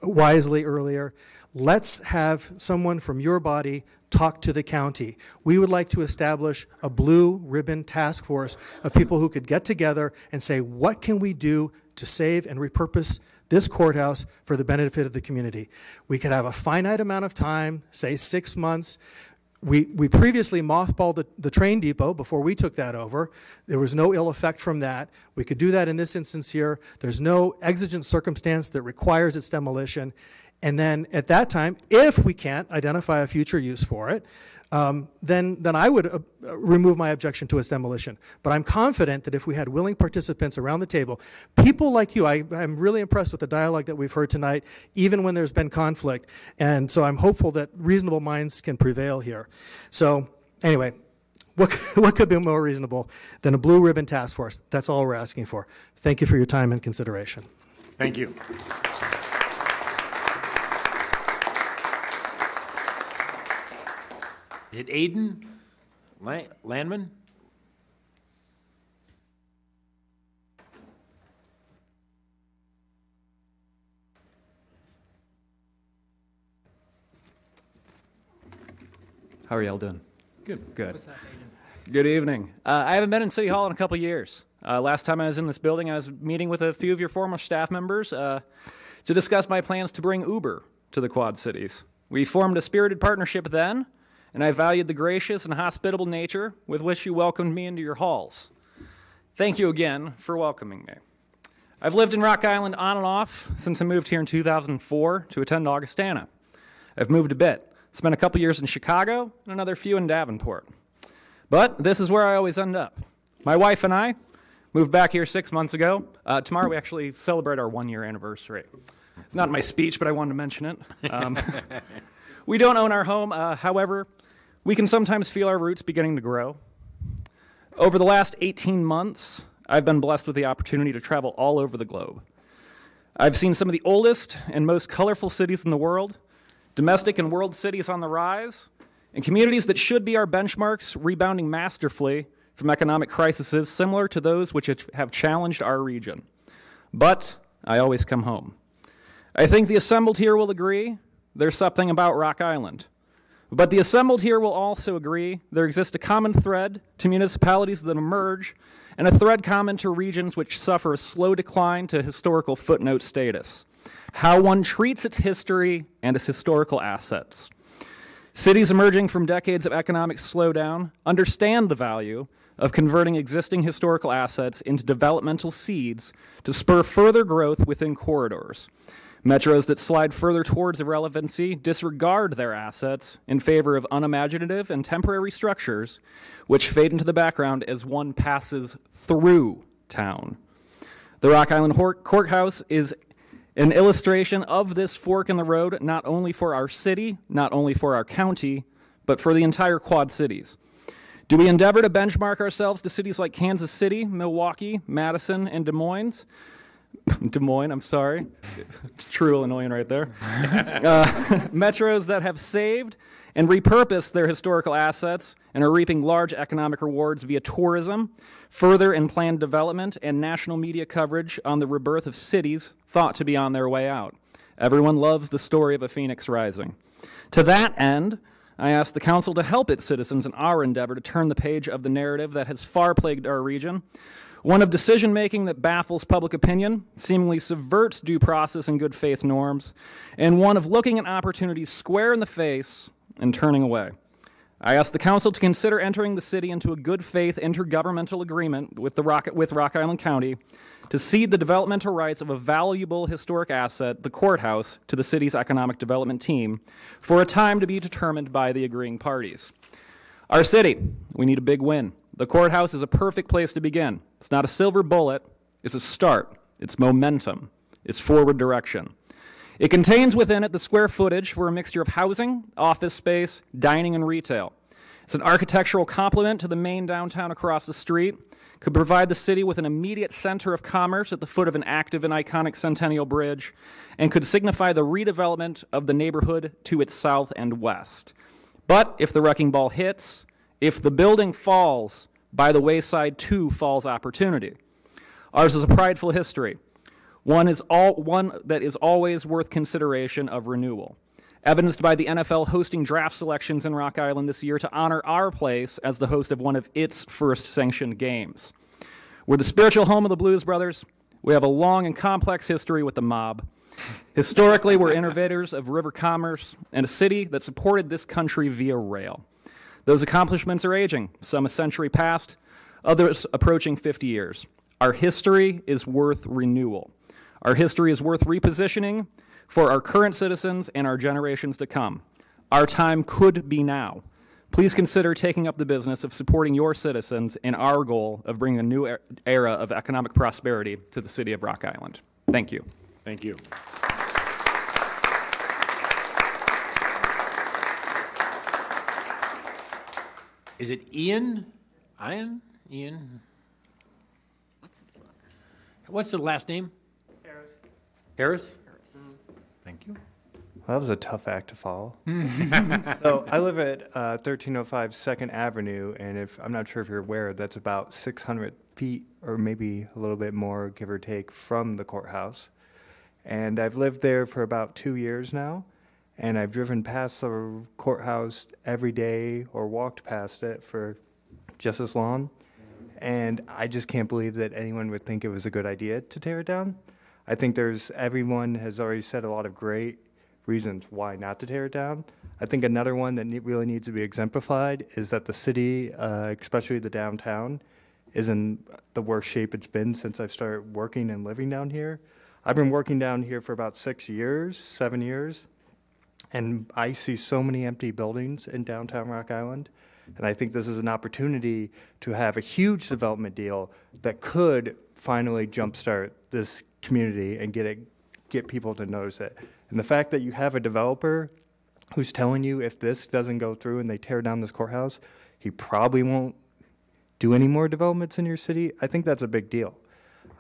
wisely earlier, let's have someone from your body talk to the county. We would like to establish a blue ribbon task force of people who could get together and say, what can we do to save and repurpose this courthouse for the benefit of the community? We could have a finite amount of time, say 6 months. We previously mothballed the train depot before we took that over. There was no ill effect from that. We could do that in this instance here. There's no exigent circumstance that requires its demolition. And then at that time, if we can't identify a future use for it, then I would remove my objection to its demolition. But I'm confident that if we had willing participants around the table, people like you, I'm really impressed with the dialogue that we've heard tonight, even when there's been conflict. And so I'm hopeful that reasonable minds can prevail here. So anyway, what could be more reasonable than a blue ribbon task force? That's all we're asking for. Thank you for your time and consideration. Thank you. Is it Aiden Landman? How are y'all doing? Good. Good. What's that, Aiden? Good evening. I haven't been in City Hall in a couple years. Last time I was in this building, I was meeting with a few of your former staff members to discuss my plans to bring Uber to the Quad Cities. We formed a spirited partnership then, and I valued the gracious and hospitable nature with which you welcomed me into your halls. Thank you again for welcoming me. I've lived in Rock Island on and off since I moved here in 2004 to attend Augustana. I've moved a bit, spent a couple years in Chicago and another few in Davenport. But this is where I always end up. My wife and I moved back here 6 months ago. Tomorrow we actually celebrate our 1-year anniversary. It's not in my speech, but I wanted to mention it. We don't own our home, however, we can sometimes feel our roots beginning to grow. Over the last 18 months, I've been blessed with the opportunity to travel all over the globe. I've seen some of the oldest and most colorful cities in the world, domestic and world cities on the rise, and communities that should be our benchmarks rebounding masterfully from economic crises similar to those which have challenged our region. But I always come home. I think the assembled here will agree there's something about Rock Island. But the assembled here will also agree there exists a common thread to municipalities that emerge and a thread common to regions which suffer a slow decline to historical footnote status. How one treats its history and its historical assets. Cities emerging from decades of economic slowdown understand the value of converting existing historical assets into developmental seeds to spur further growth within corridors. Metros that slide further towards irrelevancy disregard their assets in favor of unimaginative and temporary structures which fade into the background as one passes through town. The Rock Island Courthouse is an illustration of this fork in the road, not only for our city, not only for our county, but for the entire Quad Cities. Do we endeavor to benchmark ourselves to cities like Kansas City, Milwaukee, Madison, and Des Moines? I'm sorry. True Illinoisan right there. Metros that have saved and repurposed their historical assets and are reaping large economic rewards via tourism, further and planned development, and national media coverage on the rebirth of cities thought to be on their way out. Everyone loves the story of a phoenix rising. To that end, I ask the council to help its citizens in our endeavor to turn the page of the narrative that has far plagued our region, one of decision-making that baffles public opinion, seemingly subverts due process and good faith norms, and one of looking at opportunities square in the face and turning away. I ask the council to consider entering the city into a good faith intergovernmental agreement with Rock Island County to cede the developmental rights of a valuable historic asset, the courthouse, to the city's economic development team for a time to be determined by the agreeing parties. Our city, we need a big win. The courthouse is a perfect place to begin. It's not a silver bullet, it's a start, it's momentum, it's forward direction. It contains within it the square footage for a mixture of housing, office space, dining, and retail. It's an architectural complement to the main downtown across the street, could provide the city with an immediate center of commerce at the foot of an active and iconic Centennial Bridge, and could signify the redevelopment of the neighborhood to its south and west. But if the wrecking ball hits, if the building falls, by the wayside too falls opportunity. Ours is a prideful history, one that is always worth consideration of renewal, evidenced by the NFL hosting draft selections in Rock Island this year to honor our place as the host of one of its first sanctioned games. We're the spiritual home of the Blues Brothers. We have a long and complex history with the mob. Historically, we're innovators of river commerce and a city that supported this country via rail. Those accomplishments are aging, some a century past, others approaching 50 years. Our history is worth renewal. Our history is worth repositioning for our current citizens and our generations to come. Our time could be now. Please consider taking up the business of supporting your citizens in our goal of bringing a new era of economic prosperity to the city of Rock Island. Thank you. Thank you. Is it Ian? Ian? What's the last name? Harris? Thank you. Well, that was a tough act to follow. So I live at 1305 2nd Avenue, and I'm not sure if you're aware, that's about 600 feet or maybe a little bit more, give or take, from the courthouse. And I've lived there for about 2 years now, and I've driven past the courthouse every day or walked past it for just as long. And I just can't believe that anyone would think it was a good idea to tear it down. I think everyone has already said a lot of great reasons why not to tear it down. I think another one that really needs to be exemplified is that the city, especially the downtown, is in the worst shape it's been since I've started working and living down here. I've been working down here for about 7 years, and I see so many empty buildings in downtown Rock Island. And I think this is an opportunity to have a huge development deal that could finally jumpstart this community and get people to notice it. And the fact that you have a developer who's telling you if this doesn't go through and they tear down this courthouse, he probably won't do any more developments in your city, I think that's a big deal.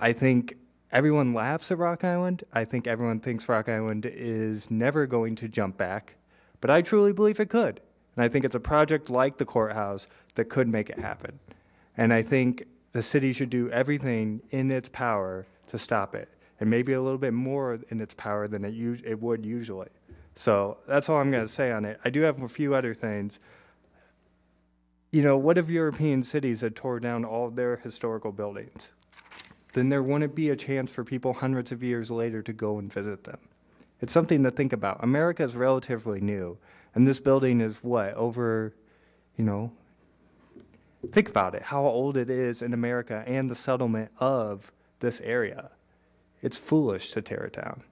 I think everyone laughs at Rock Island. I think everyone thinks Rock Island is never going to jump back, but I truly believe it could. And I think it's a project like the courthouse that could make it happen. And I think the city should do everything in its power to stop it, and maybe a little bit more in its power than it would usually. So that's all I'm going to say on it. I do have a few other things. You know, what if European cities had tore down all of their historical buildings? Then there wouldn't be a chance for people hundreds of years later to go and visit them. It's something to think about. America is relatively new, and this building is what, over, think about it, how old it is in America and the settlement of this area. It's foolish to tear it down.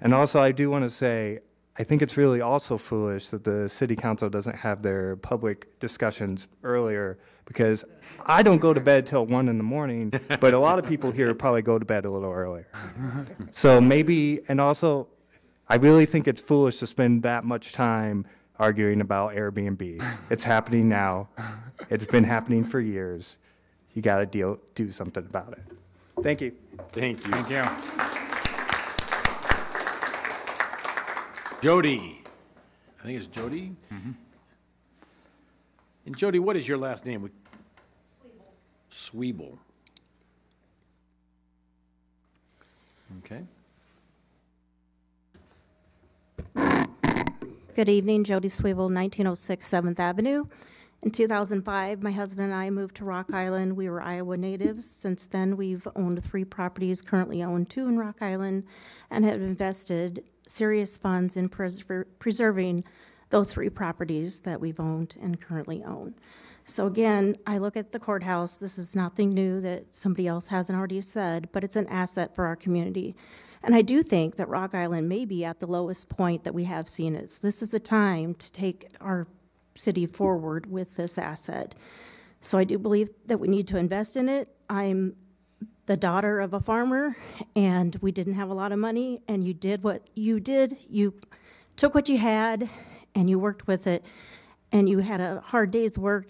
And also, I do want to say, I think it's really also foolish that the city council doesn't have their public discussions earlier, because I don't go to bed till 1 in the morning, but a lot of people here probably go to bed a little earlier. So maybe, and also, I really think it's foolish to spend that much time arguing about Airbnb. It's happening now. It's been happening for years. You got to do something about it. Thank you. Thank you. Thank you. Jody. I think it's Jody. Mm-hmm. And Jody, what is your last name? Sweeble. Okay. Good evening, Jody Sweeble, 1906 7th Avenue. In 2005, my husband and I moved to Rock Island. We were Iowa natives. Since then, we've owned 3 properties, currently own 2 in Rock Island, and have invested serious funds in preserving those 3 properties that we've owned and currently own. So again, I look at the courthouse. This is nothing new that somebody else hasn't already said, but it's an asset for our community. And I do think that Rock Island may be at the lowest point that we have seen it. So this is a time to take our city forward with this asset. So I do believe that we need to invest in it. I'm the daughter of a farmer, and we didn't have a lot of money, and you did what you did. You took what you had, and you worked with it, and you had a hard day's work,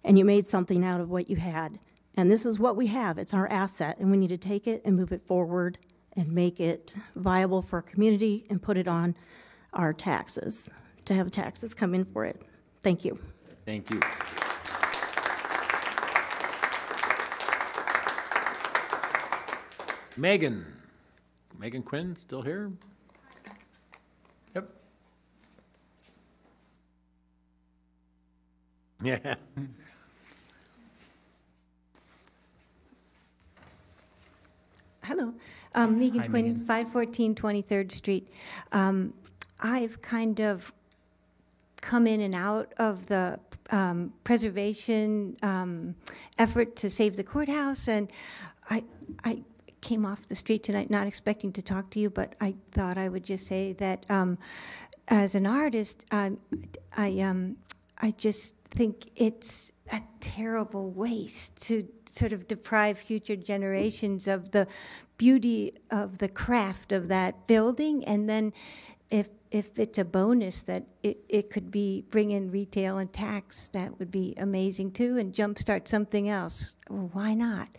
and you made something out of what you had. And this is what we have. It's our asset, and we need to take it and move it forward and make it viable for our community and put it on our taxes, to have taxes come in for it. Thank you. Thank you. Megan Quinn, still here? Yep. Yeah. Hello, Megan Hi, Quinn, Megan. 514 23rd Street. I've kind of come in and out of the preservation effort to save the courthouse, and I came off the street tonight not expecting to talk to you, but I thought I would just say that as an artist, I just think it's a terrible waste to sort of deprive future generations of the beauty of the craft of that building, and then if it's a bonus that it could be bring in retail and tax, that would be amazing too, and jumpstart something else. Well, why not?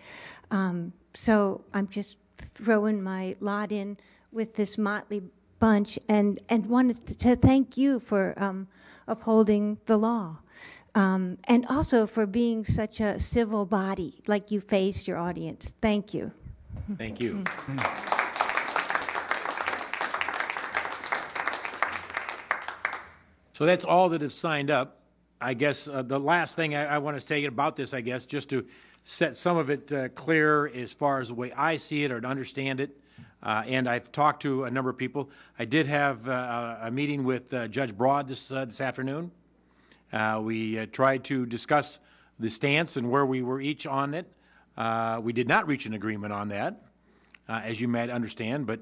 So I'm just throwing my lot in with this motley bunch, and wanted to thank you for upholding the law. And also for being such a civil body, like you faced your audience. Thank you. Thank you. So that's all that have signed up. I guess the last thing I want to say about this, I guess, just to set some of it clear as far as the way I see it or to understand it, and I've talked to a number of people. I did have a meeting with Judge Broad this afternoon. We tried to discuss the stance and where we were each on it. We did not reach an agreement on that, as you might understand, but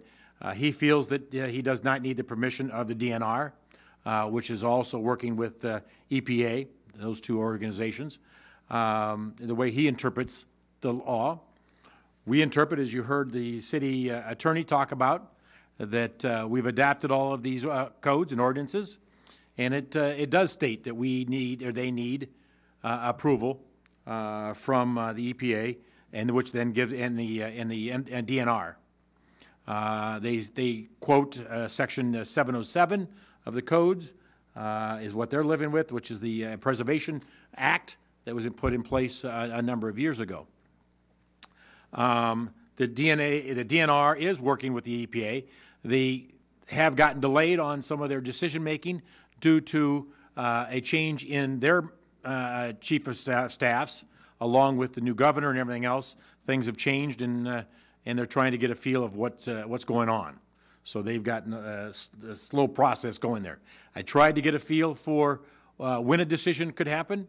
he feels that he does not need the permission of the DNR, which is also working with EPA, those 2 organizations, the way he interprets the law. We interpret, as you heard the city attorney talk about, that we've adapted all of these codes and ordinances. And it does state that we need, or they need, approval from the EPA, and which then gives and the DNR. They quote Section 707 of the codes is what they're living with, which is the Preservation Act that was put in place a number of years ago. The DNR is working with the EPA. They have gotten delayed on some of their decision making due to a change in their chief of staffs, along with the new governor and everything else. Things have changed, and they're trying to get a feel of what's going on. So they've gotten a slow process going there. I tried to get a feel for when a decision could happen,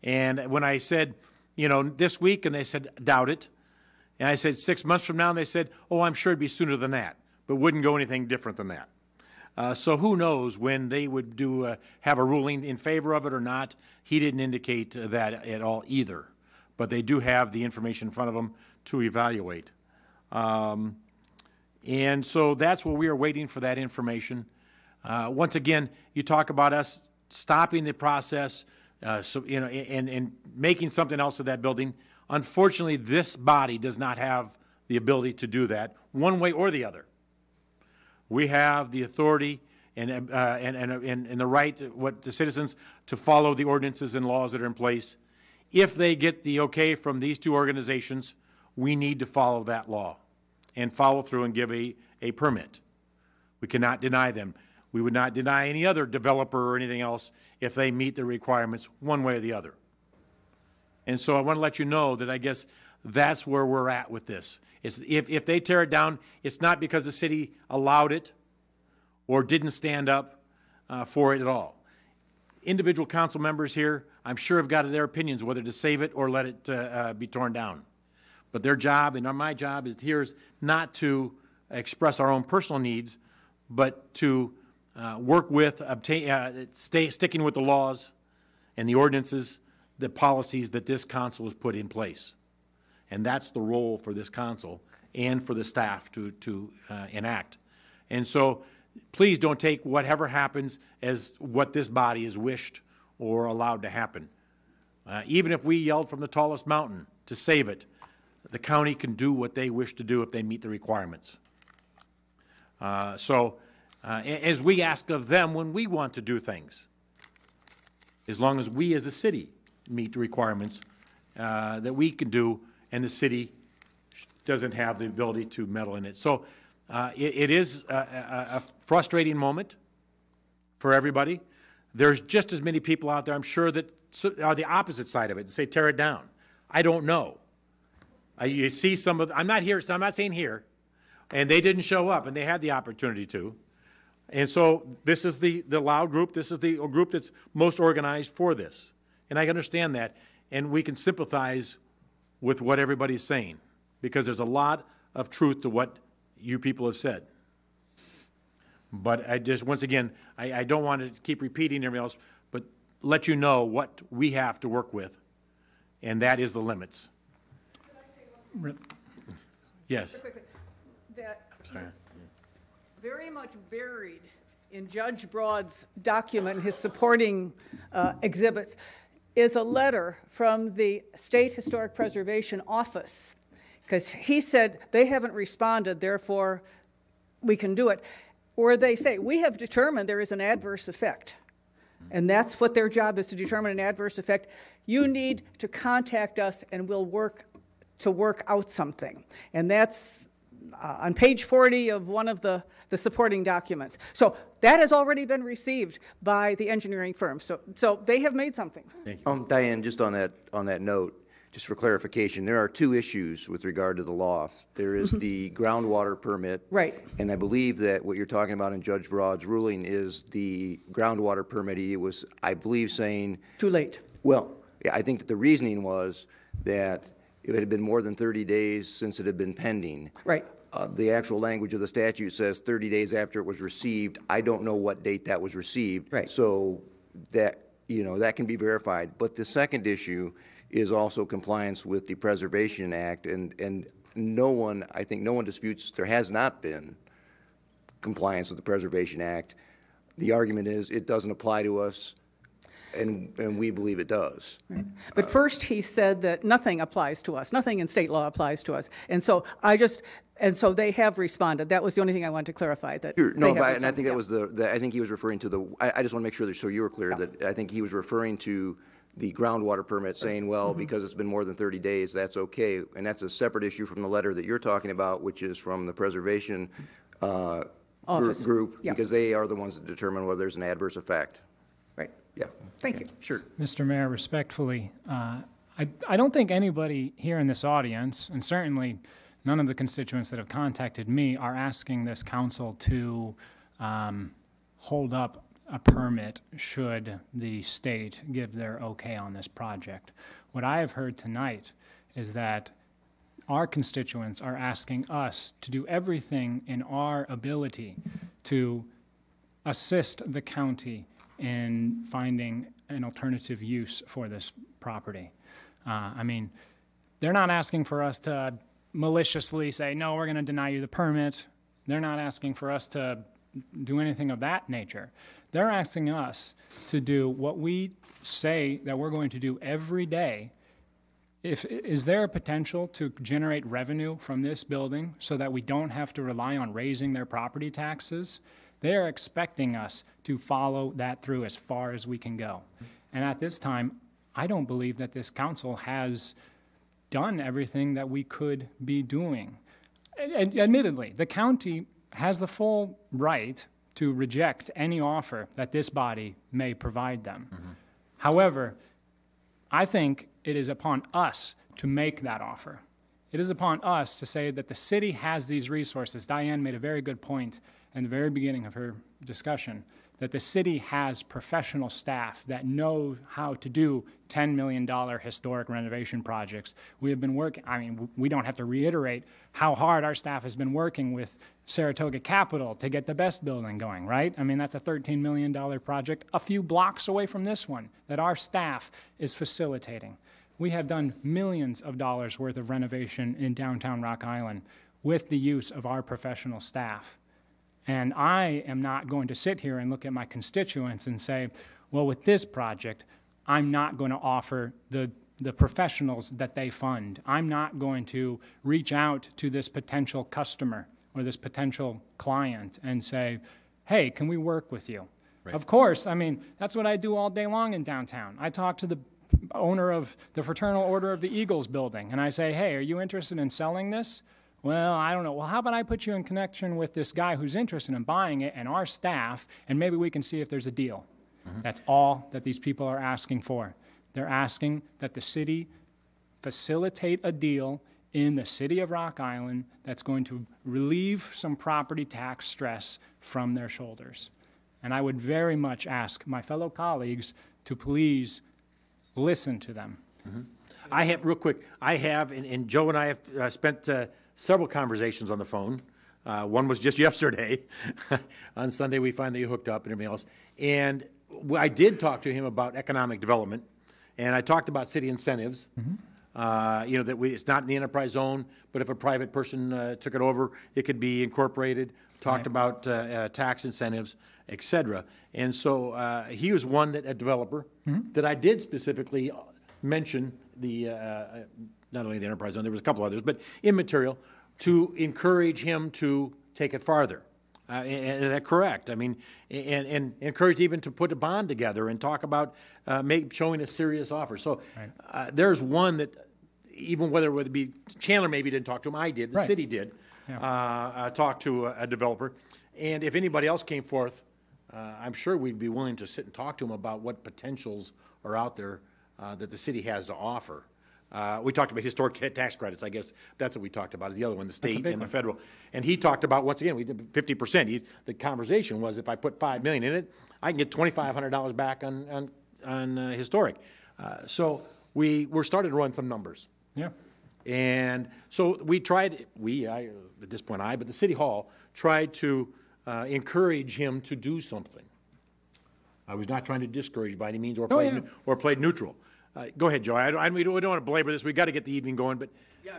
and when I said, this week, and they said, doubt it. And I said 6 months from now, and they said, oh, I'm sure it'd be sooner than that, but wouldn't go anything different than that. So who knows when they would have a ruling in favor of it or not. He didn't indicate that at all either, but they do have the information in front of them to evaluate. And so that's what we are waiting for, that information. Once again, you talk about us stopping the process, and making something else of that building. Unfortunately, this body does not have the ability to do that one way or the other. We have the authority and the right, what the citizens, to follow the ordinances and laws that are in place. If they get the okay from these 2 organizations, we need to follow that law and follow through and give a permit. We cannot deny them. We would not deny any other developer or anything else if they meet the requirements one way or the other. And so I want to let you know that I guess that's where we're at with this. It's, if they tear it down, it's not because the city allowed it or didn't stand up for it at all. Individual council members here, I'm sure, have got their opinions whether to save it or let it be torn down. But their job and my job is not to express our own personal needs, but to work with, sticking with the laws and the ordinances, the policies that this council has put in place. And that's the role for this council and for the staff to enact. And so please don't take whatever happens as what this body has wished or allowed to happen. Even if we yelled from the tallest mountain to save it, the county can do what they wish to do if they meet the requirements. As we ask of them when we want to do things, as long as we as a city meet the requirements that we can do, and the city doesn't have the ability to meddle in it. So it is a frustrating moment for everybody. There's just as many people out there, I'm sure, that are the opposite side of it and say, tear it down. I don't know. You see some of, I'm not here, so I'm not saying here, and they didn't show up, and they had the opportunity to. And so this is the loud group. This is the group that's most organized for this. And I understand that, and we can sympathize with what everybody's saying, because there's a lot of truth to what you people have said. But I just, once again, I don't want to keep repeating everything else, but let you know what we have to work with, and that is the limits. Yes. That very much buried in Judge Broad's document, his supporting exhibits, is a letter from the State Historic Preservation Office, because he said they haven't responded, therefore we can do it, where they say, we have determined there is an adverse effect, and that's what their job is, to determine an adverse effect. You need to contact us and we'll work out something. And that's on page 40 of one of the supporting documents. So that has already been received by the engineering firm. So they have made something. Thank you. Diane, just on that note, just for clarification, there are two issues with regard to the law. There is the groundwater permit. Right. And I believe that what you're talking about in Judge Broad's ruling is the groundwater permit. He was, I believe, saying... Too late. Well, I think that the reasoning was that it had been more than 30 days since it had been pending. Right. The actual language of the statute says 30 days after it was received. I don't know what date that was received. Right. So that, that can be verified. But the second issue is also compliance with the Preservation Act, and no one, I think no one disputes there has not been compliance with the Preservation Act. The argument is it doesn't apply to us, and we believe it does. Right. But first he said that nothing applies to us, nothing in state law applies to us. And so so they have responded. That was the only thing I wanted to clarify. That sure. No, but, and I think that was I think he was referring to I just want to make sure that so you were clear that I think he was referring to the groundwater permit, saying, well, because it's been more than 30 days, that's okay. And that's a separate issue from the letter that you're talking about, which is from the Preservation group, yeah. Because they are the ones that determine whether there's an adverse effect. Right. Yeah. Thank you. Sure. Mr. Mayor, respectfully, I don't think anybody here in this audience, and certainly none of the constituents that have contacted me, are asking this council to hold up a permit should the state give their okay on this project. What I have heard tonight is that our constituents are asking us to do everything in our ability to assist the county in finding an alternative use for this property. I mean, they're not asking for us to maliciously say, no, we're going to deny you the permit. They're not asking for us to do anything of that nature. They're asking us to do what we say that we're going to do every day. Is there a potential to generate revenue from this building so that we don't have to rely on raising their property taxes? They are expecting us to follow that through as far as we can go. And at this time, I don't believe that this council has done everything that we could be doing. Admittedly, the county has the full right to reject any offer that this body may provide them. However, I think it is upon us to make that offer. It is upon us to say that the city has these resources. Diane made a very good point in the very beginning of her discussion, that the city has professional staff that know how to do $10 million historic renovation projects. We have been working, I mean, we don't have to reiterate how hard our staff has been working with Saratoga Capital to get the best building going, right? I mean, that's a $13 million project a few blocks away from this one that our staff is facilitating. We have done millions of dollars worth of renovation in downtown Rock Island with the use of our professional staff. And I am not going to sit here and look at my constituents and say, well, with this project, I'm not going to offer the professionals that they fund. I'm not going to reach out to this potential customer or this potential client and say, hey, can we work with you? Right. Of course, I mean, that's what I do all day long in downtown. I talk to the owner of the Fraternal Order of the Eagles building, and I say, hey, are you interested in selling this? Well, I don't know. Well, how about I put you in connection with this guy who's interested in buying it and our staff, and maybe we can see if there's a deal. That's all that these people are asking for. They're asking that the city facilitate a deal in the city of Rock Island that's going to relieve some property tax stress from their shoulders. And I would very much ask my fellow colleagues to please listen to them. I have, real quick, I have, and Joe and I have spent several conversations on the phone. One was just yesterday. On Sunday, we finally hooked up and everything else. And I did talk to him about economic development, and I talked about city incentives. You know, that it's not in the enterprise zone, but if a private person took it over, it could be incorporated. Talked about tax incentives, et cetera. And so he was one, that a developer, that I did specifically mention the, not only the enterprise zone, there was a couple others, but immaterial, to encourage him to take it farther. And that's correct. I mean, and encouraged even to put a bond together and talk about showing a serious offer. So there's one that, even whether it would be, Chandler maybe didn't talk to him, I did, the city did, talk to a developer. And if anybody else came forth, I'm sure we'd be willing to sit and talk to him about what potentials are out there that the city has to offer. We talked about historic tax credits. I guess that's what we talked about. The other one, the state and the federal. And he talked about, once again, we did 50%. The conversation was, if I put $5 million in it, I can get $2,500 back on historic. So we're starting to run some numbers. Yeah. And so we tried. At this point, but the city hall tried to encourage him to do something. I was not trying to discourage by any means or play neutral. Go ahead, Joe. We don't want to belabor this. We've got to get the evening going, but. Yeah.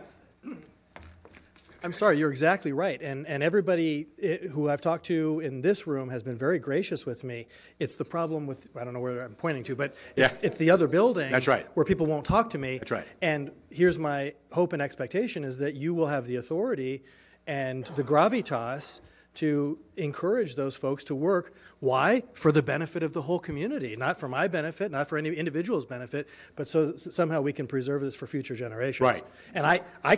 I'm sorry, you're exactly right. And everybody who I've talked to in this room has been very gracious with me. It's the problem with, I don't know where I'm pointing to, but it's the other building. That's right. Where people won't talk to me. That's right. And here's my hope and expectation is that you will have the authority and the gravitas to encourage those folks to work. Why? For the benefit of the whole community, not for my benefit, not for any individual's benefit, but so somehow we can preserve this for future generations. Right. And I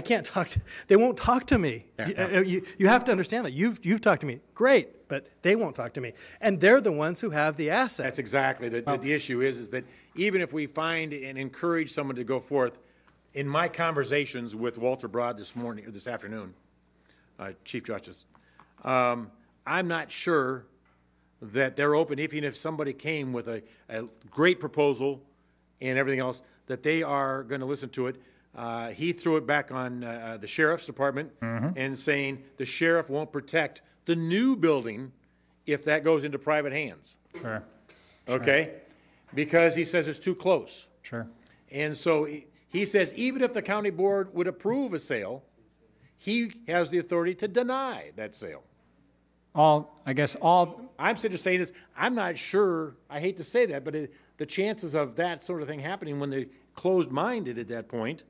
can't talk to, they won't talk to me. You have to understand that. You've talked to me. Great, but they won't talk to me. And they're the ones who have the asset. That's exactly the issue is that even if we find and encourage someone to go forth, in my conversations with Walter Broad this afternoon, Chief Justice, I'm not sure that they're open, even if somebody came with a great proposal and everything else, that they are going to listen to it. He threw it back on the sheriff's department and saying the sheriff won't protect the new building if that goes into private hands. Sure. Okay? Because he says it's too close. Sure. And so he says even if the county board would approve a sale, he has the authority to deny that sale. I'm sitting saying is, I'm not sure, I hate to say that, but the chances of that sort of thing happening when they're closed-minded at that point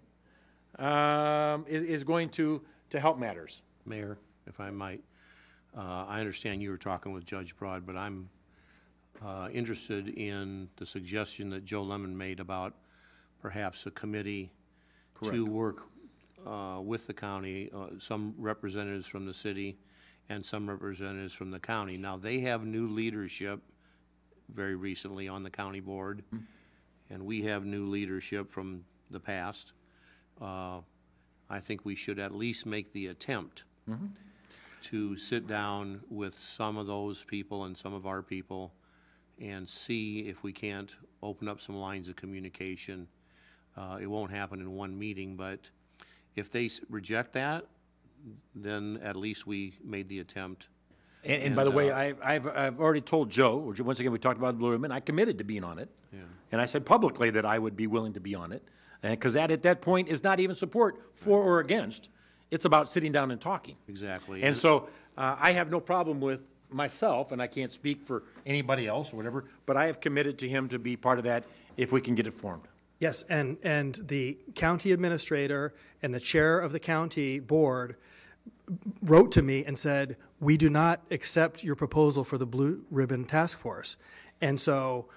is going to help matters. Mayor, if I might, I understand you were talking with Judge Broad, but I'm interested in the suggestion that Joe Lemon made about perhaps a committee to work with the county, some representatives from the city, and some representatives from the county. Now, they have new leadership very recently on the county board, and we have new leadership from the past. I think we should at least make the attempt to sit down with some of those people and some of our people and see if we can't open up some lines of communication. It won't happen in one meeting, but if they reject that, then at least we made the attempt. And by the way, I've already told Joe, once again, we talked about the Blue Ribbon, I committed to being on it. Yeah. And I said publicly that I would be willing to be on it. Because that, at that point, is not even support for or against. It's about sitting down and talking. Exactly. And so I have no problem with myself, and I can't speak for anybody else or whatever, but I have committed to him to be part of that if we can get it formed. Yes, and the county administrator and the chair of the county board wrote to me and said, we do not accept your proposal for the Blue Ribbon Task Force. And so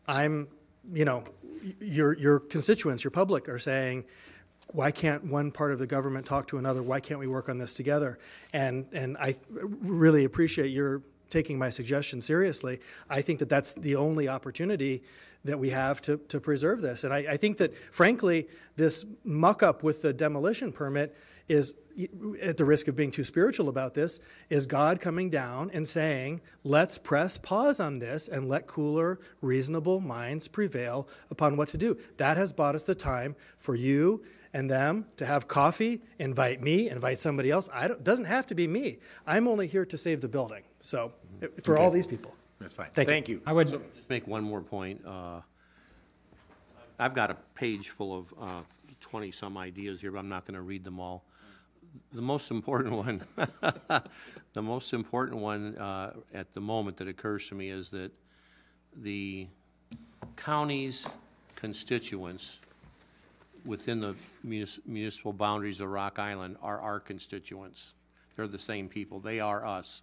I'm, you know, your constituents, your public are saying, why can't one part of the government talk to another? Why can't we work on this together? And I really appreciate your taking my suggestion seriously. I think that that's the only opportunity that we have to preserve this. And I think that, frankly, this muck-up with the demolition permit is, at the risk of being too spiritual about this, is God coming down and saying, let's press pause on this and let cooler, reasonable minds prevail upon what to do. That has bought us the time for you and them to have coffee, invite me, invite somebody else. It doesn't have to be me. I'm only here to save the building. So, for all these people. That's fine. Thank you. I would just make one more point. I've got a page full of 20-some ideas here, but I'm not going to read them all. The most important one, the most important one at the moment that occurs to me is that the county's constituents within the municipal boundaries of Rock Island are our constituents. They're the same people. They are us.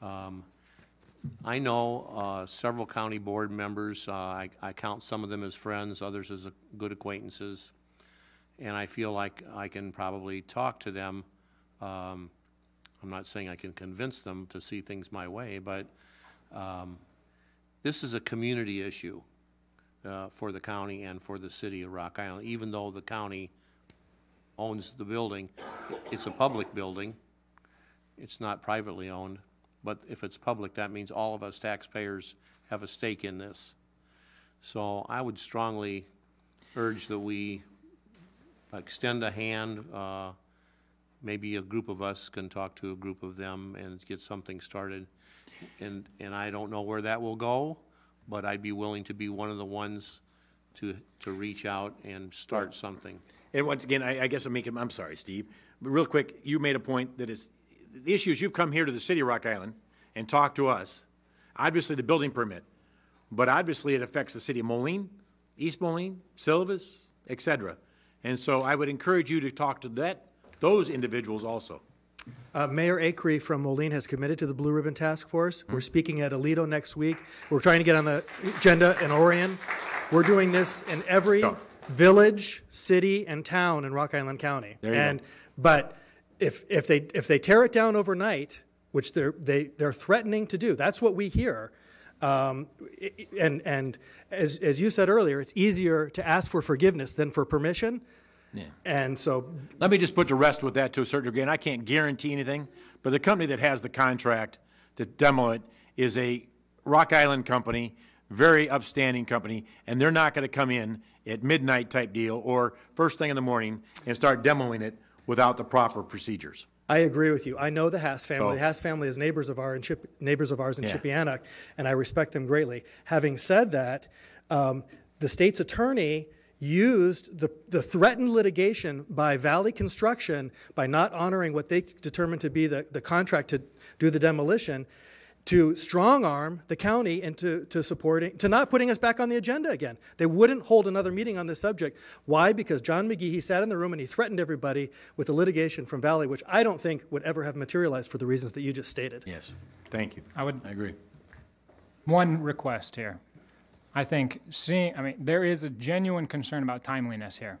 I know several county board members. I count some of them as friends, others as good acquaintances. And I feel like I can probably talk to them. I'm not saying I can convince them to see things my way, but this is a community issue for the county and for the city of Rock Island. Even though the county owns the building, it's a public building. It's not privately owned. But if it's public, that means all of us taxpayers have a stake in this. So I would strongly urge that we extend a hand. Maybe a group of us can talk to a group of them and get something started. And I don't know where that will go, but I'd be willing to be one of the ones to reach out and start something. And once again, I guess I'm sorry, Steve, but real quick, you made a point that it's, the issue is you've come here to the city of Rock Island and talked to us, obviously the building permit, but obviously it affects the city of Moline, East Moline, Silvis, et cetera. And so I would encourage you to talk to those individuals also. Mayor Acree from Moline has committed to the Blue Ribbon Task Force. We're speaking at Aledo next week. We're trying to get on the agenda in Orion. We're doing this in every village, city, and town in Rock Island County. There you go. But if they tear it down overnight, which they're threatening to do, that's what we hear. And as you said earlier, it's easier to ask for forgiveness than for permission. Yeah. And so, let me just put to rest with that to a certain degree, and I can't guarantee anything, but the company that has the contract to demo it is a Rock Island company, very upstanding company, and they're not going to come in at midnight type deal or first thing in the morning and start demoing it without the proper procedures. I agree with you. I know the Haas family. The Haas family is neighbors of ours in Chippewa, and I respect them greatly. Having said that, the state's attorney used the threatened litigation by Valley Construction by not honoring what they determined to be the contract to do the demolition to strong-arm the county into to not putting us back on the agenda again. They wouldn't hold another meeting on this subject. Why? Because John McGee, he sat in the room and he threatened everybody with the litigation from Valley, which I don't think would ever have materialized for the reasons that you just stated. Yes. Thank you. I agree. One request here. I think there is a genuine concern about timeliness here.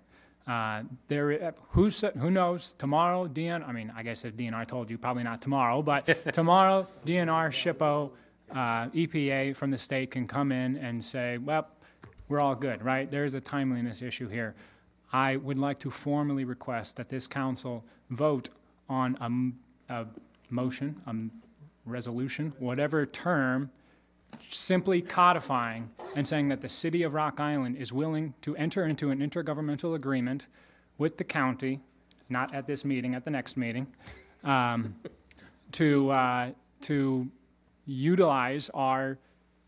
Who knows? Tomorrow, I mean, I guess if DNR told you, probably not tomorrow, but tomorrow, DNR, SHPO, EPA from the state can come in and say, well, we're all good, right? There's a timeliness issue here. I would like to formally request that this council vote on a motion, a resolution, whatever term, simply codifying and saying that the city of Rock Island is willing to enter into an intergovernmental agreement with the county, not at this meeting, at the next meeting, to utilize our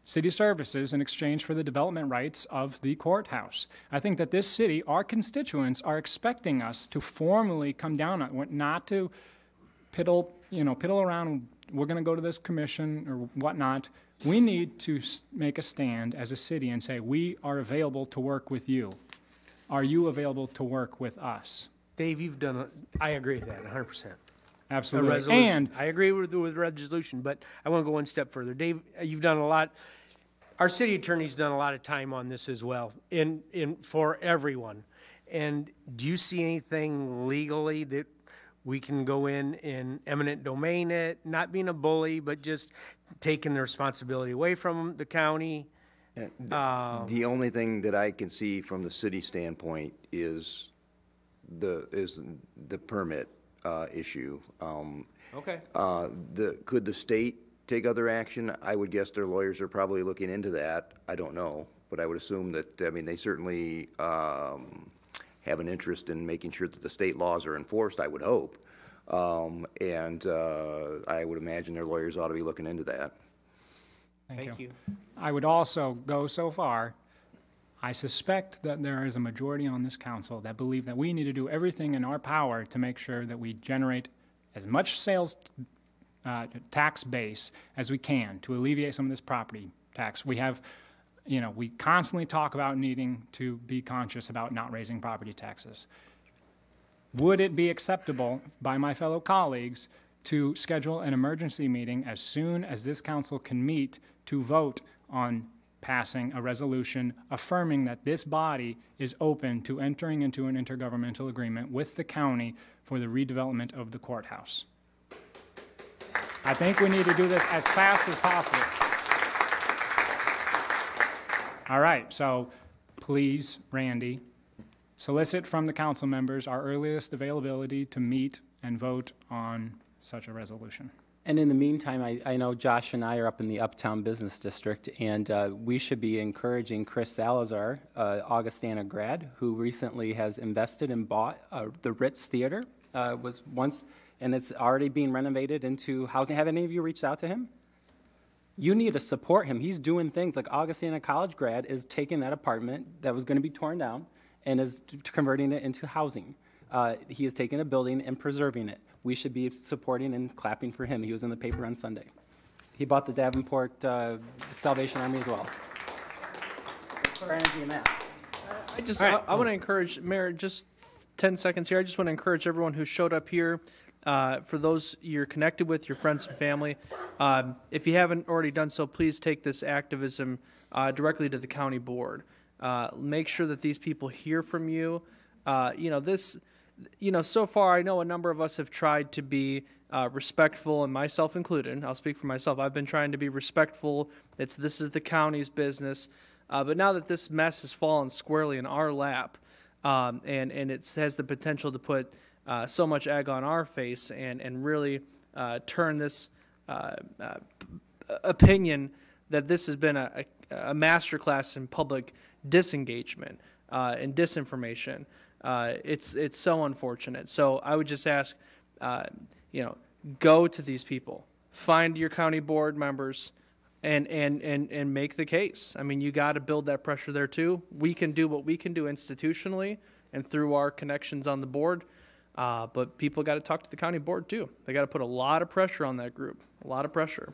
city services in exchange for the development rights of the courthouse. I think that this city, our constituents, are expecting us to formally come down on it, not to piddle around, we're going to go to this commission or whatnot. We need to make a stand as a city and say, we are available to work with you. Are you available to work with us? Dave, you've done, I agree with that 100%. Absolutely. And I agree with the resolution, but I want to go one step further. Dave, you've done a lot. Our city attorney's done a lot of time on this as well, for everyone. And do you see anything legally that we can go in eminent domain it, not being a bully, but just taking the responsibility away from the county? The only thing that I can see from the city standpoint is the permit issue. Okay. Could the state take other action? I would guess their lawyers are probably looking into that. I don't know, but I would assume that, I mean, they certainly have an interest in making sure that the state laws are enforced, I would hope. And I would imagine their lawyers ought to be looking into that. Thank you. I would also go so far, I suspect that there is a majority on this council that believe that we need to do everything in our power to make sure that we generate as much sales tax base as we can to alleviate some of this property tax. We have, we constantly talk about needing to be conscious about not raising property taxes. Would it be acceptable by my fellow colleagues to schedule an emergency meeting as soon as this council can meet to vote on passing a resolution affirming that this body is open to entering into an intergovernmental agreement with the county for the redevelopment of the courthouse? I think we need to do this as fast as possible. All right, so please, Randy, solicit from the council members our earliest availability to meet and vote on such a resolution. And in the meantime, I know Josh and I are up in the Uptown Business District, and we should be encouraging Chris Salazar, Augustana grad, who recently has invested and bought the Ritz Theater, was once, and it's already being renovated into housing. Have any of you reached out to him? You need to support him. He's doing things like Augustana College grad is taking that apartment that was going to be torn down and is converting it into housing. He is taking a building and preserving it. We should be supporting and clapping for him. He was in the paper on Sunday. He bought the Davenport Salvation Army as well. Let's put our energy in that. I want to encourage, Mayor, just 10 seconds here. I just want to encourage everyone who showed up here, for those you're connected with, your friends and family. If you haven't already done so, please take this activism directly to the county board. Make sure that these people hear from you. So far, I know a number of us have tried to be respectful, and myself included. I'll speak for myself. I've been trying to be respectful. This is the county's business. But now that this mess has fallen squarely in our lap, and it has the potential to put so much egg on our face and really turn this opinion that this has been a masterclass in public disengagement and disinformation. It's so unfortunate. So I would just ask, go to these people, find your county board members, and make the case. I mean, you got to build that pressure there too. We can do what we can do institutionally and through our connections on the board, but people got to talk to the county board too. They got to put a lot of pressure on that group, a lot of pressure.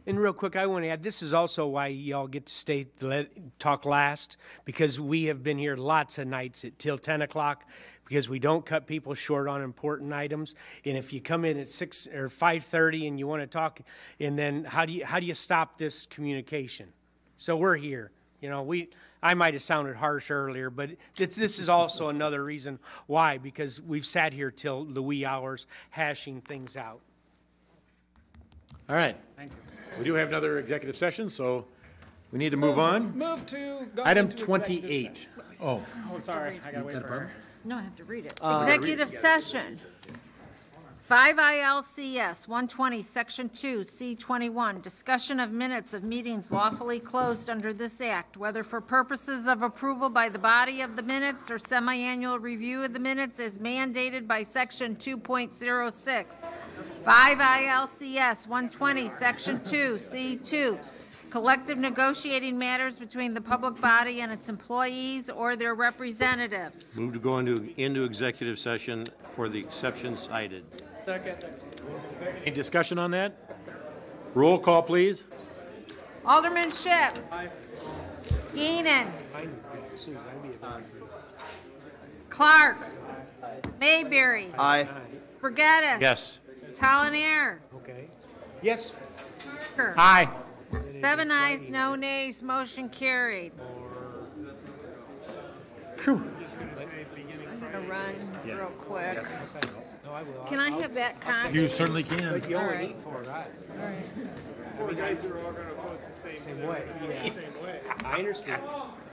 And real quick, I want to add, this is also why y'all get to talk last, because we have been here lots of nights till 10 o'clock, because we don't cut people short on important items. And if you come in at 6 or 5:30 and you want to talk, and then how do you stop this communication? So we're here. I might have sounded harsh earlier, but this is also another reason why, because we've sat here till the wee hours hashing things out. All right. Thank you. We do have another executive session, so we need to move on. Move to go Item into executive 28. session. Oh. Oh, sorry, I gotta wait for her. No, I have to read it. Executive session. 5 ILCS 120, Section 2, C21, discussion of minutes of meetings lawfully closed under this act, whether for purposes of approval by the body of the minutes or semi-annual review of the minutes as mandated by Section 2.06. 5 ILCS 120, Section 2, C2, collective negotiating matters between the public body and its employees or their representatives. Move to go into executive session for the exceptions cited. Second. Any discussion on that? Roll call, please. Alderman Shipp. Keenan. Clark. Mayberry. Aye. Spargattis. Yes. Talon-Air. Okay. Yes. Aye. 7 ayes, no nays, motion carried. I'm gonna run real quick. Can I have that copy? You certainly can. All right. All right. You guys are all gonna vote the same way. I understand.